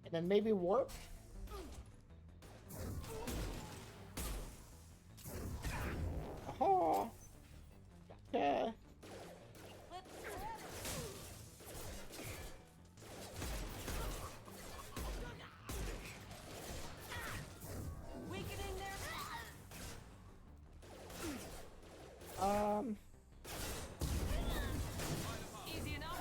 Speaker 1: And then maybe warp. Oh. Gotcha.
Speaker 8: Easy enough.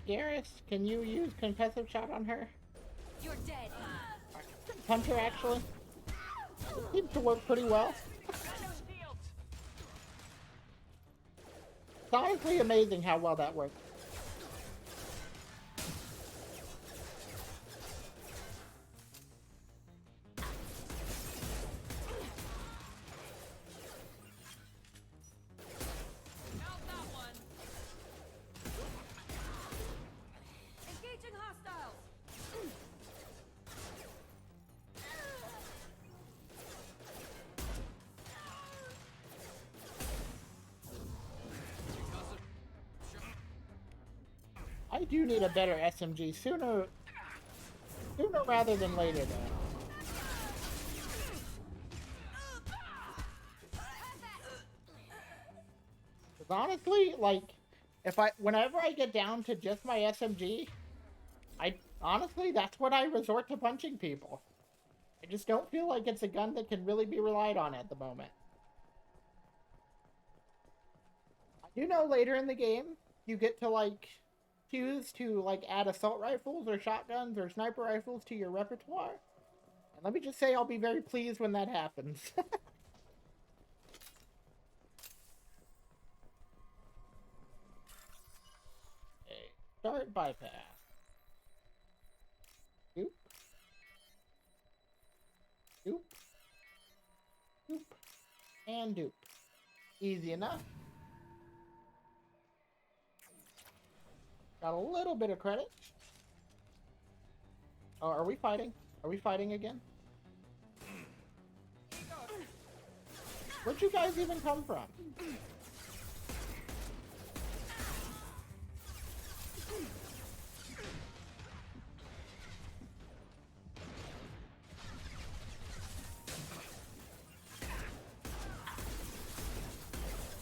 Speaker 1: Garrus, can you use concussive shot on her?
Speaker 8: You're dead.
Speaker 1: Punch her, actually. It seems to work pretty well. It's honestly amazing how well that works.
Speaker 8: Engaging hostiles.
Speaker 1: I do need a better SMG sooner rather than later, though. Because honestly, like, whenever I get down to just my SMG, honestly, that's when I resort to punching people. I just don't feel like it's a gun that can really be relied on at the moment. I do know later in the game, you get to, like, choose to, like, add assault rifles or shotguns or sniper rifles to your repertoire. And let me just say I'll be very pleased when that happens. Okay, start bypass. Doop. Doop. Doop. And doop. Easy enough. Got a little bit of credit. Oh, are we fighting? Are we fighting again? Where'd you guys even come from?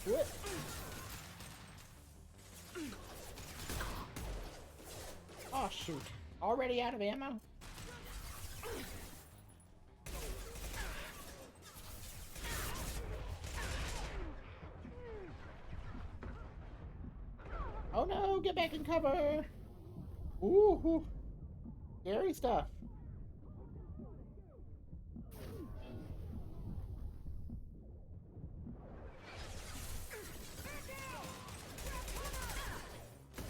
Speaker 1: Do it. Oh, shoot. Already out of ammo? Oh no, get back in cover! Ooh, scary stuff.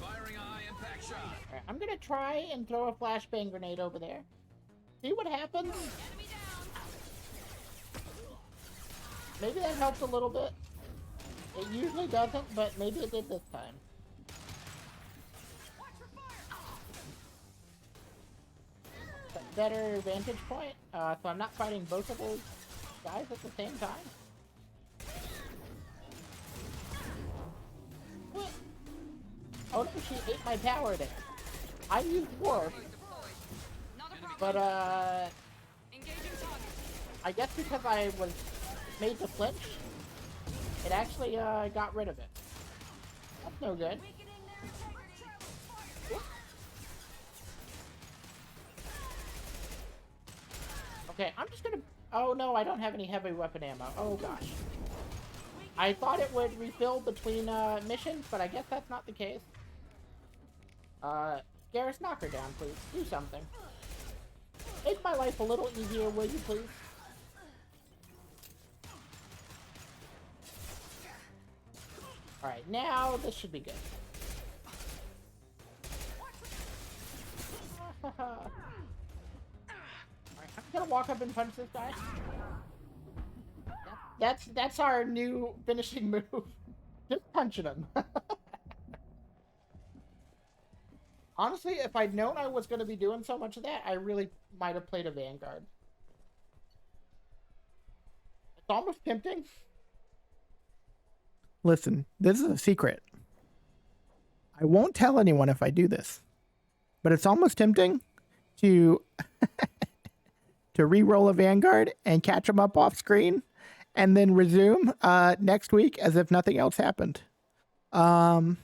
Speaker 13: Firing a high impact shot.
Speaker 1: Alright, I'm gonna try and throw a flashbang grenade over there. See what happens? Maybe that helped a little bit. It usually doesn't, but maybe it did this time. Better vantage point, so I'm not fighting both of those guys at the same time. What? Oh no, she ate my power there. I used warp, but I guess because I was made to flinch, it actually got rid of it. That's no good. Okay, I'm just gonna... Oh no, I don't have any heavy weapon ammo. Oh gosh. I thought it would refill between missions, but I guess that's not the case. Garrus, knock her down, please. Do something. Make my life a little easier, will you please? Alright, now this should be good. Alright, I'm gonna walk up and punch this guy. That's our new finishing move. Just punching him. Honestly, if I'd known I was going to be doing so much of that, I really might have played a Vanguard. It's almost tempting. Listen, this is a secret. I won't tell anyone if I do this, but it's almost tempting to to re-roll a Vanguard and catch them up off screen, and then resume next week as if nothing else happened. If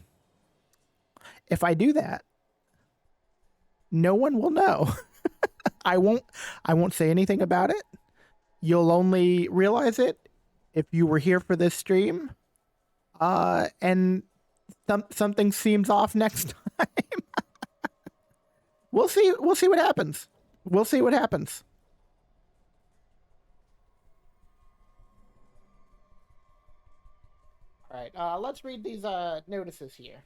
Speaker 1: I do that, no one will know. I won't say anything about it. You'll only realize it if you were here for this stream, and something seems off next time. We'll see what happens. We'll see what happens. All right, let's read these notices here.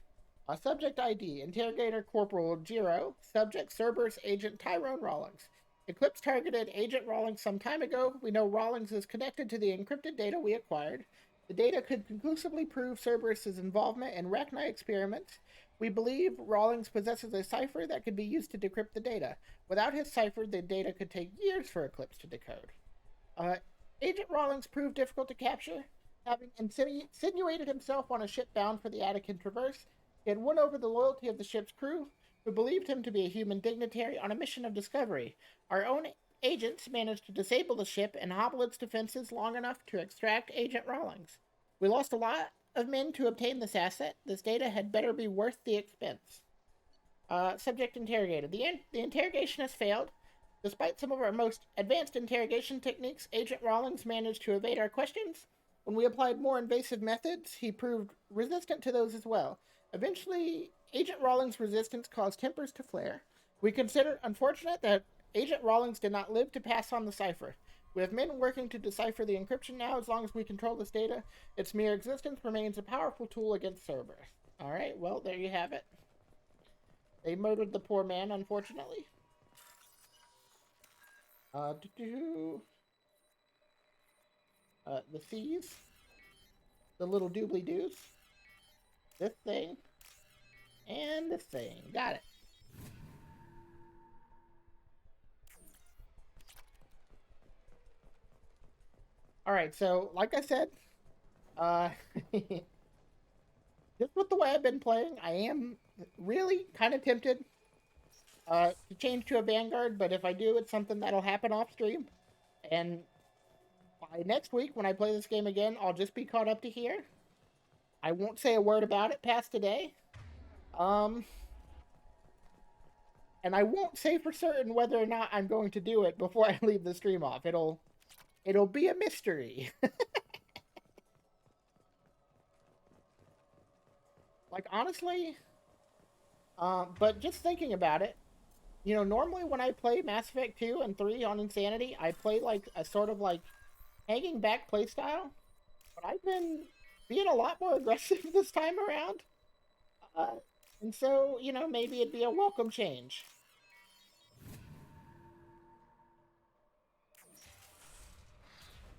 Speaker 1: Subject ID, Interrogator Corporal Jiro. Subject Cerberus Agent Tyrone Rawlings. Eclipse targeted Agent Rawlings some time ago. We know Rawlings is connected to the encrypted data we acquired. The data could conclusively prove Cerberus's involvement in Rachni experiments. We believe Rawlings possesses a cipher that could be used to decrypt the data. Without his cipher, the data could take years for Eclipse to decode. Agent Rawlings proved difficult to capture. Having insinuated himself on a ship bound for the Attican Traverse, he had won over the loyalty of the ship's crew, who believed him to be a human dignitary on a mission of discovery. Our own agents managed to disable the ship and hobble its defenses long enough to extract Agent Rawlings. We lost a lot of men to obtain this asset. This data had better be worth the expense. Subject interrogated. The interrogation has failed. Despite some of our most advanced interrogation techniques, Agent Rawlings managed to evade our questions. When we applied more invasive methods, he proved resistant to those as well. Eventually, Agent Rawlings' resistance caused tempers to flare. We consider it unfortunate that Agent Rawlings did not live to pass on the cipher. We have men working to decipher the encryption now. As long as we control this data, its mere existence remains a powerful tool against Cerberus. Alright, well, there you have it. They murdered the poor man, unfortunately. The C's. The little doobly-doos. This thing. And this thing. Got it. Alright, so, like I said, just with the way I've been playing, I am really kind of tempted to change to a Vanguard, but if I do, it's something that'll happen off stream. And by next week, when I play this game again, I'll just be caught up to here. I won't say a word about it past today. And I won't say for certain whether or not I'm going to do it before I leave the stream off. It'll be a mystery. Like, honestly, but just thinking about it, you know, normally when I play Mass Effect 2 and 3 on Insanity, I play like a sort of like hanging back playstyle, but I've been being a lot more aggressive this time around. And so, you know, maybe it'd be a welcome change.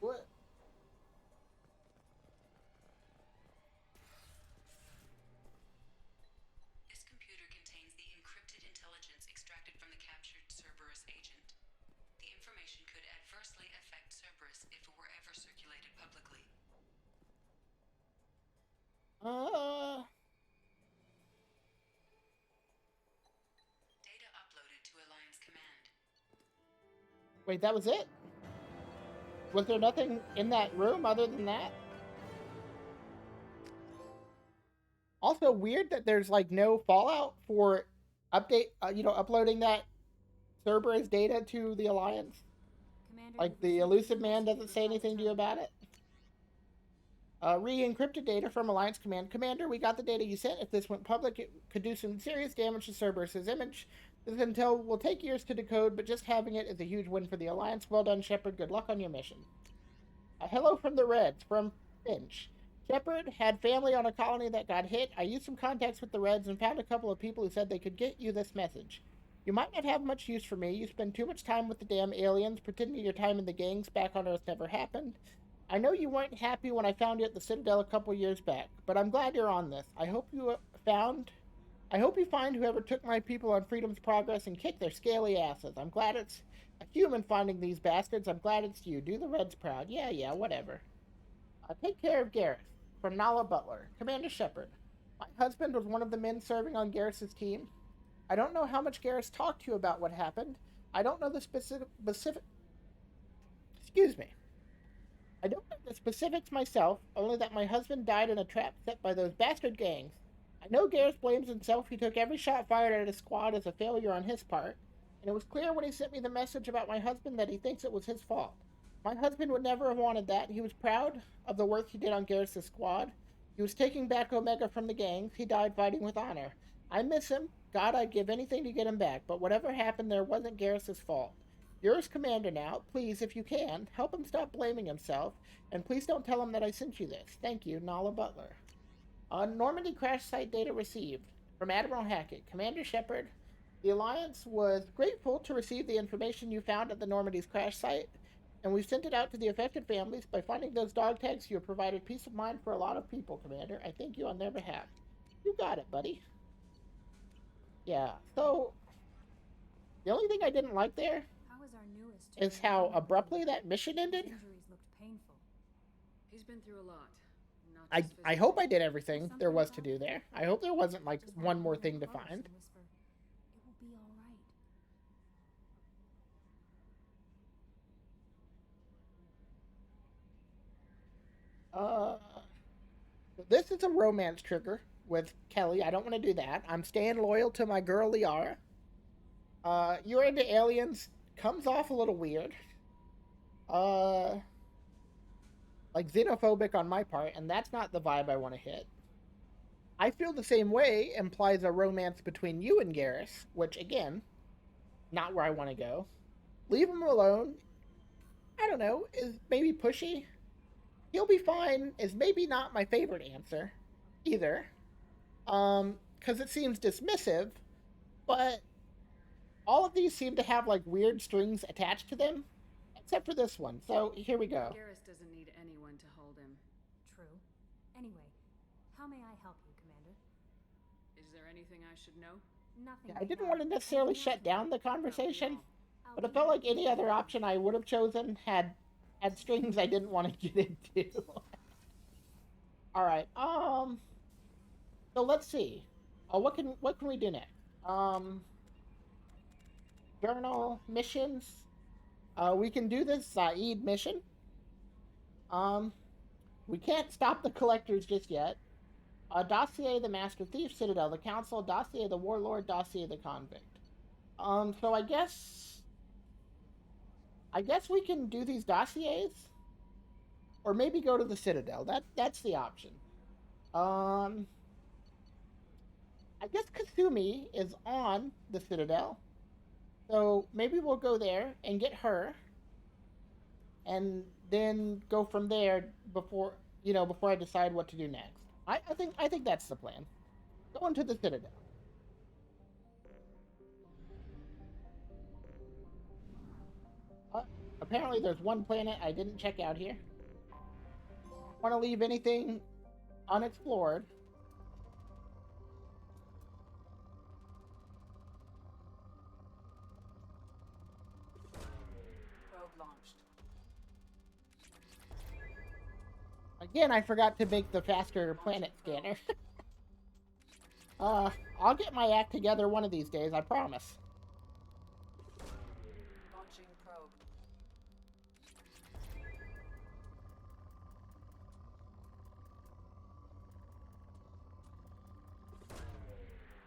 Speaker 1: What?
Speaker 8: This computer contains the encrypted intelligence extracted from the captured Cerberus agent. The information could adversely affect Cerberus if it were ever circulated publicly. Data uploaded to Alliance Command.
Speaker 1: Wait, that was it? Was there nothing in that room other than that? Also weird that there's like no fallout for uploading that Cerberus data to the Alliance. Commander, like the elusive man doesn't say anything to you about it. Re-encrypted data from Alliance Command. Commander, we got the data you sent. If this went public, it could do some serious damage to Cerberus's image. This intel will take years to decode, but just having it is a huge win for the Alliance. Well done, Shepard. Good luck on your mission. Hello from the Reds, from Finch. Shepard had family on a colony that got hit. I used some contacts with the Reds and found a couple of people who said they could get you this message. You might not have much use for me. You spend too much time with the damn aliens, pretending your time in the gangs back on Earth never happened. I know you weren't happy when I found you at the Citadel a couple years back, but I'm glad you're on this. I hope you find whoever took my people on Freedom's Progress and kick their scaly asses. I'm glad it's a human finding these bastards. I'm glad it's you. Do the Reds proud. Yeah, whatever. Take care of Gareth. From Nala Butler. Commander Shepard. My husband was one of the men serving on Gareth's team. I don't know how much Gareth talked to you about what happened. I don't know the specific. Excuse me. I don't know the specifics myself, only that my husband died in a trap set by those bastard gangs. I know Gareth blames himself. He took every shot fired at his squad as a failure on his part, and it was clear when he sent me the message about my husband that he thinks it was his fault. My husband would never have wanted that. He was proud of the work he did on Gareth's squad. He was taking back Omega from the gangs. He died fighting with honor. I miss him. God, I'd give anything to get him back, but whatever happened there wasn't Gareth's fault. You're his commander now. Please, if you can, help him stop blaming himself, and please don't tell him that I sent you this. Thank you, Nala Butler. Normandy crash site data received from Admiral Hackett. Commander Shepard, the Alliance was grateful to receive the information you found at the Normandy's crash site, and we've sent it out to the affected families. By finding those dog tags, you have provided peace of mind for a lot of people, Commander. I thank you on their behalf. You got it, buddy. Yeah, so the only thing I didn't like there is how abruptly that mission ended.
Speaker 2: Injuries looked painful. He's been through a lot.
Speaker 1: I hope I did everything there was to do there. I hope there wasn't like one more thing to find.
Speaker 2: It will be all right.
Speaker 1: This is a romance trigger with Kelly. I don't want to do that. I'm staying loyal to my girl Liara. You're into aliens comes off a little weird. Like xenophobic on my part, and that's not the vibe I want to hit. I feel the same way implies a romance between you and Garrus, which again, not where I want to go. Leave him alone. I don't know, is maybe pushy. He'll be fine is maybe not my favorite answer either. Because it seems dismissive, but all of these seem to have like weird strings attached to them, except for this one. So here we go.
Speaker 2: Garrus doesn't need anyone to hold him.
Speaker 6: True. Anyway, how may I help you, Commander?
Speaker 2: Is there anything I should know?
Speaker 6: Nothing.
Speaker 1: I didn't want to necessarily shut down the conversation, but it felt like any other option I would have chosen had strings I didn't want to get into. All right. So let's see. What can we do next? Journal missions. We can do this Zaid mission. We can't stop the collectors just yet. Dossier the Master Thief, Citadel the Council, Dossier the Warlord, Dossier the Convict. So I guess we can do these dossiers, or maybe go to the Citadel. That's the option. I guess Kasumi is on the Citadel, so maybe we'll go there and get her, and then go from there before I decide what to do next. I think that's the plan. Go into the Citadel. Apparently there's one planet I didn't check out here. Want to leave anything unexplored.
Speaker 21: Probe launched.
Speaker 1: Again, I forgot to make the faster planet scanner. I'll get my act together one of these days, I promise.
Speaker 21: Launching probe.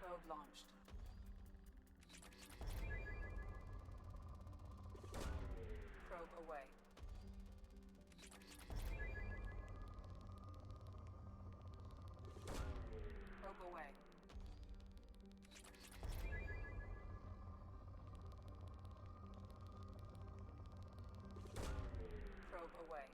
Speaker 21: Probe launched. Probe away. Probe away. Probe away.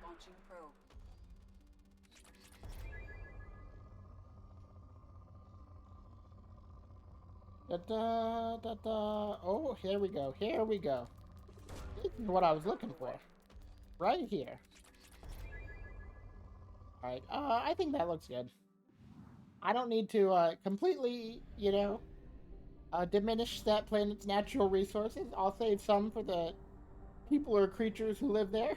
Speaker 21: Launching probe.
Speaker 1: Da, da, da, da. Oh, here we go. Here we go. This is what I was looking for. Right here. Alright, I think that looks good. I don't need to, completely, you know, diminish that planet's natural resources. I'll save some for the people or creatures who live there.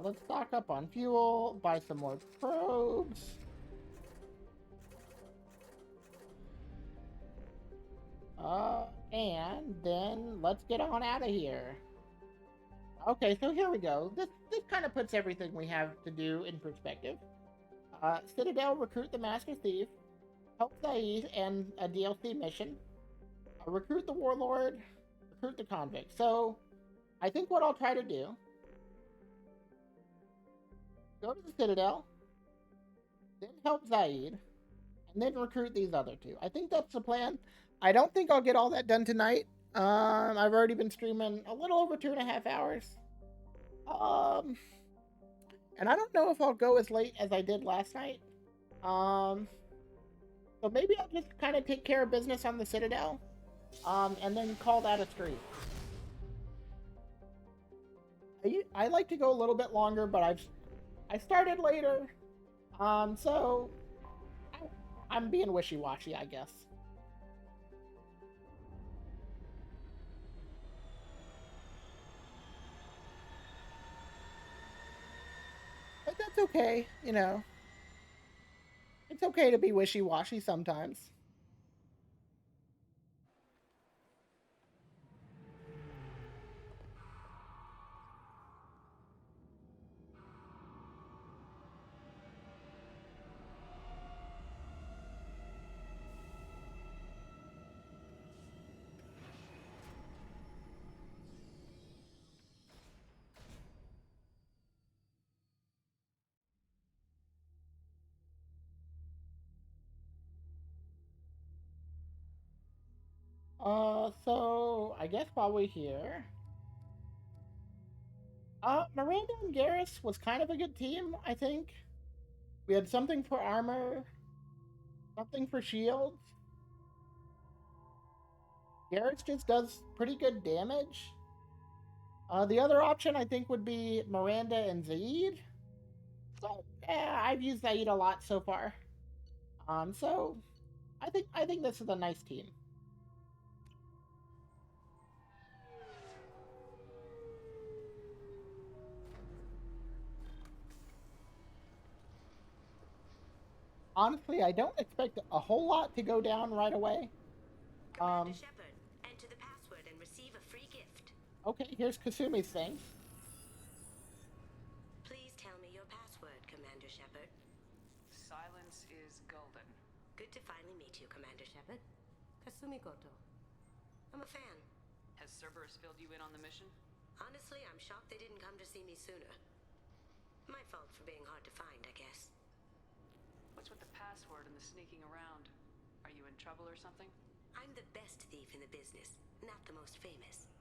Speaker 1: Let's stock up on fuel, buy some more probes. And then let's get on out of here. Okay, so here we go. This kind of puts everything we have to do in perspective. Citadel, recruit the Master Thief. Help Zaid and a DLC mission. Recruit the Warlord. Recruit the Convict. So, I think what I'll try to do... Go to the Citadel. Then help Zaid. And then recruit these other two. I think that's the plan. I don't think I'll get all that done tonight. I've already been streaming a little over 2.5 hours. And I don't know if I'll go as late as I did last night. So maybe I'll just kind of take care of business on the Citadel. And then call that a stream. I like to go a little bit longer, but I started later. So I'm being wishy-washy, I guess. But that's okay, you know. It's okay to be wishy-washy sometimes. So I guess while we're here, Miranda and Garrus was kind of a good team, I think. We had something for armor, something for shields. Garrus just does pretty good damage. The other option I think would be Miranda and Zaid. So yeah, I've used Zaid a lot so far. So I think this is a nice team. Honestly, I don't expect a whole lot to go down right away.
Speaker 14: Commander Shepard, enter the password and receive a free gift.
Speaker 1: Okay, here's Kasumi's thing.
Speaker 14: Please tell me your password, Commander Shepard.
Speaker 2: Silence is golden.
Speaker 14: Good to finally meet you, Commander Shepard. Kasumi Goto. I'm a fan.
Speaker 2: Has Cerberus filled you in on the mission?
Speaker 14: Honestly, I'm shocked they didn't come to see me sooner. My fault for being hard to find, I guess.
Speaker 2: What's with the password and the sneaking around? Are you in trouble or something?
Speaker 14: I'm the best thief in the business, not the most famous.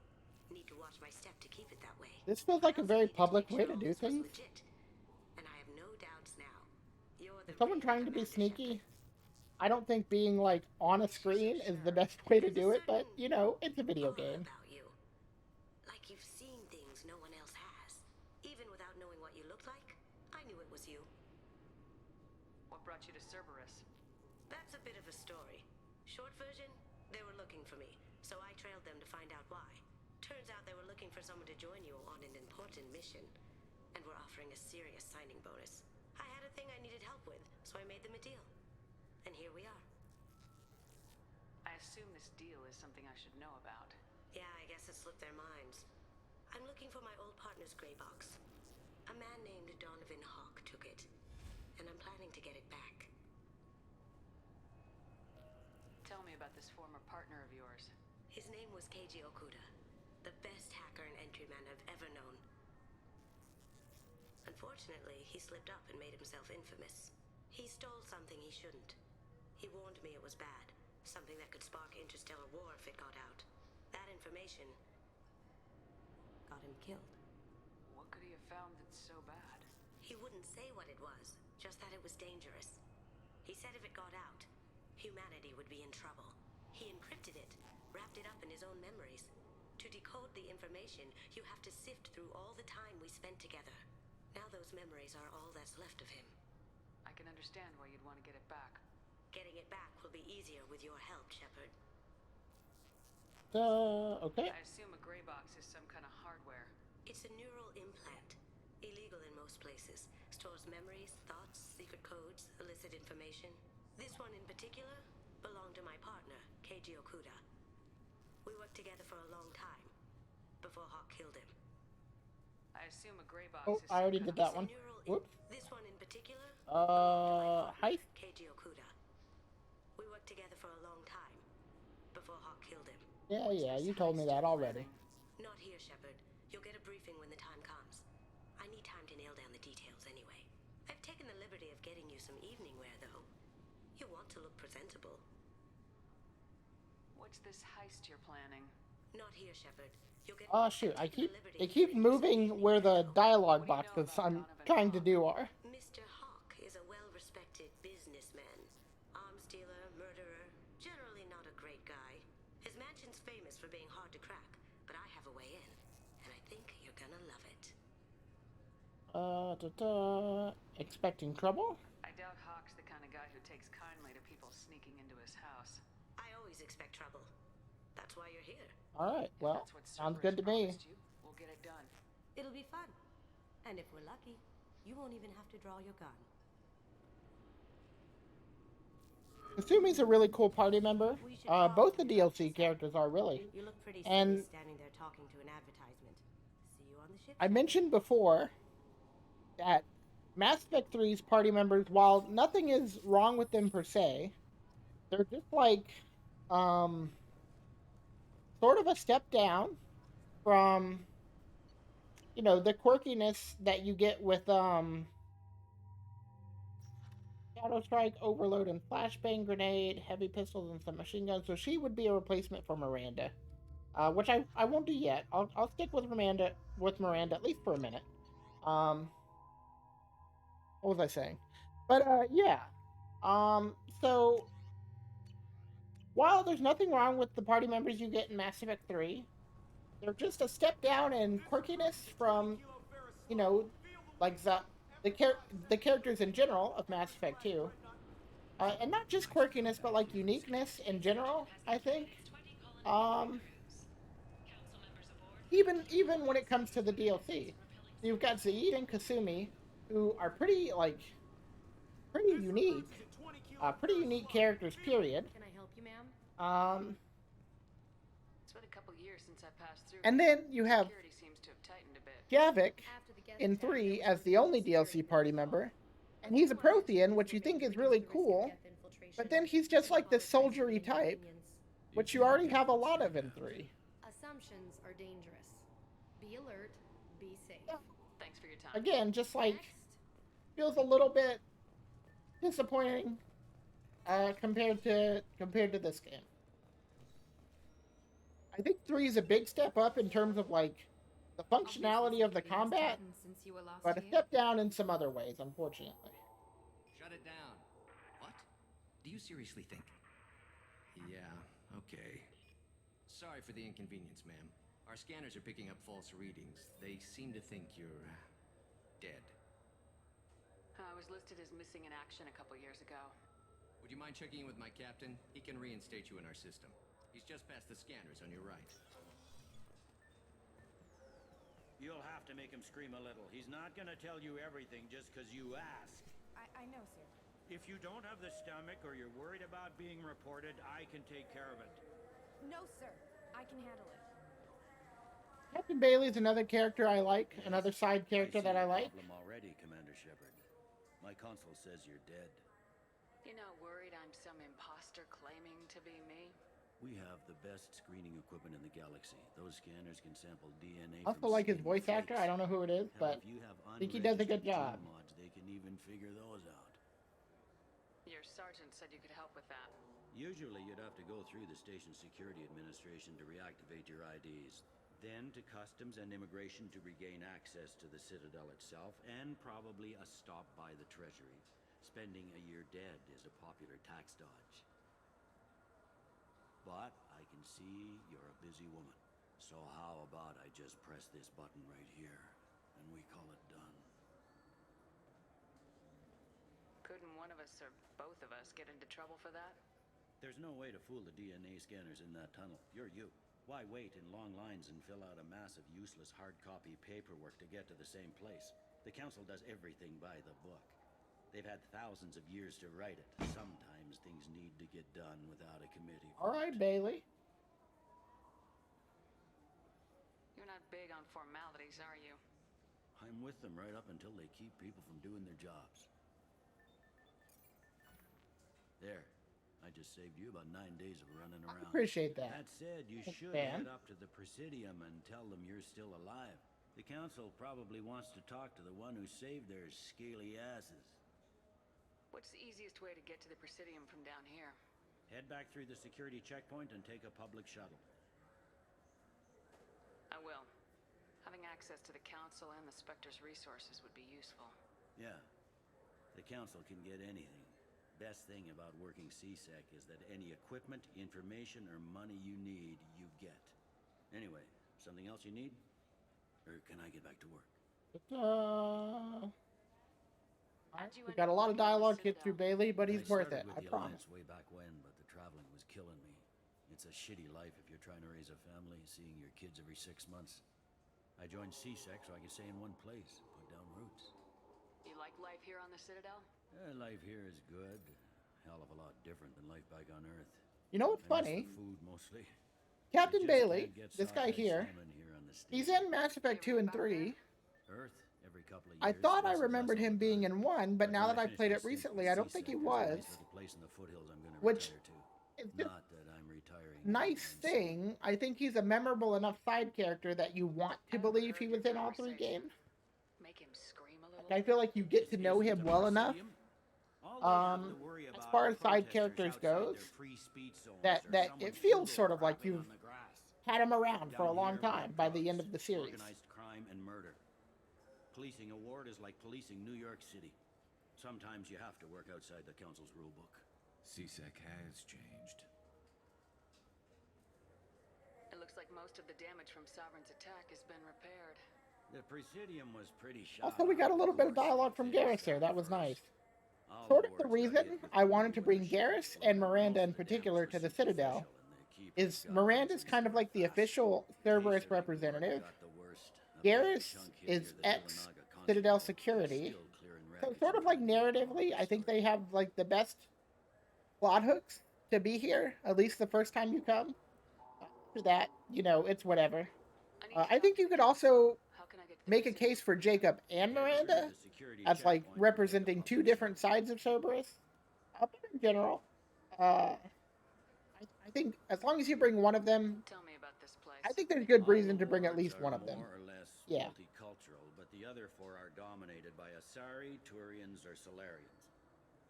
Speaker 14: Need to watch my step to keep it that way.
Speaker 1: This feels like a very public way to do things.
Speaker 14: Legit, and I have no doubts now. You're the
Speaker 1: Is someone trying to be sneaky? I don't think being, like, on a screen is the best way to do it, but, you know, it's a video game.
Speaker 14: About you. Like you've seen things no one else has. Even without knowing what you looked like, I knew it was you.
Speaker 2: What brought you to Cerberus?
Speaker 14: That's a bit of a story. Short version, they were looking for me, so I trailed them to find out why. Turns out they were looking for someone to join you on an important mission, and were offering a serious signing bonus. I had a thing I needed help with, so I made them a deal. And here we are.
Speaker 2: I assume this deal is something I should know about.
Speaker 14: Yeah, I guess it slipped their minds. I'm looking for my old partner's gray box. A man named Donovan Hawk took it, and I'm planning to get it back.
Speaker 2: Tell me about this former partner of yours.
Speaker 14: His name was Keiji Okuda, the best hacker and entryman I've ever known. Unfortunately, he slipped up and made himself infamous. He stole something he shouldn't. He warned me it was bad, something that could spark interstellar war if it got out. That information got him killed.
Speaker 2: What could he have found that's so bad?
Speaker 14: He wouldn't say what it was, just that it was dangerous. He said if it got out, humanity would be in trouble. He encrypted it, wrapped it up in his own memories. To decode the information, you have to sift through all the time we spent together. Now those memories are all that's left of him.
Speaker 2: I can understand why you'd want to get it back.
Speaker 14: Getting it back will be easier with your help, Shepard.
Speaker 1: Okay.
Speaker 2: I assume a gray box is some kind of hardware.
Speaker 14: It's a neural implant. Illegal in most places. Stores memories, thoughts, secret codes, illicit information. This one in particular belonged to my partner, Keiji Okuda. We worked together for a long time, before Hawk killed him.
Speaker 2: I assume a gray box
Speaker 1: Oh,
Speaker 2: is
Speaker 1: I already did that one. Whoops.
Speaker 14: This one in particular
Speaker 1: heist.
Speaker 14: Keiji Okuda. We worked together for a long time, before Hawk killed him.
Speaker 1: Yeah, you told me that already.
Speaker 14: Not here, Shepard. You'll get a briefing when the time comes. I need time to nail down the details anyway. I've taken the liberty of getting you some evening wear, though. You want to look presentable.
Speaker 2: What's this heist you're planning?
Speaker 14: Not here, Shepard. You'll get
Speaker 1: Oh shoot, it keeps moving where the dialogue boxes I'm trying to do are.
Speaker 14: Mr. Hawk is a well-respected businessman. Arms dealer, murderer, generally not a great guy. His mansion's famous for being hard to crack, but I have a way in, and I think you're gonna love it.
Speaker 1: Expecting trouble?
Speaker 2: I doubt Hawk's the kind of guy who takes kindly to people sneaking into his house.
Speaker 14: I always expect trouble. That's why you're here.
Speaker 1: Alright, well, sounds good to me.
Speaker 2: We'll get it done.
Speaker 14: It'll be fun. And if we're lucky, you won't even have to draw your gun.
Speaker 1: Kasumi's a really cool party member. Both the DLC characters are really.
Speaker 14: You look pretty
Speaker 1: and
Speaker 14: silly standing there talking to an advertisement. See you on the ship.
Speaker 1: I mentioned before that Mass Effect 3's party members, while nothing is wrong with them per se, they're just like sort of a step down from, you know, the quirkiness that you get with Shadow Strike, Overload, and Flashbang Grenade, Heavy Pistols, and some machine guns. So she would be a replacement for Miranda, which I won't do yet. I'll stick with Miranda at least for a minute. What was I saying? But yeah. So while there's nothing wrong with the party members you get in Mass Effect 3, they're just a step down in quirkiness from, you know, like the characters in general of Mass Effect 2. And not just quirkiness, but like uniqueness in general, I think. Even when it comes to the DLC. You've got Zaid and Kasumi, who are pretty unique. Pretty unique characters, period.
Speaker 14: Can I help you, ma'am?
Speaker 2: It's been a couple years since I passed through.
Speaker 1: And then you have
Speaker 2: Security seems to have tightened a bit.
Speaker 1: Javik in 3 as the only DLC party member. And he's a Prothean, which you think is really cool. But then he's just like this soldiery type, which you already have a lot of in 3.
Speaker 8: Assumptions are dangerous. Be alert, be safe.
Speaker 2: Thanks for your time.
Speaker 1: Again, just like, feels a little bit disappointing compared to this game. I think 3 is a big step up in terms of like the functionality of the combat, but a step down in some other ways, unfortunately.
Speaker 3: Shut it down. What? Do you seriously think? Yeah, okay. Sorry for the inconvenience, ma'am. Our scanners are picking up false readings. They seem to think you're dead.
Speaker 2: I was listed as missing in action a couple years ago.
Speaker 3: Would you mind checking in with my captain? He can reinstate you in our system. He's just past the scanners on your right.
Speaker 10: You'll have to make him scream a little. He's not gonna tell you everything just because you ask.
Speaker 5: I know, sir.
Speaker 10: If you don't have the stomach or you're worried about being reported, I can take care of it.
Speaker 5: No, sir. I can handle it.
Speaker 1: Captain Bailey's another character I like, another side character that I like.
Speaker 15: Problem already, Commander Shepard. My console says you're dead.
Speaker 2: You're not worried I'm some imposter claiming to be me?
Speaker 15: We have the best screening equipment in the galaxy. Those scanners can sample DNA.
Speaker 1: I also like his voice actor. I don't know who it is, but I think he does a good job.
Speaker 15: Mods, they can even figure those out.
Speaker 2: Your sergeant said you could help with that.
Speaker 15: Usually you'd have to go through the station security administration to reactivate your IDs. then to Customs and Immigration to regain access to the Citadel itself, and probably a stop by the Treasury. Spending a year dead is a popular tax dodge. But I can see you're a busy woman. So how about I just press this button right here, and we call it done?
Speaker 2: Couldn't one of us or both of us get into trouble for that?
Speaker 15: There's no way to fool the DNA scanners in that tunnel. You're you. Why wait in long lines and fill out a massive useless hard copy paperwork to get to the same place? The Council does everything by the book. They've had thousands of years to write it. Sometimes things need to get done without a committee.
Speaker 1: All right, Bailey.
Speaker 2: You're not big on formalities, are you?
Speaker 15: I'm with them right up until they keep people from doing their jobs. There. I just saved you about 9 days of running around.
Speaker 1: I appreciate that.
Speaker 15: That said, you should
Speaker 1: Dan.
Speaker 15: head up to the Presidium and tell them you're still alive. The Council probably wants to talk to the one who saved their scaly asses.
Speaker 2: What's the easiest way to get to the Presidium from down here?
Speaker 15: Head back through the security checkpoint and take a public shuttle.
Speaker 2: I will. Having access to the Council and the Spectre's resources would be useful.
Speaker 15: Yeah. The Council can get anything. Best thing about working CSEC is that any equipment, information, or money you need, you get. Anyway, something else you need? Or can I get back to work?
Speaker 1: We got a lot of dialogue to get through, Bailey, but he's worth it. I promise.
Speaker 15: Way back when, but the traveling was killing me. It's a shitty life if you're trying to raise a family, seeing your kids every 6 months. I joined CSEC so I could stay in one place, put down roots.
Speaker 2: You like life here on the Citadel?
Speaker 15: Life here is good. Hell of a lot different than life back on Earth.
Speaker 1: You know what's funny?
Speaker 15: Food mostly.
Speaker 1: Captain Bailey, this guy here, he's in Mass Effect 2 and 3.
Speaker 15: Earth, every couple of years,
Speaker 1: I thought I remembered him being in 1, but now that I played it recently, I don't think he was. Which is just nice thing. I think he's a memorable enough side character that you want to believe he was in all 3 games.
Speaker 2: Make him scream a little.
Speaker 1: I feel like you get to know him well enough. As far as side characters goes, that it feels sort of like you've had him around for a long time by the end of the series.
Speaker 15: Organized crime and murder. Policing a ward is like policing New York City. Sometimes you have to work outside the Council's rulebook.
Speaker 17: CSEC has changed.
Speaker 2: It looks like most of the damage from Sovereign's attack has been repaired.
Speaker 15: The Presidium was pretty shot.
Speaker 1: Also, we got a little bit of dialogue from Garrus there. That was nice. Sort of the reason I wanted to bring Garrus and Miranda in particular to the Citadel is Miranda's kind of like the official Cerberus representative. Garrus is ex-Citadel security. So sort of like narratively, I think they have like the best plot hooks to be here, at least the first time you come. After that, you know, it's whatever. I think you could also make a case for Jacob and Miranda as like representing 2 different sides of Cerberus. But in general, I think as long as you bring one of them,
Speaker 2: Tell me about this place.
Speaker 1: I think there's good reason to bring at least one of them.
Speaker 15: More or less
Speaker 1: Yeah.
Speaker 15: multicultural, but the other 4 are dominated by Asari, Turians, or Solarians.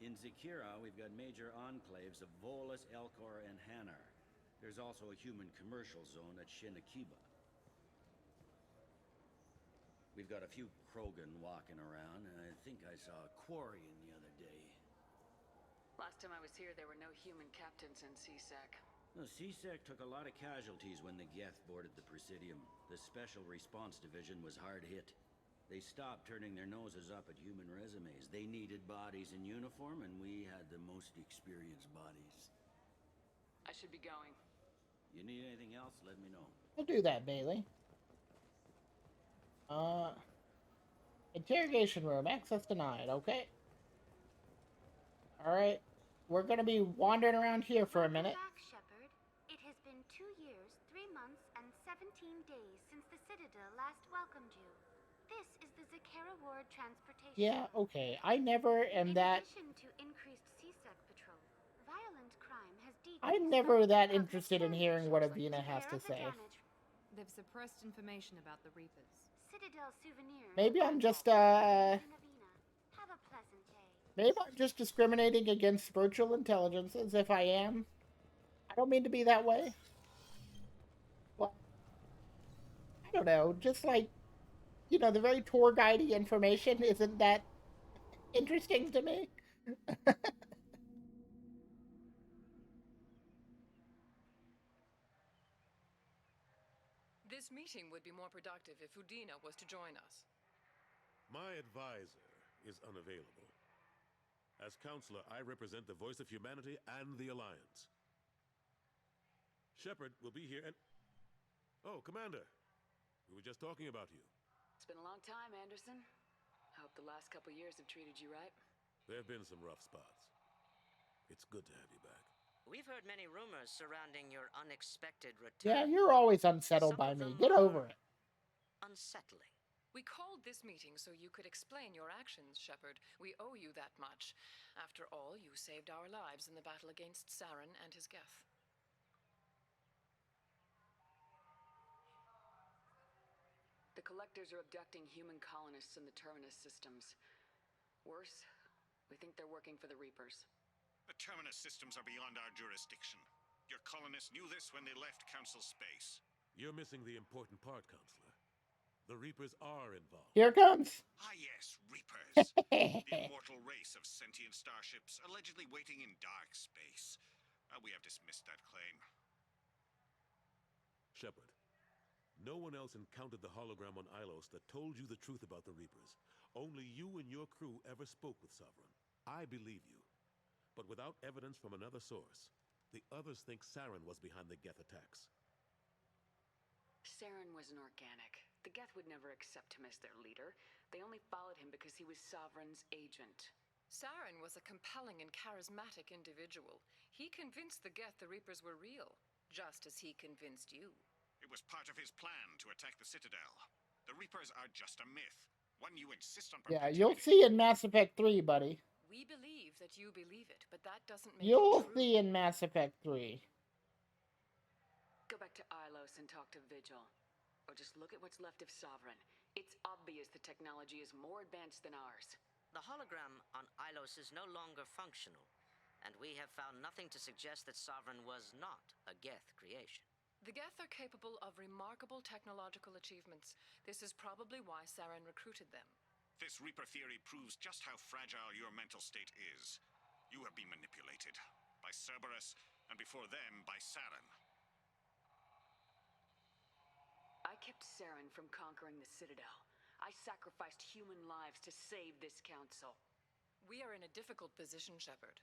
Speaker 15: In Zakira, we've got major enclaves of Volus, Elcor, and Hanar. There's also a human commercial zone at Shinakiba. We've got a few Krogan walking around, and I think I saw a Quarian the other day.
Speaker 2: Last time I was here, there were no human captains in CSEC.
Speaker 15: The CSEC took a lot of casualties when the Geth boarded the Presidium. The Special Response Division was hard hit. They stopped turning their noses up at human resumes. They needed bodies in uniform, and we had the most experienced bodies.
Speaker 2: I should be going.
Speaker 15: You need anything else, let me know.
Speaker 1: We'll do that, Bailey. Interrogation room, access denied, okay. Alright, we're gonna be wandering around here for a minute.
Speaker 11: Back, Shepard. It has been 2 years, 3 months, and 17 days since the Citadel last welcomed you. This is the Zakera Ward transportation.
Speaker 1: Yeah, okay, I never am that...
Speaker 11: In addition to increased CSEC patrol, violent crime has decreased.
Speaker 1: I'm never that interested in hearing what Avina has to say.
Speaker 8: They've suppressed information about the Reapers.
Speaker 11: Citadel souvenirs.
Speaker 1: Maybe I'm just,
Speaker 11: Have a pleasant day.
Speaker 1: maybe I'm just discriminating against spiritual intelligences. If I am, I don't mean to be that way. But don't know, just like, the very tour guidey information isn't that interesting to me.
Speaker 12: This meeting would be more productive if Udina was to join us.
Speaker 22: My advisor is unavailable. As counselor, I represent the voice of humanity and the Alliance. Shepard will be here and... Oh, Commander. We were just talking about you.
Speaker 2: It's been a long time, Anderson. I hope the last couple years have treated you right.
Speaker 22: There have been some rough spots. It's good to have you back.
Speaker 14: We've heard many rumors surrounding your unexpected return.
Speaker 1: Yeah, you're always unsettled by me. Get over it.
Speaker 14: Unsettling.
Speaker 12: We called this meeting so you could explain your actions, Shepard. We owe you that much. After all, you saved our lives in the battle against Saren and his Geth.
Speaker 2: The Collectors are abducting human colonists in the Terminus systems. Worse, we think they're working for the Reapers.
Speaker 10: The Terminus systems are beyond our jurisdiction. Your colonists knew this when they left Council space.
Speaker 22: You're missing the important part, Counselor. The Reapers are involved.
Speaker 1: Here it comes.
Speaker 10: Ah yes, Reapers. The immortal race of sentient starships allegedly waiting in dark space. We have dismissed that claim.
Speaker 22: Shepard, no one else encountered the hologram on Ilos that told you the truth about the Reapers. Only you and your crew ever spoke with Sovereign. I believe you. But without evidence from another source, the others think Saren was behind the Geth attacks.
Speaker 2: Saren was an organic. The Geth would never accept him as their leader. They only followed him because he was Sovereign's agent.
Speaker 12: Saren was a compelling and charismatic individual. He convinced the Geth the Reapers were real, just as he convinced you.
Speaker 10: It was part of his plan to attack the Citadel. The Reapers are just a myth, one you insist on
Speaker 1: Yeah,
Speaker 10: perpetuating.
Speaker 1: you'll see in Mass Effect 3, buddy.
Speaker 12: We believe that you believe it, but that doesn't make
Speaker 1: You'll
Speaker 12: it true.
Speaker 1: see in Mass Effect 3.
Speaker 2: Go back to Ilos and talk to Vigil. Or just look at what's left of Sovereign. It's obvious the technology is more advanced than ours.
Speaker 14: The hologram on Ilos is no longer functional, and we have found nothing to suggest that Sovereign was not a Geth creation.
Speaker 12: The Geth are capable of remarkable technological achievements. This is probably why Saren recruited them.
Speaker 10: This Reaper theory proves just how fragile your mental state is. You have been manipulated by Cerberus, and before them, by Saren.
Speaker 2: I kept Saren from conquering the Citadel. I sacrificed human lives to save this council.
Speaker 12: We are in a difficult position, Shepard.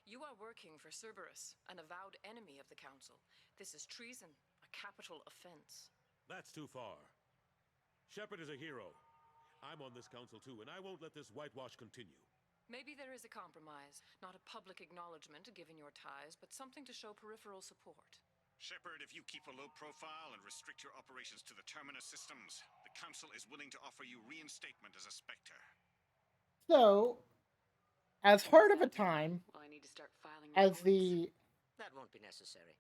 Speaker 12: You are working for Cerberus, an avowed enemy of the Council. This is treason, a capital offense.
Speaker 22: That's too far. Shepard is a hero. I'm on this council too, and I won't let this whitewash continue.
Speaker 12: Maybe there is a compromise. Not a public acknowledgement given your ties, but something to show peripheral support.
Speaker 10: Shepard, if you keep a low profile and restrict your operations to the Terminus systems, the Council is willing to offer you reinstatement as a Spectre.
Speaker 1: So, as hard of a time
Speaker 2: Well, I need to start filing
Speaker 1: as
Speaker 2: reports.
Speaker 1: the
Speaker 14: That won't be necessary.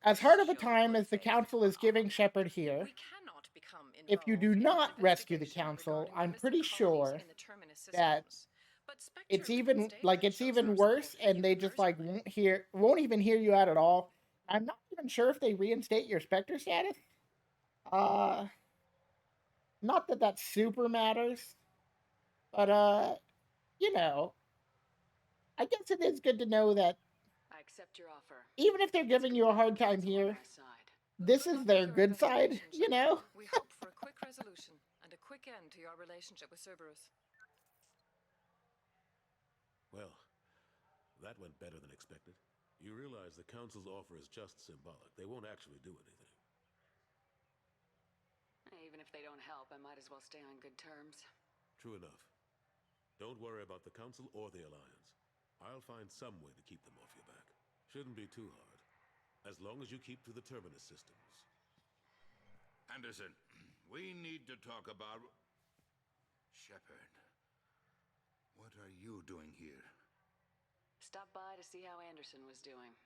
Speaker 1: as hard of a time as the council is giving Shepard here,
Speaker 12: We cannot become
Speaker 1: if you do
Speaker 12: involved in
Speaker 1: not
Speaker 12: an
Speaker 1: rescue the
Speaker 12: investigation
Speaker 1: council,
Speaker 12: regarding
Speaker 1: I'm
Speaker 12: the
Speaker 1: pretty
Speaker 12: missing
Speaker 1: sure
Speaker 12: colonies in the Terminus
Speaker 1: that
Speaker 12: systems. But Spectre
Speaker 1: it's even
Speaker 12: reinstatement
Speaker 1: it's
Speaker 12: shows
Speaker 1: even
Speaker 12: our
Speaker 1: worse,
Speaker 12: support for
Speaker 1: and they
Speaker 12: you
Speaker 1: just like won't even hear you out at all. I'm not even sure if they reinstate your Spectre status. Not that that super matters, but you know, I guess it is good to know that
Speaker 2: I accept your offer.
Speaker 1: even if they're giving you a hard time here, this is their good side, you know?
Speaker 12: We hope for a quick resolution and a quick end to your relationship with Cerberus.
Speaker 22: Well, that went better than expected. You realize the Council's offer is just symbolic. They won't actually do anything.
Speaker 2: Even if they don't help, I might as well stay on good terms.
Speaker 22: True enough. Don't worry about the Council or the Alliance. I'll find some way to keep them off your back. Shouldn't be too hard. As long as you keep to the Terminus systems.
Speaker 23: Anderson, we need to talk about... Shepard. What are you doing here?
Speaker 2: Stop by to see how Anderson was doing.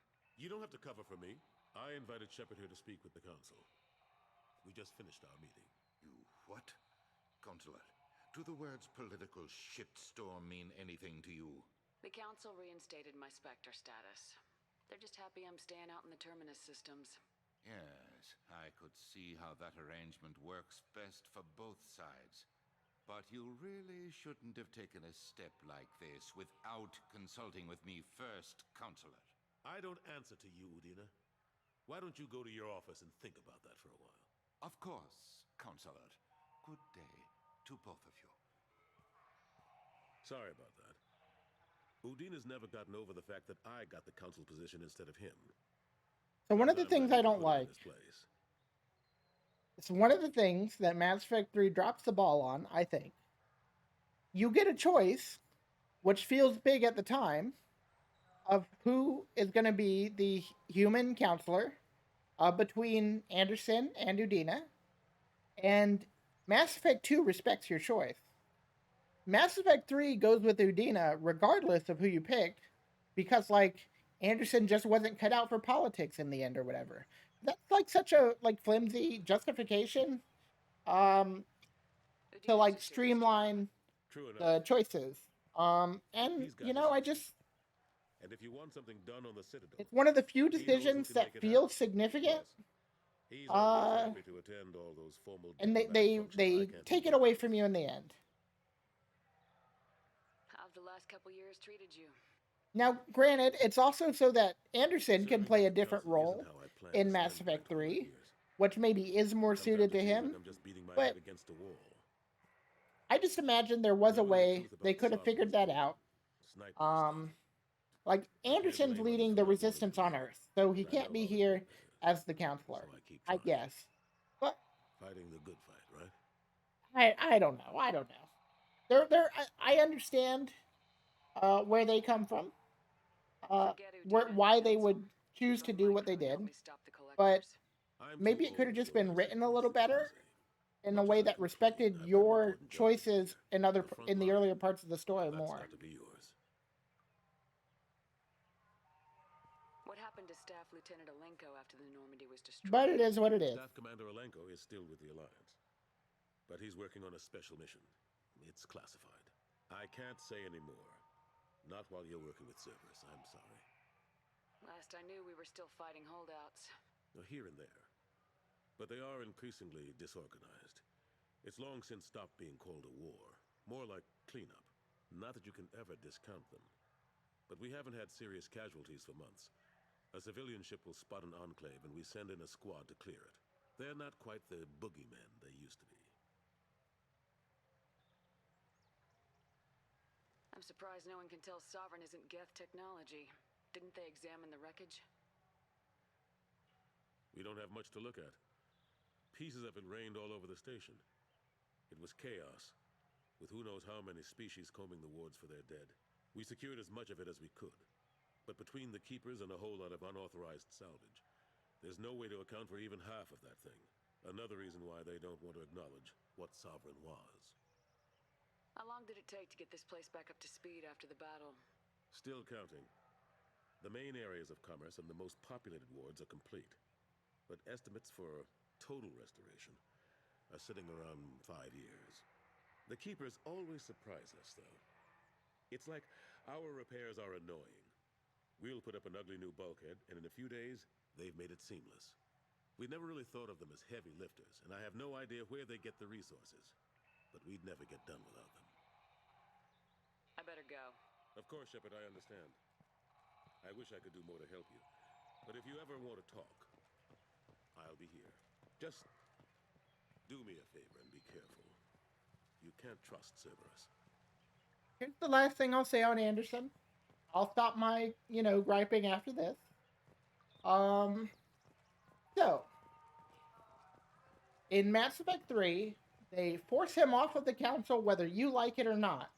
Speaker 22: You don't have to cover for me. I invited Shepard here to speak with the Council. We just finished our meeting.
Speaker 23: You what? Consular, do the words political shitstorm mean anything to you?
Speaker 2: The Council reinstated my Spectre status. They're just happy I'm staying out in the Terminus systems.
Speaker 23: Yes, I could see how that arrangement works best for both sides. But you really shouldn't have taken a step like this without consulting with me first, Counselor.
Speaker 22: I don't answer to you, Udina. Why don't you go to your office and think about that for a while?
Speaker 23: Of course, Counselor. Good day to both of you.
Speaker 22: Sorry about that. Udina's never gotten over the fact that I got the council position instead of him.
Speaker 1: So one of the things I don't like, it's one of the things that Mass Effect 3 drops the ball on, I think. You get a choice, which feels big at the time, of who is going to be the human counselor between Anderson and Udina. And Mass Effect 2 respects your choice. Mass Effect 3 goes with Udina regardless of who you picked because, like, Anderson just wasn't cut out for politics in the end or whatever. That's like such a like flimsy justification um to like streamline the choices. And you know, I just
Speaker 22: And if you want something done on the Citadel,
Speaker 1: it's one of the few decisions that feels significant.
Speaker 22: He's always happy to attend all those formal
Speaker 1: And they take it away from you in the end.
Speaker 2: How've the last couple years treated you?
Speaker 1: Now, granted, it's also so that Anderson can play a different role in Mass Effect 3, which maybe is more suited to him. But I just imagine there was a way they could have figured that out. Like, Anderson's leading the resistance on Earth, so he can't be here as the counselor, I guess. But
Speaker 22: fighting the good fight, right?
Speaker 1: I don't know. I don't know. I understand where they come from. Why they would choose to do what they did, but maybe it could have just been written a little better in a way that respected your choices in the earlier parts of the story more.
Speaker 2: What happened to Staff Lieutenant Alenko after the Normandy was destroyed?
Speaker 1: But it is what it is.
Speaker 22: Staff Commander Alenko is still with the Alliance, but he's working on a special mission. It's classified. I can't say any more. Not while you're working with Cerberus, I'm sorry.
Speaker 2: Last I knew, we were still fighting holdouts.
Speaker 22: Here and there. But they are increasingly disorganized. It's long since stopped being called a war. More like cleanup. Not that you can ever discount them. But we haven't had serious casualties for months. A civilian ship will spot an enclave and we send in a squad to clear it. They're not quite the boogeymen they used to be.
Speaker 2: I'm surprised no one can tell Sovereign isn't Geth technology. Didn't they examine the wreckage?
Speaker 22: We don't have much to look at. Pieces have been rained all over the station. It was chaos, with who knows how many species combing the wards for their dead. We secured as much of it as we could. But between the Keepers and a whole lot of unauthorized salvage, there's no way to account for even half of that thing. Another reason why they don't want to acknowledge what Sovereign was.
Speaker 2: How long did it take to get this place back up to speed after the battle?
Speaker 22: Still counting. The main areas of commerce and the most populated wards are complete. But estimates for total restoration are sitting around 5 years. The Keepers always surprise us, though. It's like our repairs are annoying. We'll put up an ugly new bulkhead, and in a few days, they've made it seamless. We never really thought of them as heavy lifters, and I have no idea where they get the resources. But we'd never get done without them.
Speaker 2: I better go.
Speaker 22: Of course, Shepard, I understand. I wish I could do more to help you. But if you ever want to talk, I'll be here. Just do me a favor and be careful. You can't trust Cerberus.
Speaker 1: Here's the last thing I'll say on Anderson. I'll stop my, griping after this. So, in Mass Effect 3, they force him off of the council whether you like it or not.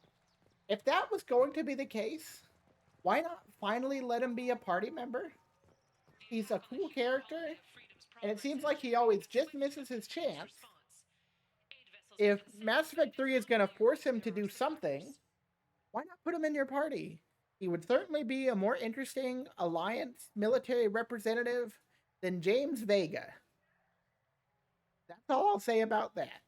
Speaker 1: If that was going to be the case, why not finally let him be a party member? He's a cool character, and it seems like he always just misses his chance. If Mass Effect 3 is going to force him to do something, why not put him in your party? He would certainly be a more interesting Alliance military representative than James Vega. That's all I'll say about that.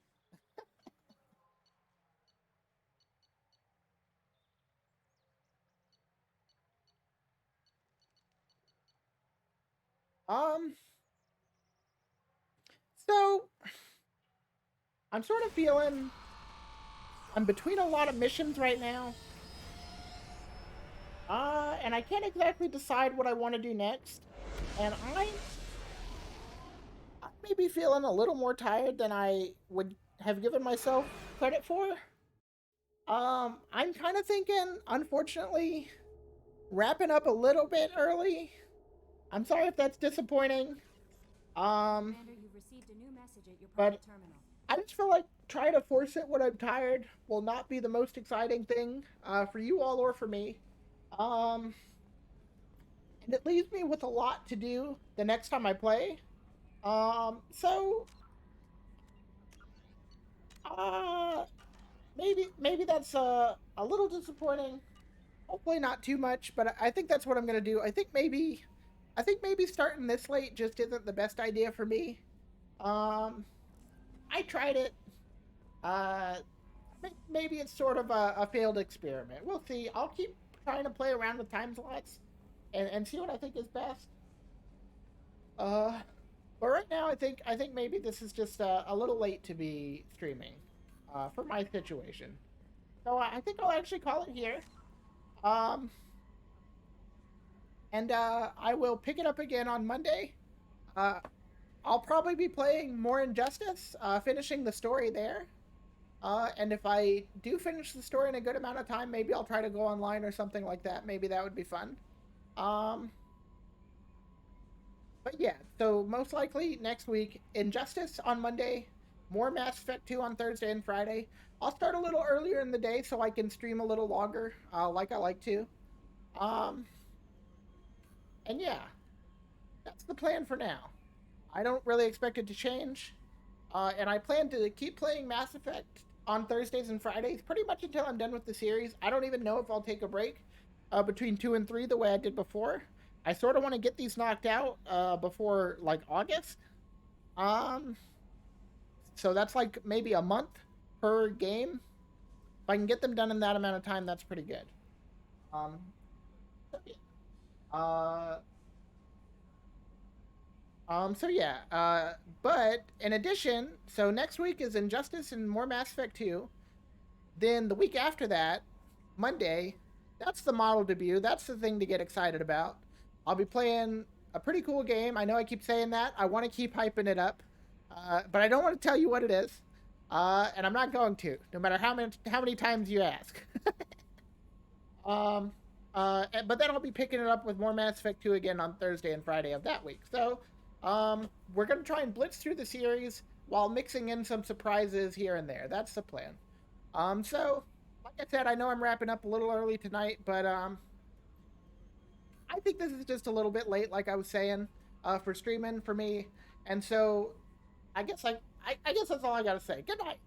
Speaker 1: So, I'm sort of feeling I'm between a lot of missions right now. And I can't exactly decide what I want to do next. And I may be feeling a little more tired than I would have given myself credit for. I'm kind of thinking, unfortunately, wrapping up a little bit early. I'm sorry if that's disappointing.
Speaker 6: Commander, you've received a new message at your
Speaker 1: But
Speaker 6: private terminal.
Speaker 1: I just feel like trying to force it when I'm tired will not be the most exciting thing for you all or for me. And it leaves me with a lot to do the next time I play. So uh, maybe that's a little disappointing. Hopefully not too much, but I think that's what I'm gonna do. I think maybe starting this late just isn't the best idea for me. I tried it. Uh, maybe it's sort of a failed experiment. We'll see. I'll keep trying to play around with time slots and see what I think is best. Uh, but right now, I think maybe this is just a little late to be streaming, for my situation. So I think I'll actually call it here. Um, and I will pick it up again on Monday. Uh, I'll probably be playing more Injustice, finishing the story there. And if I do finish the story in a good amount of time, maybe I'll try to go online or something like that. Maybe that would be fun. Um, but yeah, so most likely next week, Injustice on Monday, more Mass Effect 2 on Thursday and Friday. I'll start a little earlier in the day so I can stream a little longer, like I like to. Um, and yeah, that's the plan for now. I don't really expect it to change. And I plan to keep playing Mass Effect on Thursdays and Fridays pretty much until I'm done with the series. I don't even know if I'll take a break between 2 and 3 the way I did before. I sort of want to get these knocked out before like August. Um, so that's like maybe a month per game. If I can get them done in that amount of time, that's pretty good. Um, so yeah. Uh, so yeah, but in addition, so next week is Injustice and more Mass Effect 2. Then the week after that, Monday, that's the model debut. That's the thing to get excited about. I'll be playing a pretty cool game. I know I keep saying that. I want to keep hyping it up, but I don't want to tell you what it is, and I'm not going to, no matter how many times you ask. But then I'll be picking it up with more Mass Effect 2 again on Thursday and Friday of that week. So, we're going to try and blitz through the series while mixing in some surprises here and there. That's the plan. So, like I said, I know I'm wrapping up a little early tonight, but, I think this is just a little bit late, like I was saying, for streaming for me. And so, I guess I guess that's all I gotta say. Good night.